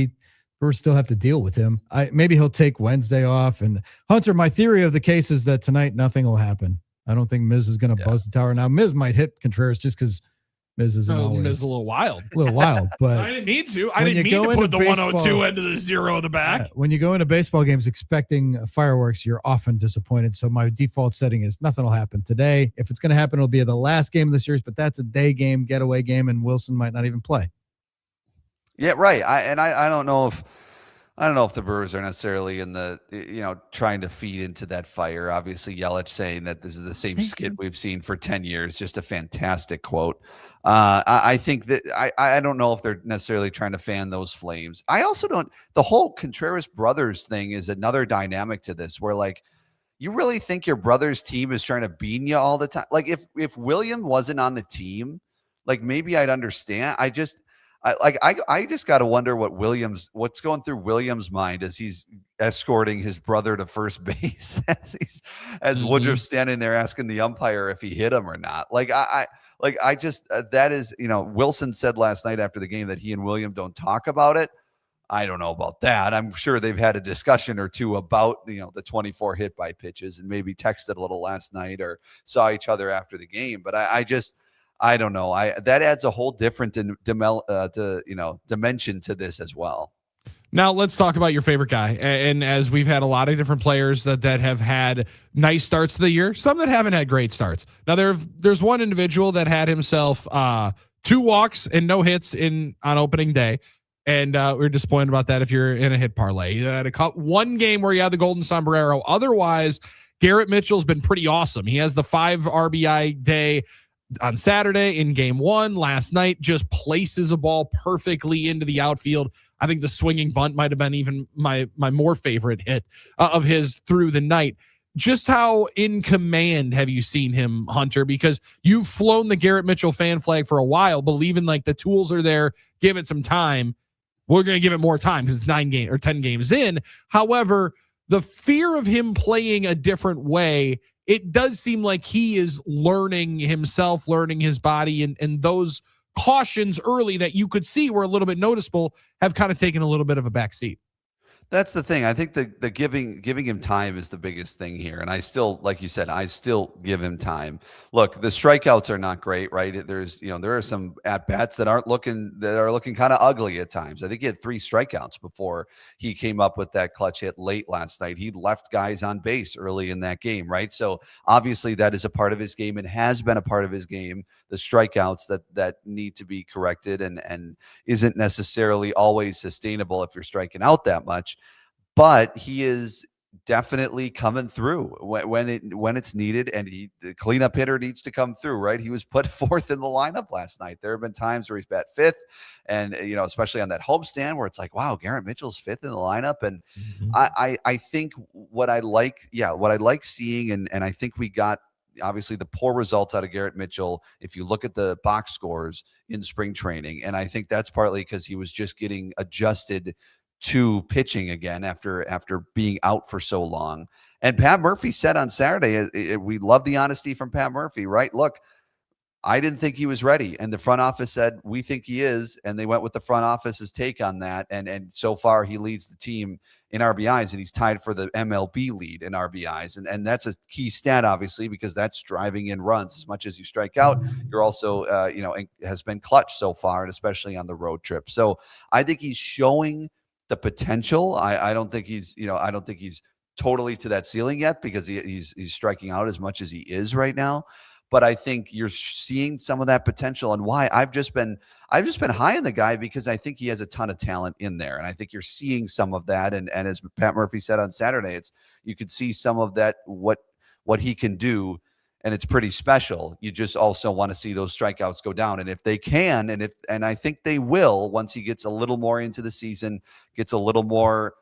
Brewers still have to deal with him. Maybe he'll take Wednesday off. And Hunter, my theory of the case is that tonight nothing will happen. I don't think Miz is going to buzz the tower. Now Miz might hit Contreras just because Miz is Miz a little wild. But I didn't need to. I didn't mean to put the 102 into the 0 in the back. When you go into baseball games expecting fireworks, you're often disappointed. So my default setting is nothing will happen today. If it's going to happen, it'll be the last game of the series, but that's a day game, getaway game, and Wilson might not even play. Yeah, right. I don't know if the Brewers are necessarily in the trying to feed into that fire. Obviously, Yelich saying that this is the same skit we've seen for 10 years. Just a fantastic quote. I think that I don't know if they're necessarily trying to fan those flames. I also don't. The whole Contreras brothers thing is another dynamic to this, where like you really think your brother's team is trying to bean you all the time. Like if William wasn't on the team, like maybe I'd understand. I just got to wonder what's going through Williams' mind as he's escorting his brother to first base as Woodruff standing there asking the umpire if he hit him or not. That is, Wilson said last night after the game that he and William don't talk about it. I don't know about that. I'm sure they've had a discussion or two about, the 24 hit by pitches and maybe texted a little last night or saw each other after the game. But I don't know. That adds a whole different dimension to this as well. Now let's talk about your favorite guy. And as we've had a lot of different players that have had nice starts to the year, some that haven't had great starts. Now there's one individual that had himself 2 walks and no hits on opening day. And we're disappointed about that if you're in a hit parlay. You had one game where you had the golden sombrero. Otherwise, Garrett Mitchell's been pretty awesome. He has the 5 RBI day on Saturday in game 1. Last night, just places a ball perfectly into the outfield. I think the swinging bunt might have been even my more favorite hit of his through the night. Just how in command have you seen him, Hunter? Because you've flown the Garrett Mitchell fan flag for a while, believing like the tools are there, give it some time. We're going to give it more time because it's 10 games in. However, the fear of him playing a different way, it does seem like he is learning himself, learning his body, and those cautions early that you could see were a little bit noticeable have kind of taken a little bit of a backseat. That's the thing. I think the giving him time is the biggest thing here. And I still, like you said, I still give him time. Look, the strikeouts are not great, right? There's, there are some at bats that are looking kind of ugly at times. I think he had 3 strikeouts before he came up with that clutch hit late last night. He left guys on base early in that game, right? So obviously that is a part of his game and has been a part of his game. The strikeouts that need to be corrected and isn't necessarily always sustainable if you're striking out that much. But he is definitely coming through when it's needed, and the cleanup hitter needs to come through, right? He was put 4th in the lineup last night. There have been times where he's bat 5th, and especially on that homestand where it's like, wow, Garrett Mitchell's 5th in the lineup. And I think what I like seeing, and I think we got obviously the poor results out of Garrett Mitchell if you look at the box scores in spring training, and I think that's partly because he was just getting adjusted to pitching again after being out for so long. And Pat Murphy said on Saturday, we love the honesty from Pat Murphy, right? Look, I didn't think he was ready, and the front office said we think he is, and they went with the front office's take on that. And so far he leads the team in RBIs, and he's tied for the MLB lead in RBIs, and that's a key stat, obviously, because that's driving in runs. As much as you strike out, you're also has been clutch so far, and especially on the road trip. So I think he's showing the potential. I don't think he's totally to that ceiling yet because he's striking out as much as he is right now. But I think you're seeing some of that potential, and why I've just been high on the guy because I think he has a ton of talent in there, and I think you're seeing some of that. And as Pat Murphy said on Saturday, you could see some of that what he can do, and it's pretty special. You just also want to see those strikeouts go down, and if they can, and I think they will once he gets a little more into the season, gets a little more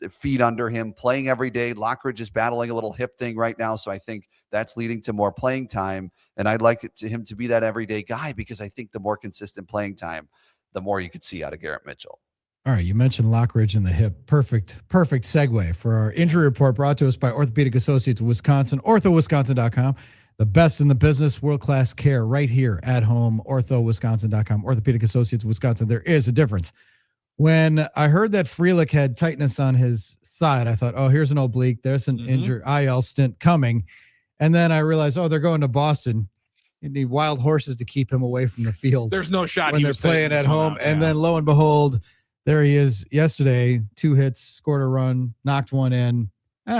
feet under him, playing every day. Lockridge is battling a little hip thing right now, so I think That's leading to more playing time. And I'd like him to be that everyday guy, because I think the more consistent playing time, the more you could see out of Garrett Mitchell. All right, you mentioned Lockridge in the hip. Perfect segue for our injury report brought to us by Orthopedic Associates of Wisconsin, orthowisconsin.com. The best in the business, world-class care right here at home, orthowisconsin.com. Orthopedic Associates of Wisconsin. There is a difference. When I heard that Frelick had tightness on his side, I thought, oh, here's an oblique. There's an injury IL stint coming. And then I realized, oh, they're going to Boston. You need wild horses to keep him away from the field. There's no shot when they're playing at home. And then lo and behold, there he is yesterday, 2 hits, scored a run, knocked one in.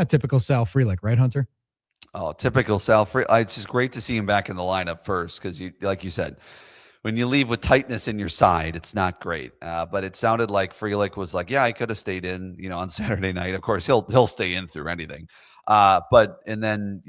Typical Sal Frelick, right, Hunter? Oh, typical Sal Frelick. It's just great to see him back in the lineup first, because like you said, when you leave with tightness in your side, it's not great. But it sounded like Frelick was like, yeah, I could have stayed in, on Saturday night. Of course, he'll stay in through anything. And then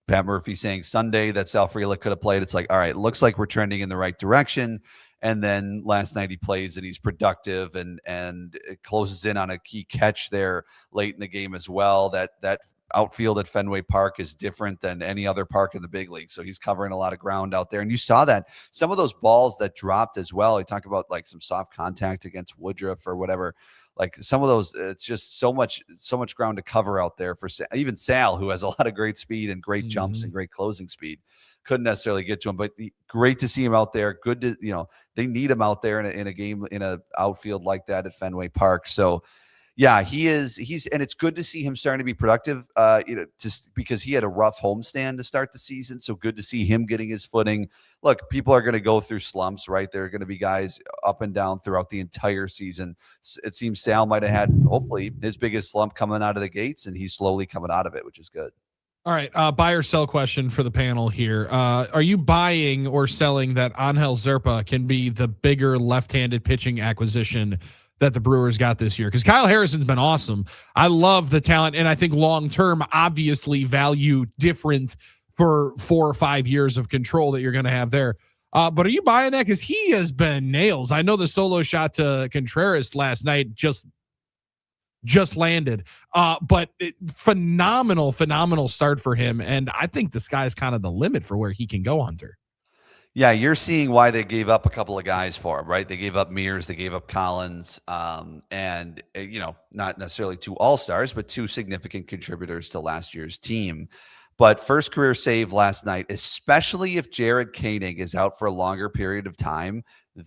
Pat Murphy saying Sunday that Sal Frelick could have played. It's like, all right, looks like we're trending in the right direction. And then last night he plays and he's productive and it closes in on a key catch there late in the game as well. That outfield at Fenway Park is different than any other park in the big league. So he's covering a lot of ground out there. And you saw that some of those balls that dropped as well. He talked about like some soft contact against Woodruff or whatever. Like some of those, it's just so much ground to cover out there for even Sal, who has a lot of great speed and great jumps and great closing speed. Couldn't necessarily get to him, but great to see him out there. Good to, they need him out there in a game, in a outfield like that at Fenway Park. So yeah, and it's good to see him starting to be productive, just because he had a rough homestand to start the season. So good to see him getting his footing. Look, people are going to go through slumps, right? There are going to be guys up and down throughout the entire season. It seems Sal might have had, hopefully, his biggest slump coming out of the gates, and he's slowly coming out of it, which is good. All right, buy or sell question for the panel here. Are you buying or selling that Angel Zerpa can be the bigger left-handed pitching acquisition that the Brewers got this year? Because Kyle Harrison's been awesome. I love the talent, and I think long-term, obviously, value different for 4 or 5 years of control that you're going to have there. But are you buying that? Because he has been nails. I know the solo shot to Contreras last night just landed. But phenomenal start for him. And I think the sky's kind of the limit for where he can go, Hunter. Yeah, you're seeing why they gave up a couple of guys for him, right? They gave up Mears, they gave up Collins, and not necessarily 2 all-stars, but 2 significant contributors to last year's team. But first career save last night, especially if Jared Koenig is out for a longer period of time,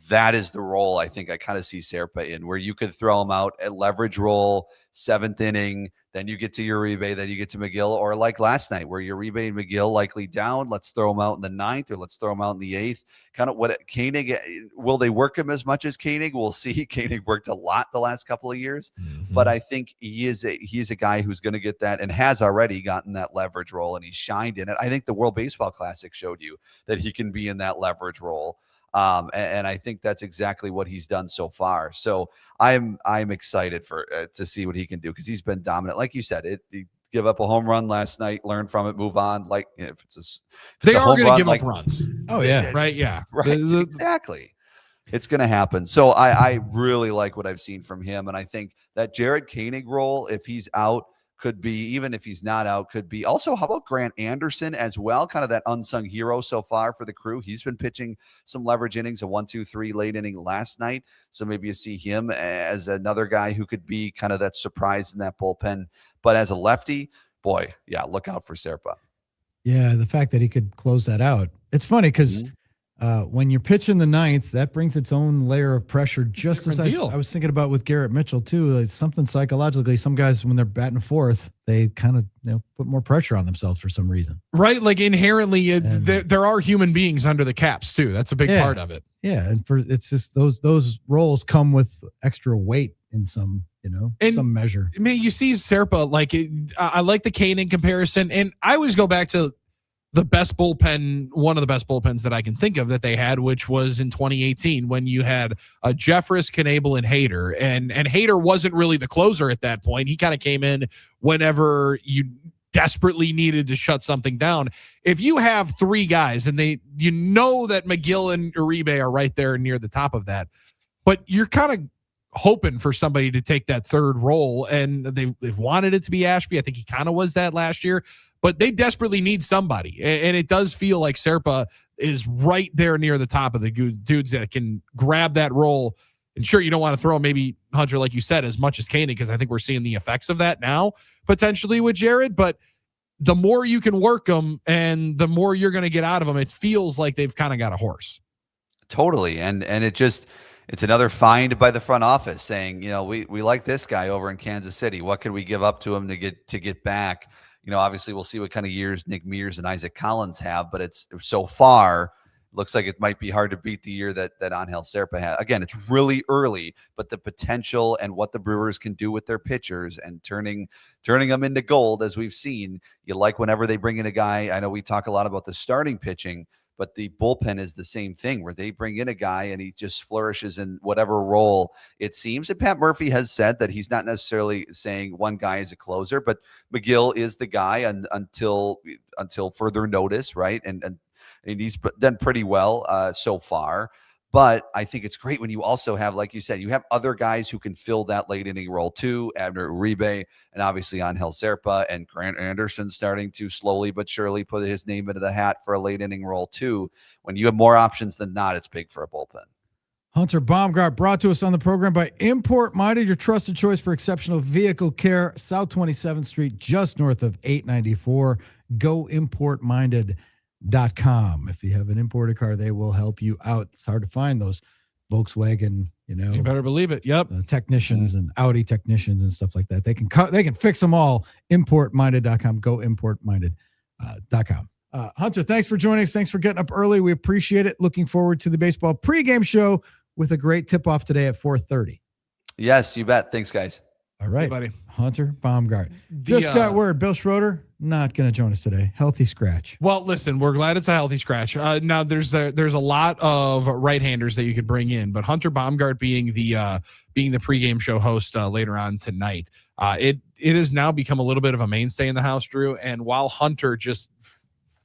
that is the role I think I kind of see Serpa in, where you could throw him out at leverage role, 7th inning, then you get to Uribe, then you get to McGill, or like last night where Uribe and McGill likely down, let's throw him out in the 9th or let's throw him out in the 8th. Kind of what Koenig, will they work him as much as Koenig? We'll see. Koenig worked a lot the last couple of years, but I think he is a guy who's going to get that and has already gotten that leverage role, and he's shined in it. I think the World Baseball Classic showed you that he can be in that leverage role. And I think that's exactly what he's done so far. So I'm excited to see what he can do, because he's been dominant. Like you said, he give up a home run last night, learn from it, move on. Like if it's they a are going to give up runs. Oh yeah, right, yeah, right, exactly. It's going to happen. So I really like what I've seen from him, and I think that Jared Koenig role, if he's out, could be, even if he's not out, could be. Also, how about Grant Anderson as well? Kind of that unsung hero so far for the Crew. He's been pitching some leverage innings, a 1-2-3 late inning last night. So maybe you see him as another guy who could be kind of that surprise in that bullpen. But as a lefty, boy, yeah, look out for Serpa. Yeah, the fact that he could close that out. It's funny because when you're pitching the 9th, that brings its own layer of pressure. Just as I was thinking about with Garrett Mitchell too, like something psychologically. Some guys, when they're batting 4th, they kind of put more pressure on themselves for some reason. Right, like inherently, there are human beings under the caps too. That's a big part of it. Yeah, and it's just those roles come with extra weight in some some measure. I mean, you see Serpa, like I like the Koenig comparison, and I always go back to the best bullpen, one of the best bullpens that I can think of that they had, which was in 2018 when you had Jeffress, Knebel, and Hader. And Hader wasn't really the closer at that point. He kind of came in whenever you desperately needed to shut something down. If you have 3 guys and that McGill and Uribe are right there near the top of that, but you're kind of hoping for somebody to take that 3rd role, and they've wanted it to be Ashby. I think he kind of was that last year. but they desperately need somebody. And it does feel like Serpa is right there near the top of the dudes that can grab that role. And sure, you don't want to throw maybe Hunter, like you said, as much as Kanan, because I think we're seeing the effects of that now potentially with Jared. But the more you can work them and the more you're going to get out of them, it feels like they've kind of got a horse. Totally. And it's another find by the front office saying, we like this guy over in Kansas City. What could we give up to him to get back? Obviously we'll see what kind of years Nick Mears and Isaac Collins have, but it's so far looks like it might be hard to beat the year that Angel Serpa had. Again, it's really early, but the potential and what the Brewers can do with their pitchers and turning them into gold, as we've seen, you like whenever they bring in a guy. I know we talk a lot about the starting pitching, but the bullpen is the same thing where they bring in a guy and he just flourishes in whatever role it seems. And Pat Murphy has said that he's not necessarily saying one guy is a closer, but McGill is the guy until further notice, right? And he's done pretty well so far. But I think it's great when you also have, like you said, you have other guys who can fill that late inning role too. Abner Uribe and obviously Angel Serpa and Grant Anderson starting to slowly but surely put his name into the hat for a late inning role too. When you have more options than not, it's big for a bullpen. Hunter Baumgardt, brought to us on the program by Import Minded, your trusted choice for exceptional vehicle care. South 27th Street, just north of 894. Go importminded.com. If you have an imported car, they will help you out. It's hard to find those Volkswagen, you better believe it. Yep. Technicians and Audi technicians and stuff like that. They can fix them all. Importminded.com. Go importminded.com. Hunter, thanks for joining us. Thanks for getting up early. We appreciate it. Looking forward to the baseball pregame show with a great tip-off today at 4:30. Yes, you bet. Thanks, guys. All right, hey, buddy. Hunter Baumgardt. Just got word. Bill Schroeder not going to join us today. Healthy scratch. Well, listen, we're glad it's a healthy scratch. Now there's a lot of right-handers that you could bring in, but Hunter Baumgardt being the pregame show host later on tonight, it has now become a little bit of a mainstay in the house, Drew. And while Hunter just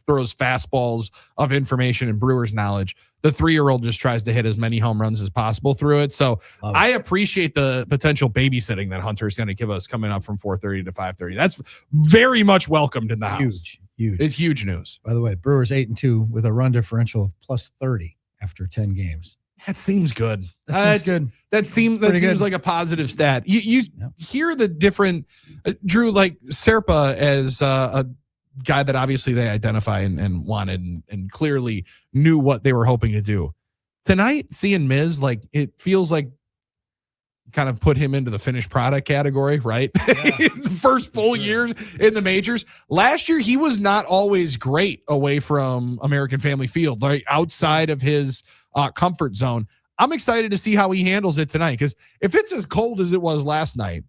throws fastballs of information and Brewers knowledge, the 3-year-old just tries to hit as many home runs as possible through it. So I appreciate the potential babysitting that Hunter is going to give us coming up from 4:30 to 5:30. That's very much welcomed in the house. Huge. It's huge news. By the way, Brewers 8-2 with a run differential of +30 after 10 games. That seems good. That seems good. That seems like a positive stat. You hear the different Drew, like Serpa as a guy that obviously they identify and wanted and clearly knew what they were hoping to do. Tonight, seeing Miz, like it feels like kind of put him into the finished product category, right? Yeah. His first full years in the majors. Last year, he was not always great away from American Family Field, like outside of his comfort zone. I'm excited to see how he handles it tonight, because if it's as cold as it was last night,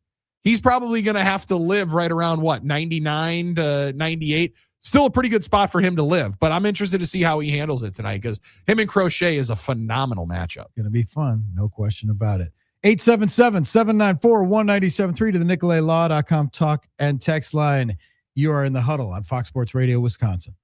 he's probably going to have to live right around 99 to 98. Still a pretty good spot for him to live, but I'm interested to see how he handles it tonight, because him and Crochet is a phenomenal matchup. Going to be fun. No question about it. 877-794-1973 to the NicoletLaw.com talk and text line. You are in the Huddle on Fox Sports Radio, Wisconsin.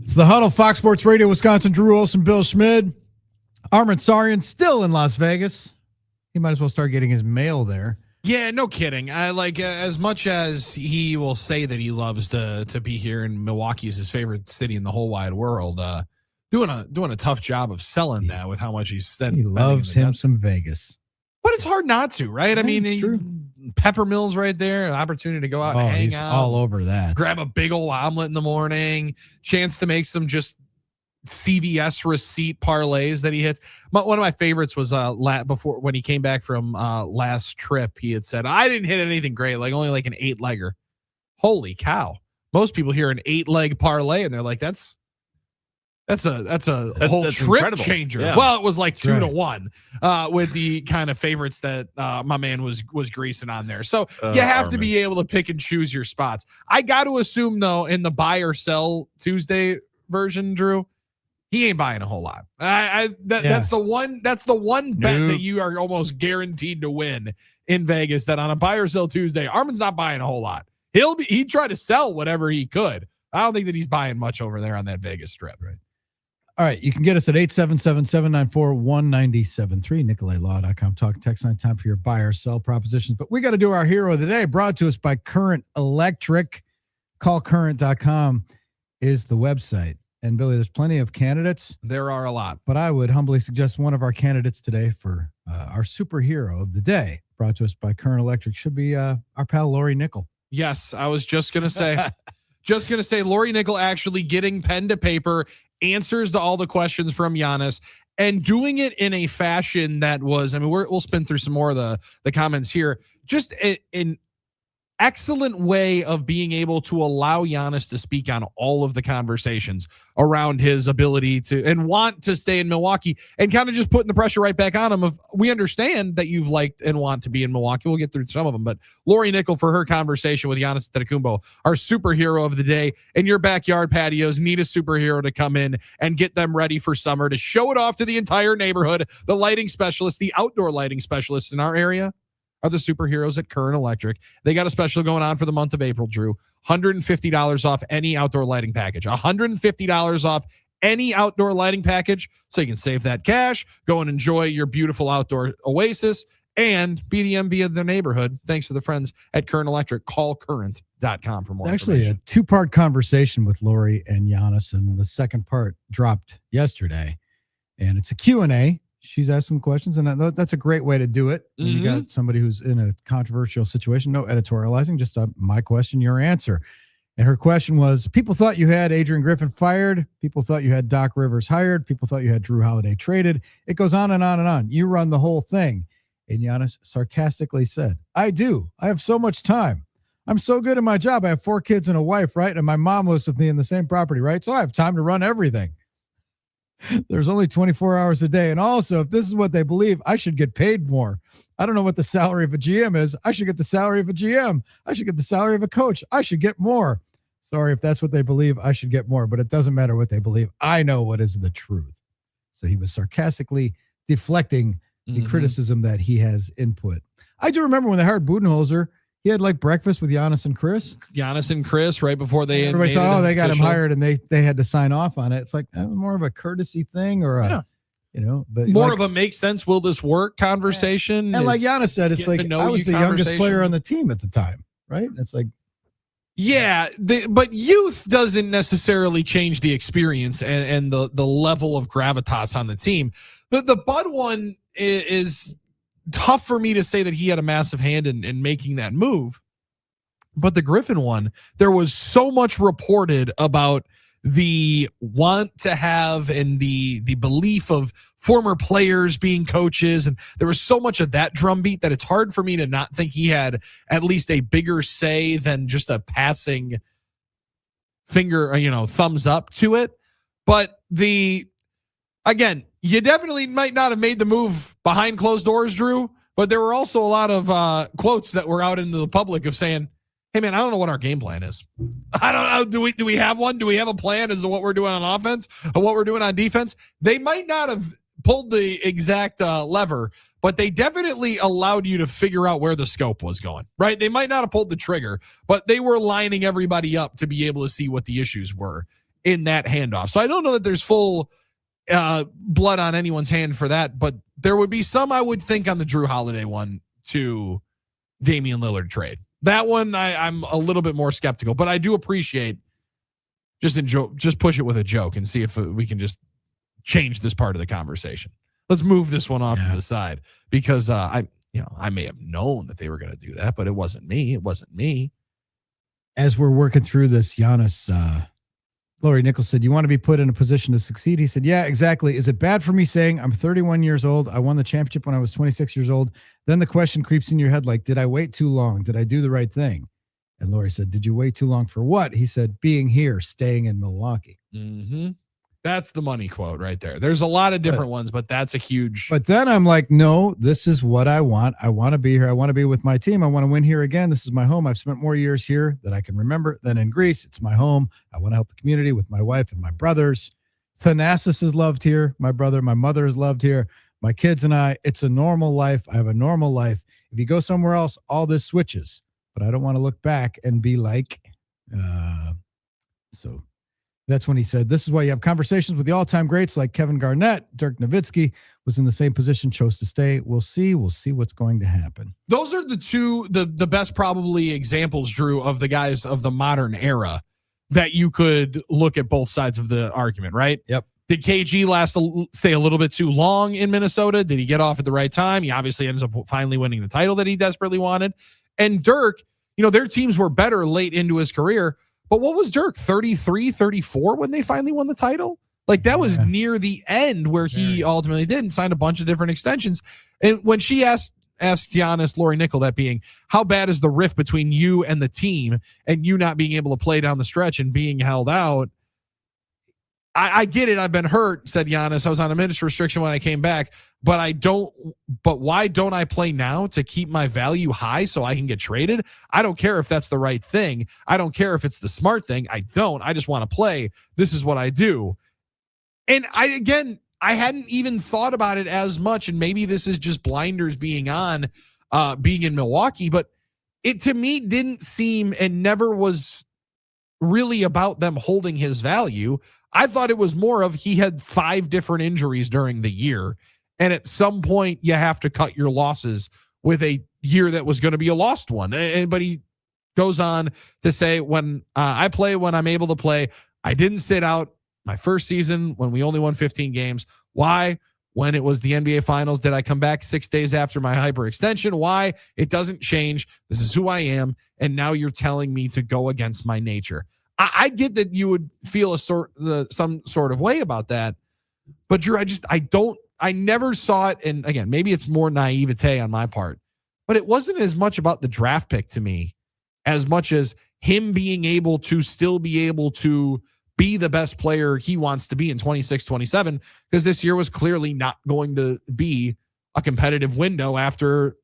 It's the Huddle, Fox Sports Radio, Wisconsin. Drew Olson, Bill Schmid, Armin Sarian still in Las Vegas. He might as well start getting his mail there. Yeah, no kidding. I like as much as he will say that he loves to be here in Milwaukee is his favorite city in the whole wide world. Doing a tough job of selling that with how much he's said. He loves him some Vegas, but it's hard not to, right? Yeah, I mean, it's true. Pepper Mill's right there, an opportunity to go out and hang he's out, all over that. grab a big old omelet in the morning, chance to make some just CVS receipt parlays that he hits. One of my favorites was before when he came back from last trip, he had said, I didn't hit anything great, only like an 8-legger. Holy cow. Most people hear an 8-leg parlay and they're like, that's a whole trip incredible. changer. Yeah. Well, it was like That's 2 to right. 1 with the kind of favorites that my man was greasing on there. So you have to be able to pick and choose your spots. I got to assume though, in the buy or sell Tuesday version, Drew, he ain't buying a whole lot. That's the one bet that you are almost guaranteed to win in Vegas, that on a buy or sell Tuesday, Armin's not buying a whole lot. He'd try to sell whatever he could. I don't think that he's buying much over there on that Vegas strip. Right. All right. You can get us at 877-794-1973, NicoletLaw.com. Talk text line, time for your buy or sell propositions. But we got to do our hero of the day, brought to us by Current Electric. Callcurrent.com is the website. And Billy, there's plenty of candidates. There are a lot. But I would humbly suggest one of our candidates today for our superhero of the day, brought to us by Current Electric, should be our pal Lori Nickel. Yes, I was just going to say. Lori Nickel actually getting pen to paper, answers to all the questions from Giannis, and doing it in a fashion that was, we'll spin through some more of the comments here. Just an excellent way of being able to allow Giannis to speak on all of the conversations around his ability to and want to stay in Milwaukee, and kind of just putting the pressure right back on him of, we understand that you've liked and want to be in Milwaukee. We'll get through some of them, but Lori Nickel for her conversation with Giannis Antetokounmpo, our superhero of the day. In your backyard patios, need a superhero to come in and get them ready for summer, to show it off to the entire neighborhood. The lighting specialists, the outdoor lighting specialists in our area are the superheroes at Current Electric. They got a special going on for the month of April, Drew. $150 off any outdoor lighting package. $150 off any outdoor lighting package, so you can save that cash, go and enjoy your beautiful outdoor oasis, and be the envy of the neighborhood thanks to the friends at Current Electric. Call current.com for more Actually, information. a two-part conversation with Lori and Giannis, and the second part dropped yesterday. And it's a Q&A. She's asking questions, and that's a great way to do it. When you got somebody who's in a controversial situation, no editorializing, just my question, your answer. And her question was, people thought you had Adrian Griffin fired. People thought you had Doc Rivers hired. People thought you had Drew Holiday traded. It goes on and on and on. You run the whole thing. And Giannis sarcastically said, I do. I have so much time. I'm so good at my job. I have 4 kids and a wife, right? And my mom lives with me in the same property, right? So I have time to run everything. There's only 24 hours a day. And also, if this is what they believe, I should get paid more. I don't know what the salary of a GM is. I should get the salary of a GM. I should get the salary of a coach. I should get more. Sorry, if that's what they believe, I should get more. But it doesn't matter what they believe. I know what is the truth. So he was sarcastically deflecting the criticism that he has input. I do remember when they hired Budenholzer, he had like breakfast with Giannis and Chris. Right before they everybody thought, they got him hired, and they had to sign off on it. It's like more of a courtesy thing, or a, but more of a make sense, will this work conversation. And like Giannis said, it's like I was the youngest player on the team at the time, right? It's like, but youth doesn't necessarily change the experience and the level of gravitas on the team. The Bud one is tough for me to say that he had a massive hand in making that move. But the Griffin one, there was so much reported about the want to have and the belief of former players being coaches. And there was so much of that drumbeat that it's hard for me to not think he had at least a bigger say than just a passing finger, thumbs up to it. But again, you definitely might not have made the move behind closed doors, Drew, but there were also a lot of quotes that were out into the public of saying, hey man, I don't know what our game plan is. I don't know. Do we have one? Do we have a plan as to what we're doing on offense or what we're doing on defense? They might not have pulled the exact lever, but they definitely allowed you to figure out where the scope was going, right? They might not have pulled the trigger, but they were lining everybody up to be able to see what the issues were in that handoff. So I don't know that there's full blood on anyone's hand for that, but there would be some, I would think, on the Drew Holiday one to Damian Lillard trade. That one, I'm a little bit more skeptical, but I do appreciate just push it with a joke and see if we can just change this part of the conversation. Let's move this one off to the side because I may have known that they were going to do that, but it wasn't me. It wasn't me. As we're working through this, Giannis, Laurie Nichols said, you want to be put in a position to succeed? He said, yeah, exactly. Is it bad for me saying I'm 31 years old? I won the championship when I was 26 years old. Then the question creeps in your head like, did I wait too long? Did I do the right thing? And Laurie said, did you wait too long for what? He said, being here, staying in Milwaukee. Mm-hmm. That's the money quote right there. There's a lot of different ones, but that's a huge. But then I'm like, no, this is what I want. I want to be here. I want to be with my team. I want to win here again. This is my home. I've spent more years here that I can remember than in Greece. It's my home. I want to help the community with my wife and my brothers. Thanasis is loved here. My brother, my mother is loved here. My kids and I, it's a normal life. I have a normal life. If you go somewhere else, all this switches. But I don't want to look back and be like, so that's when he said, this is why you have conversations with the all-time greats like Kevin Garnett. Dirk Nowitzki was in the same position, chose to stay. We'll see. We'll see what's going to happen. Those are the best probably examples, Drew, of the guys of the modern era that you could look at both sides of the argument, right? Yep. Did KG stay a little bit too long in Minnesota? Did he get off at the right time? He obviously ends up finally winning the title that he desperately wanted. And Dirk, their teams were better late into his career. But what was Dirk, 33, 34 when they finally won the title? Like that was near the end where he ultimately did and signed a bunch of different extensions. And when she asked Giannis, Laurie Nickel, that being, how bad is the rift between you and the team and you not being able to play down the stretch and being held out? I get it. I've been hurt, said Giannis. I was on a minutes restriction when I came back, but why don't I play now to keep my value high so I can get traded? I don't care if that's the right thing. I don't care if it's the smart thing. I just want to play. This is what I do. And I hadn't even thought about it as much. And maybe this is just blinders being in Milwaukee, but it to me didn't seem and never was really about them holding his value. I thought it was more of he had 5 different injuries during the year. And at some point you have to cut your losses with a year that was going to be a lost one. But he goes on to say, when I play, when I'm able to play, I didn't sit out my first season when we only won 15 games. Why? When it was the NBA finals, did I come back 6 days after my hyperextension? Why? It doesn't change. This is who I am. And now you're telling me to go against my nature. I get that you would feel some sort of way about that, but Drew, I never saw it. And again, maybe it's more naivete on my part, but it wasn't as much about the draft pick to me as much as him being able to still be able to be the best player he wants to be in 26, 27, because this year was clearly not going to be a competitive window after,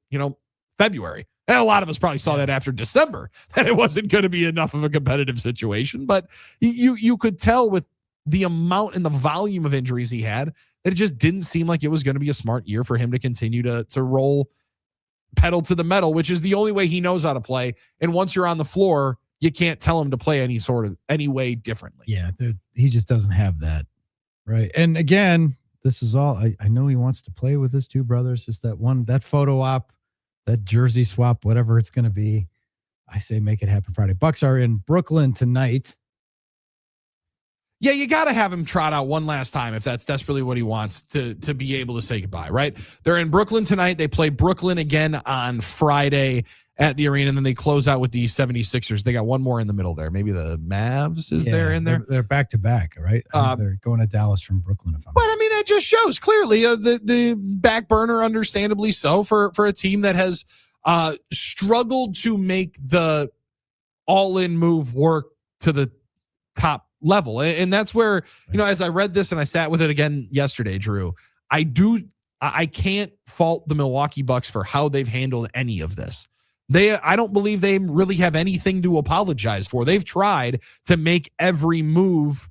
February. And a lot of us probably saw that after December, that it wasn't going to be enough of a competitive situation. But you could tell with the amount and the volume of injuries he had that it just didn't seem like it was going to be a smart year for him to continue to roll pedal to the metal, which is the only way he knows how to play. And once you're on the floor, you can't tell him to play any way differently. Yeah, he just doesn't have that. Right. And again, this is all, I know he wants to play with his 2 brothers. Just that photo op, that jersey swap, whatever it's going to be. I say make it happen Friday. Bucks are in Brooklyn tonight. Yeah, you got to have him trot out one last time if that's desperately what he wants to be able to say goodbye, right? They're in Brooklyn tonight. They play Brooklyn again on Friday at the arena, and then they close out with the 76ers. They got one more in the middle there. Maybe the Mavs is there in there. They're back-to-back, right? They're going to Dallas from Brooklyn. But I mean, that just shows clearly the back burner, understandably so, for a team that has struggled to make the all-in move work to the top level. And that's where, as I read this and I sat with it again yesterday, Drew, I can't fault the Milwaukee Bucks for how they've handled any of this. I don't believe they really have anything to apologize for. They've tried to make every move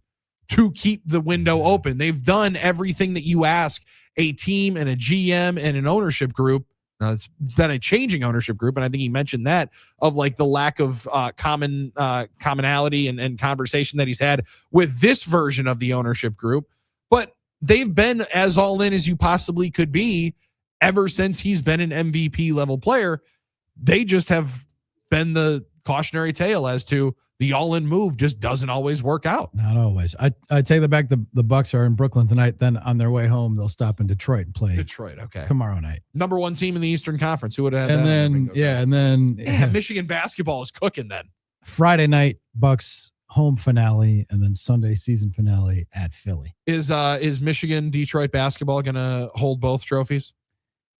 to keep the window open. They've done everything that you ask a team and a GM and an ownership group. Now, it's been a changing ownership group, and I think he mentioned that of like the lack of commonality and conversation that he's had with this version of the ownership group. But they've been as all in as you possibly could be ever since he's been an MVP level player. They just have been the cautionary tale as to the all-in move just doesn't always work out. Not always. I take that back. The Bucks are in Brooklyn tonight. Then on their way home, they'll stop in Detroit and play Detroit. Okay. Tomorrow night. Number 1 team in the Eastern Conference. Who would have had And that? then Michigan basketball is cooking then. Friday night, Bucks home finale, and then Sunday season finale at Philly. Is Michigan Detroit basketball going to hold both trophies?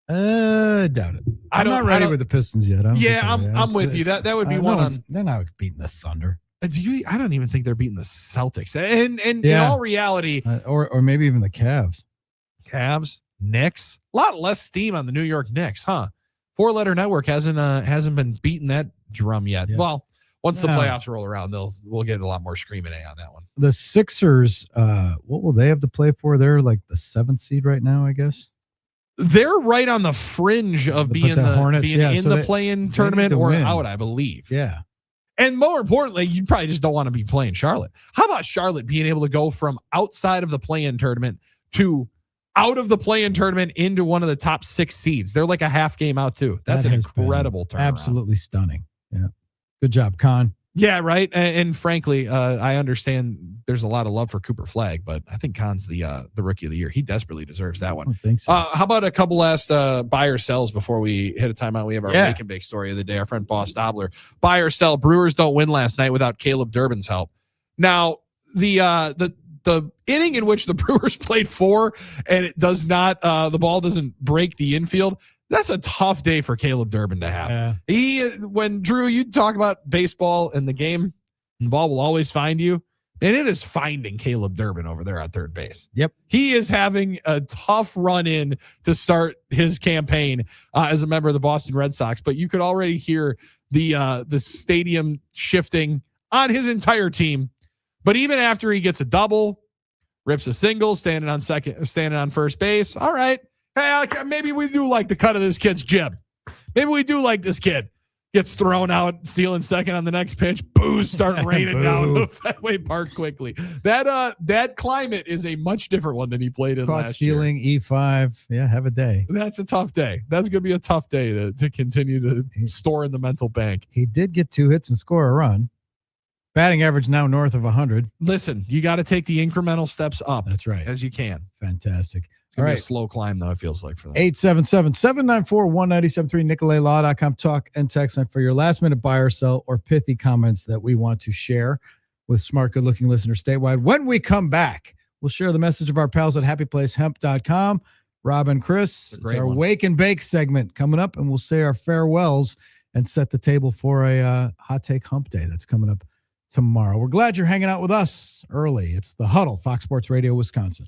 I doubt it. I'm not ready with the Pistons yet. I'm with you. That would be one. They're not beating the Thunder. I don't even think they're beating the Celtics. And in all reality, or maybe even the Cavs. Knicks. A lot less steam on the New York Knicks, huh? 4-letter network hasn't been beating that drum yet. Yeah. Well, once the playoffs roll around, we'll get a lot more screaming on that one. The Sixers, what will they have to play for? They're like the 7th seed right now, I guess. They're right on the fringe of being in the play-in tournament or out, I believe. Yeah. And more importantly, you probably just don't want to be playing Charlotte. How about Charlotte being able to go from outside of the play-in tournament to out of the play-in tournament into one of the top 6 seeds? They're like a half game out too. That's an incredible turnaround. Absolutely stunning. Yeah. Good job, Con. Yeah, right. And frankly, I understand there's a lot of love for Cooper Flagg, but I think Con's the rookie of the year. He desperately deserves that one. I don't think so. How about a couple last buy or sells before we hit a timeout? We have our Wake and Bake story of the day. Our friend Boss Dobler. Buy or sell. Brewers don't win last night without Caleb Durbin's help. Now, the inning in which the Brewers played 4 and it does not the ball doesn't break the infield. That's a tough day for Caleb Durbin to have. Yeah. When Drew, you talk about baseball and the game, and the ball will always find you. And it is finding Caleb Durbin over there at third base. Yep. He is having a tough run in to start his campaign as a member of the Boston Red Sox. But you could already hear the stadium shifting on his entire team. But even after he gets a double, rips a single, standing on first base. All right. Hey, maybe we do like the cut of this kid's jib. Maybe we do like this kid. Gets thrown out, stealing second on the next pitch. Boos start raining down the Fenway Park quickly. That climate is a much different one than he played in last stealing, year. E5. Yeah, have a day. That's a tough day. That's going to be a tough day to continue to store in the mental bank. He did get 2 hits and score a run. Batting average now north of 100. Listen, you got to take the incremental steps up. That's right. As you can. Fantastic. All right. A slow climb, though, it feels like for them. 877-794-1973, NicoletLaw.com. Talk and text line for your last-minute buy or sell or pithy comments that we want to share with smart, good-looking listeners statewide. When we come back, we'll share the message of our pals at happyplacehemp.com. Rob and Chris, it's our Wake and Bake segment coming up, and we'll say our farewells and set the table for a hot take hump day that's coming up tomorrow. We're glad you're hanging out with us early. It's the Huddle, Fox Sports Radio, Wisconsin.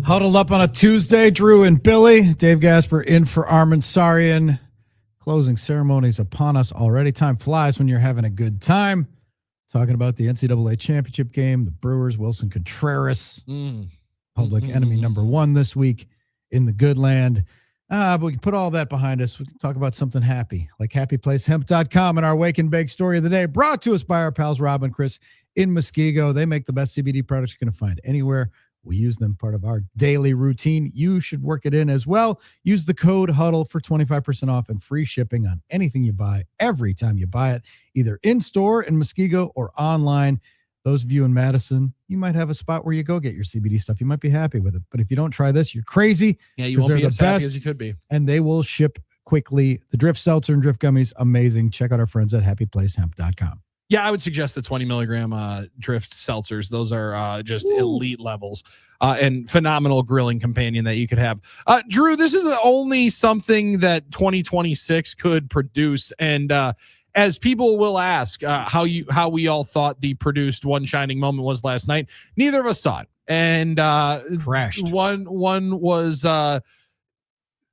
Huddled up on a Tuesday, Drew and Billy. Dave Gasper in for Armin Sarian. Closing ceremonies upon us already. Time flies when you're having a good time. Talking about the NCAA championship game, the Brewers, Wilson Contreras, public enemy number 1 this week in the good land. But we can put all that behind us. We can talk about something happy, like happyplacehemp.com and our Wake and Bake story of the day, brought to us by our pals Rob and Chris in Muskego. They make the best CBD products you're going to find anywhere. We use them part of our daily routine. You should work it in as well. Use the code HUDDLE for 25% off and free shipping on anything you buy every time you buy it, either in store in Muskego or online. Those of you in Madison, you might have a spot where you go get your CBD stuff. You might be happy with it. But if you don't try this, you're crazy. Yeah, you won't be as happy as you could be. And they will ship quickly. The Drift Seltzer and Drift Gummies, amazing. Check out our friends at happyplacehemp.com. Yeah, I would suggest the 20 milligram Drift Seltzers. Those are just elite levels and phenomenal grilling companion that you could have. Drew, this is only something that 2026 could produce. And as people will ask how we all thought the produced One Shining Moment was last night, neither of us saw it. And crashed. One was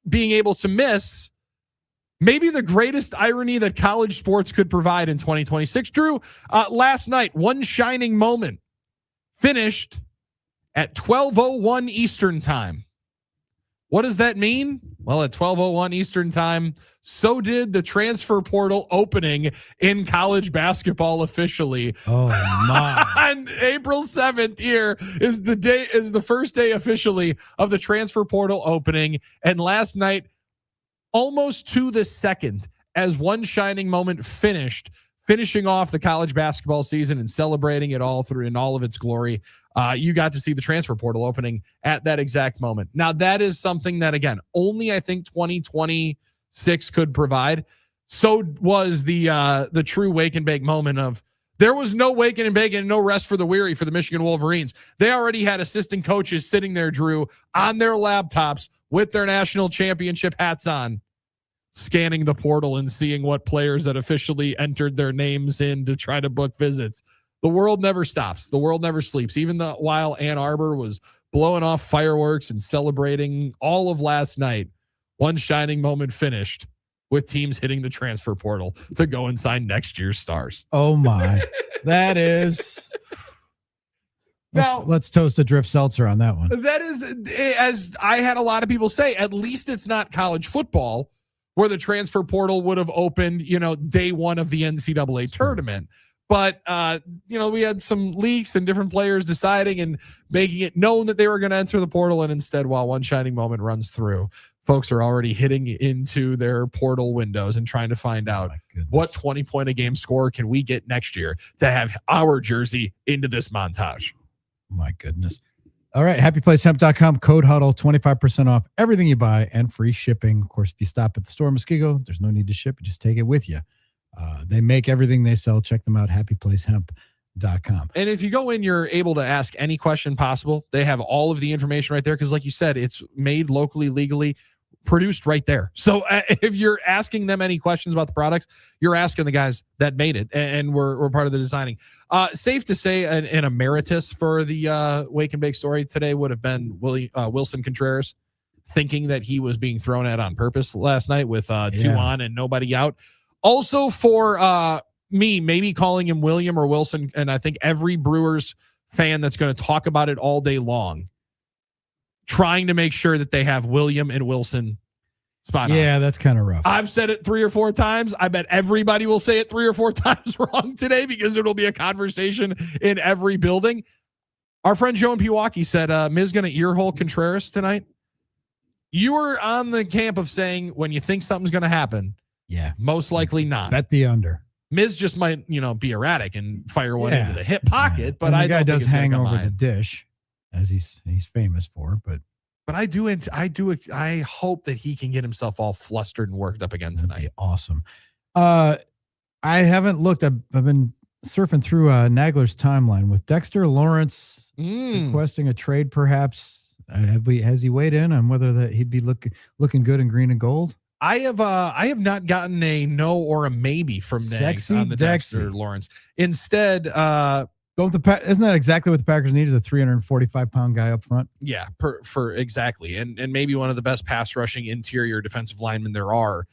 being able to miss maybe the greatest irony that college sports could provide in 2026. Drew, last night, One Shining Moment finished at 12:01 Eastern time. What does that mean? Well, at 12:01 Eastern time, so did the transfer portal opening in college basketball officially. Oh my. On April 7th here is the first day officially of the transfer portal opening. And last night, almost to the second, as One Shining Moment finishing off the college basketball season and celebrating it all through in all of its glory, you got to see the transfer portal opening at that exact moment. Now, that is something that, again, only I think 2026 could provide. So was the true wake and bake moment of there was no waking and baking and no rest for the weary for the Michigan Wolverines. They already had assistant coaches sitting there, Drew, on their laptops with their national championship hats on, scanning the portal and seeing what players that officially entered their names in to try to book visits. The world never stops. The world never sleeps. Even while Ann Arbor was blowing off fireworks and celebrating all of last night, One Shining Moment finished with teams hitting the transfer portal to go and sign next year's stars. Oh my. That is... Let's toast a Drift Seltzer on that one. That is, as I had a lot of people say, at least it's not college football where the transfer portal would have opened, day one of the NCAA tournament. But, we had some leaks and different players deciding and making it known that they were going to enter the portal. And instead, while One Shining Moment runs through, folks are already hitting into their portal windows and trying to find out what 20-point-a-game score can we get next year to have our jersey into this montage. My goodness. All right. Happyplacehemp.com, code HUDDLE, 25% off everything you buy and free shipping. Of course, if you stop at the store in Muskego, there's no need to ship. You just take it with you. They make everything they sell. Check them out, happyplacehemp.com. And if you go in, you're able to ask any question possible. They have all of the information right there because, like you said, it's made locally, legally, produced right there. So if you're asking them any questions about the products, you're asking the guys that made it, and we're part of the designing. Safe to say an emeritus for the Wake and Bake story today would have been Wilson Contreras, thinking that he was being thrown at on purpose last night with 2 on and nobody out. Also for me, maybe calling him William or Wilson, and I think every Brewers fan that's going to talk about it all day long, trying to make sure that they have William and Wilson spot on. Yeah, that's kind of rough. I've said it 3 or 4 times. I bet everybody will say it 3 or 4 times wrong today because it'll be a conversation in every building. Our friend Joe in Milwaukee said, Miz going to earhole Contreras tonight. You were on the camp of saying when you think something's going to happen, most likely not. Bet the under. Miz just might, be erratic and fire one into the hip pocket, but and the guy don't does think it's hang gonna over come the dish, as he's famous for. But I hope that he can get himself all flustered and worked up again tonight. Awesome. I haven't looked. I've been surfing through Nagler's timeline with Dexter Lawrence requesting a trade. Perhaps has he weighed in on whether that he'd be looking good in green and gold? I have not gotten a no or a maybe from Nags on the Dexter Lawrence. Instead, Isn't that exactly what the Packers need? Is a 345-pound guy up front? Yeah, for exactly, and maybe one of the best pass rushing interior defensive linemen there are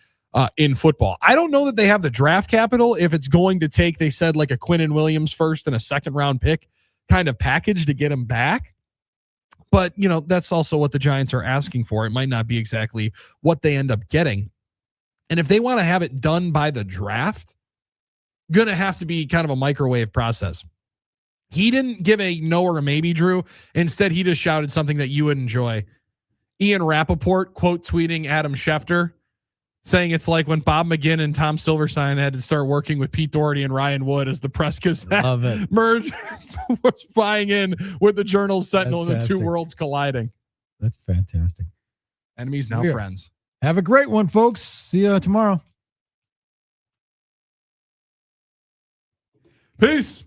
in football. I don't know that they have the draft capital if it's going to take, they said, like a Quinnen Williams first and a second round pick kind of package to get him back. But, that's also what the Giants are asking for. It might not be exactly what they end up getting. And if they want to have it done by the draft, going to have to be kind of a microwave process. He didn't give a no or a maybe, Drew. Instead, he just shouted something that you would enjoy. Ian Rappaport quote tweeting Adam Schefter, saying it's like when Bob McGinn and Tom Silverstein had to start working with Pete Doherty and Ryan Wood as the Press Gazette merged, was flying in with the Journal Sentinel and the two worlds colliding. That's fantastic. Enemies now friends. Have a great one, folks. See you tomorrow. Peace.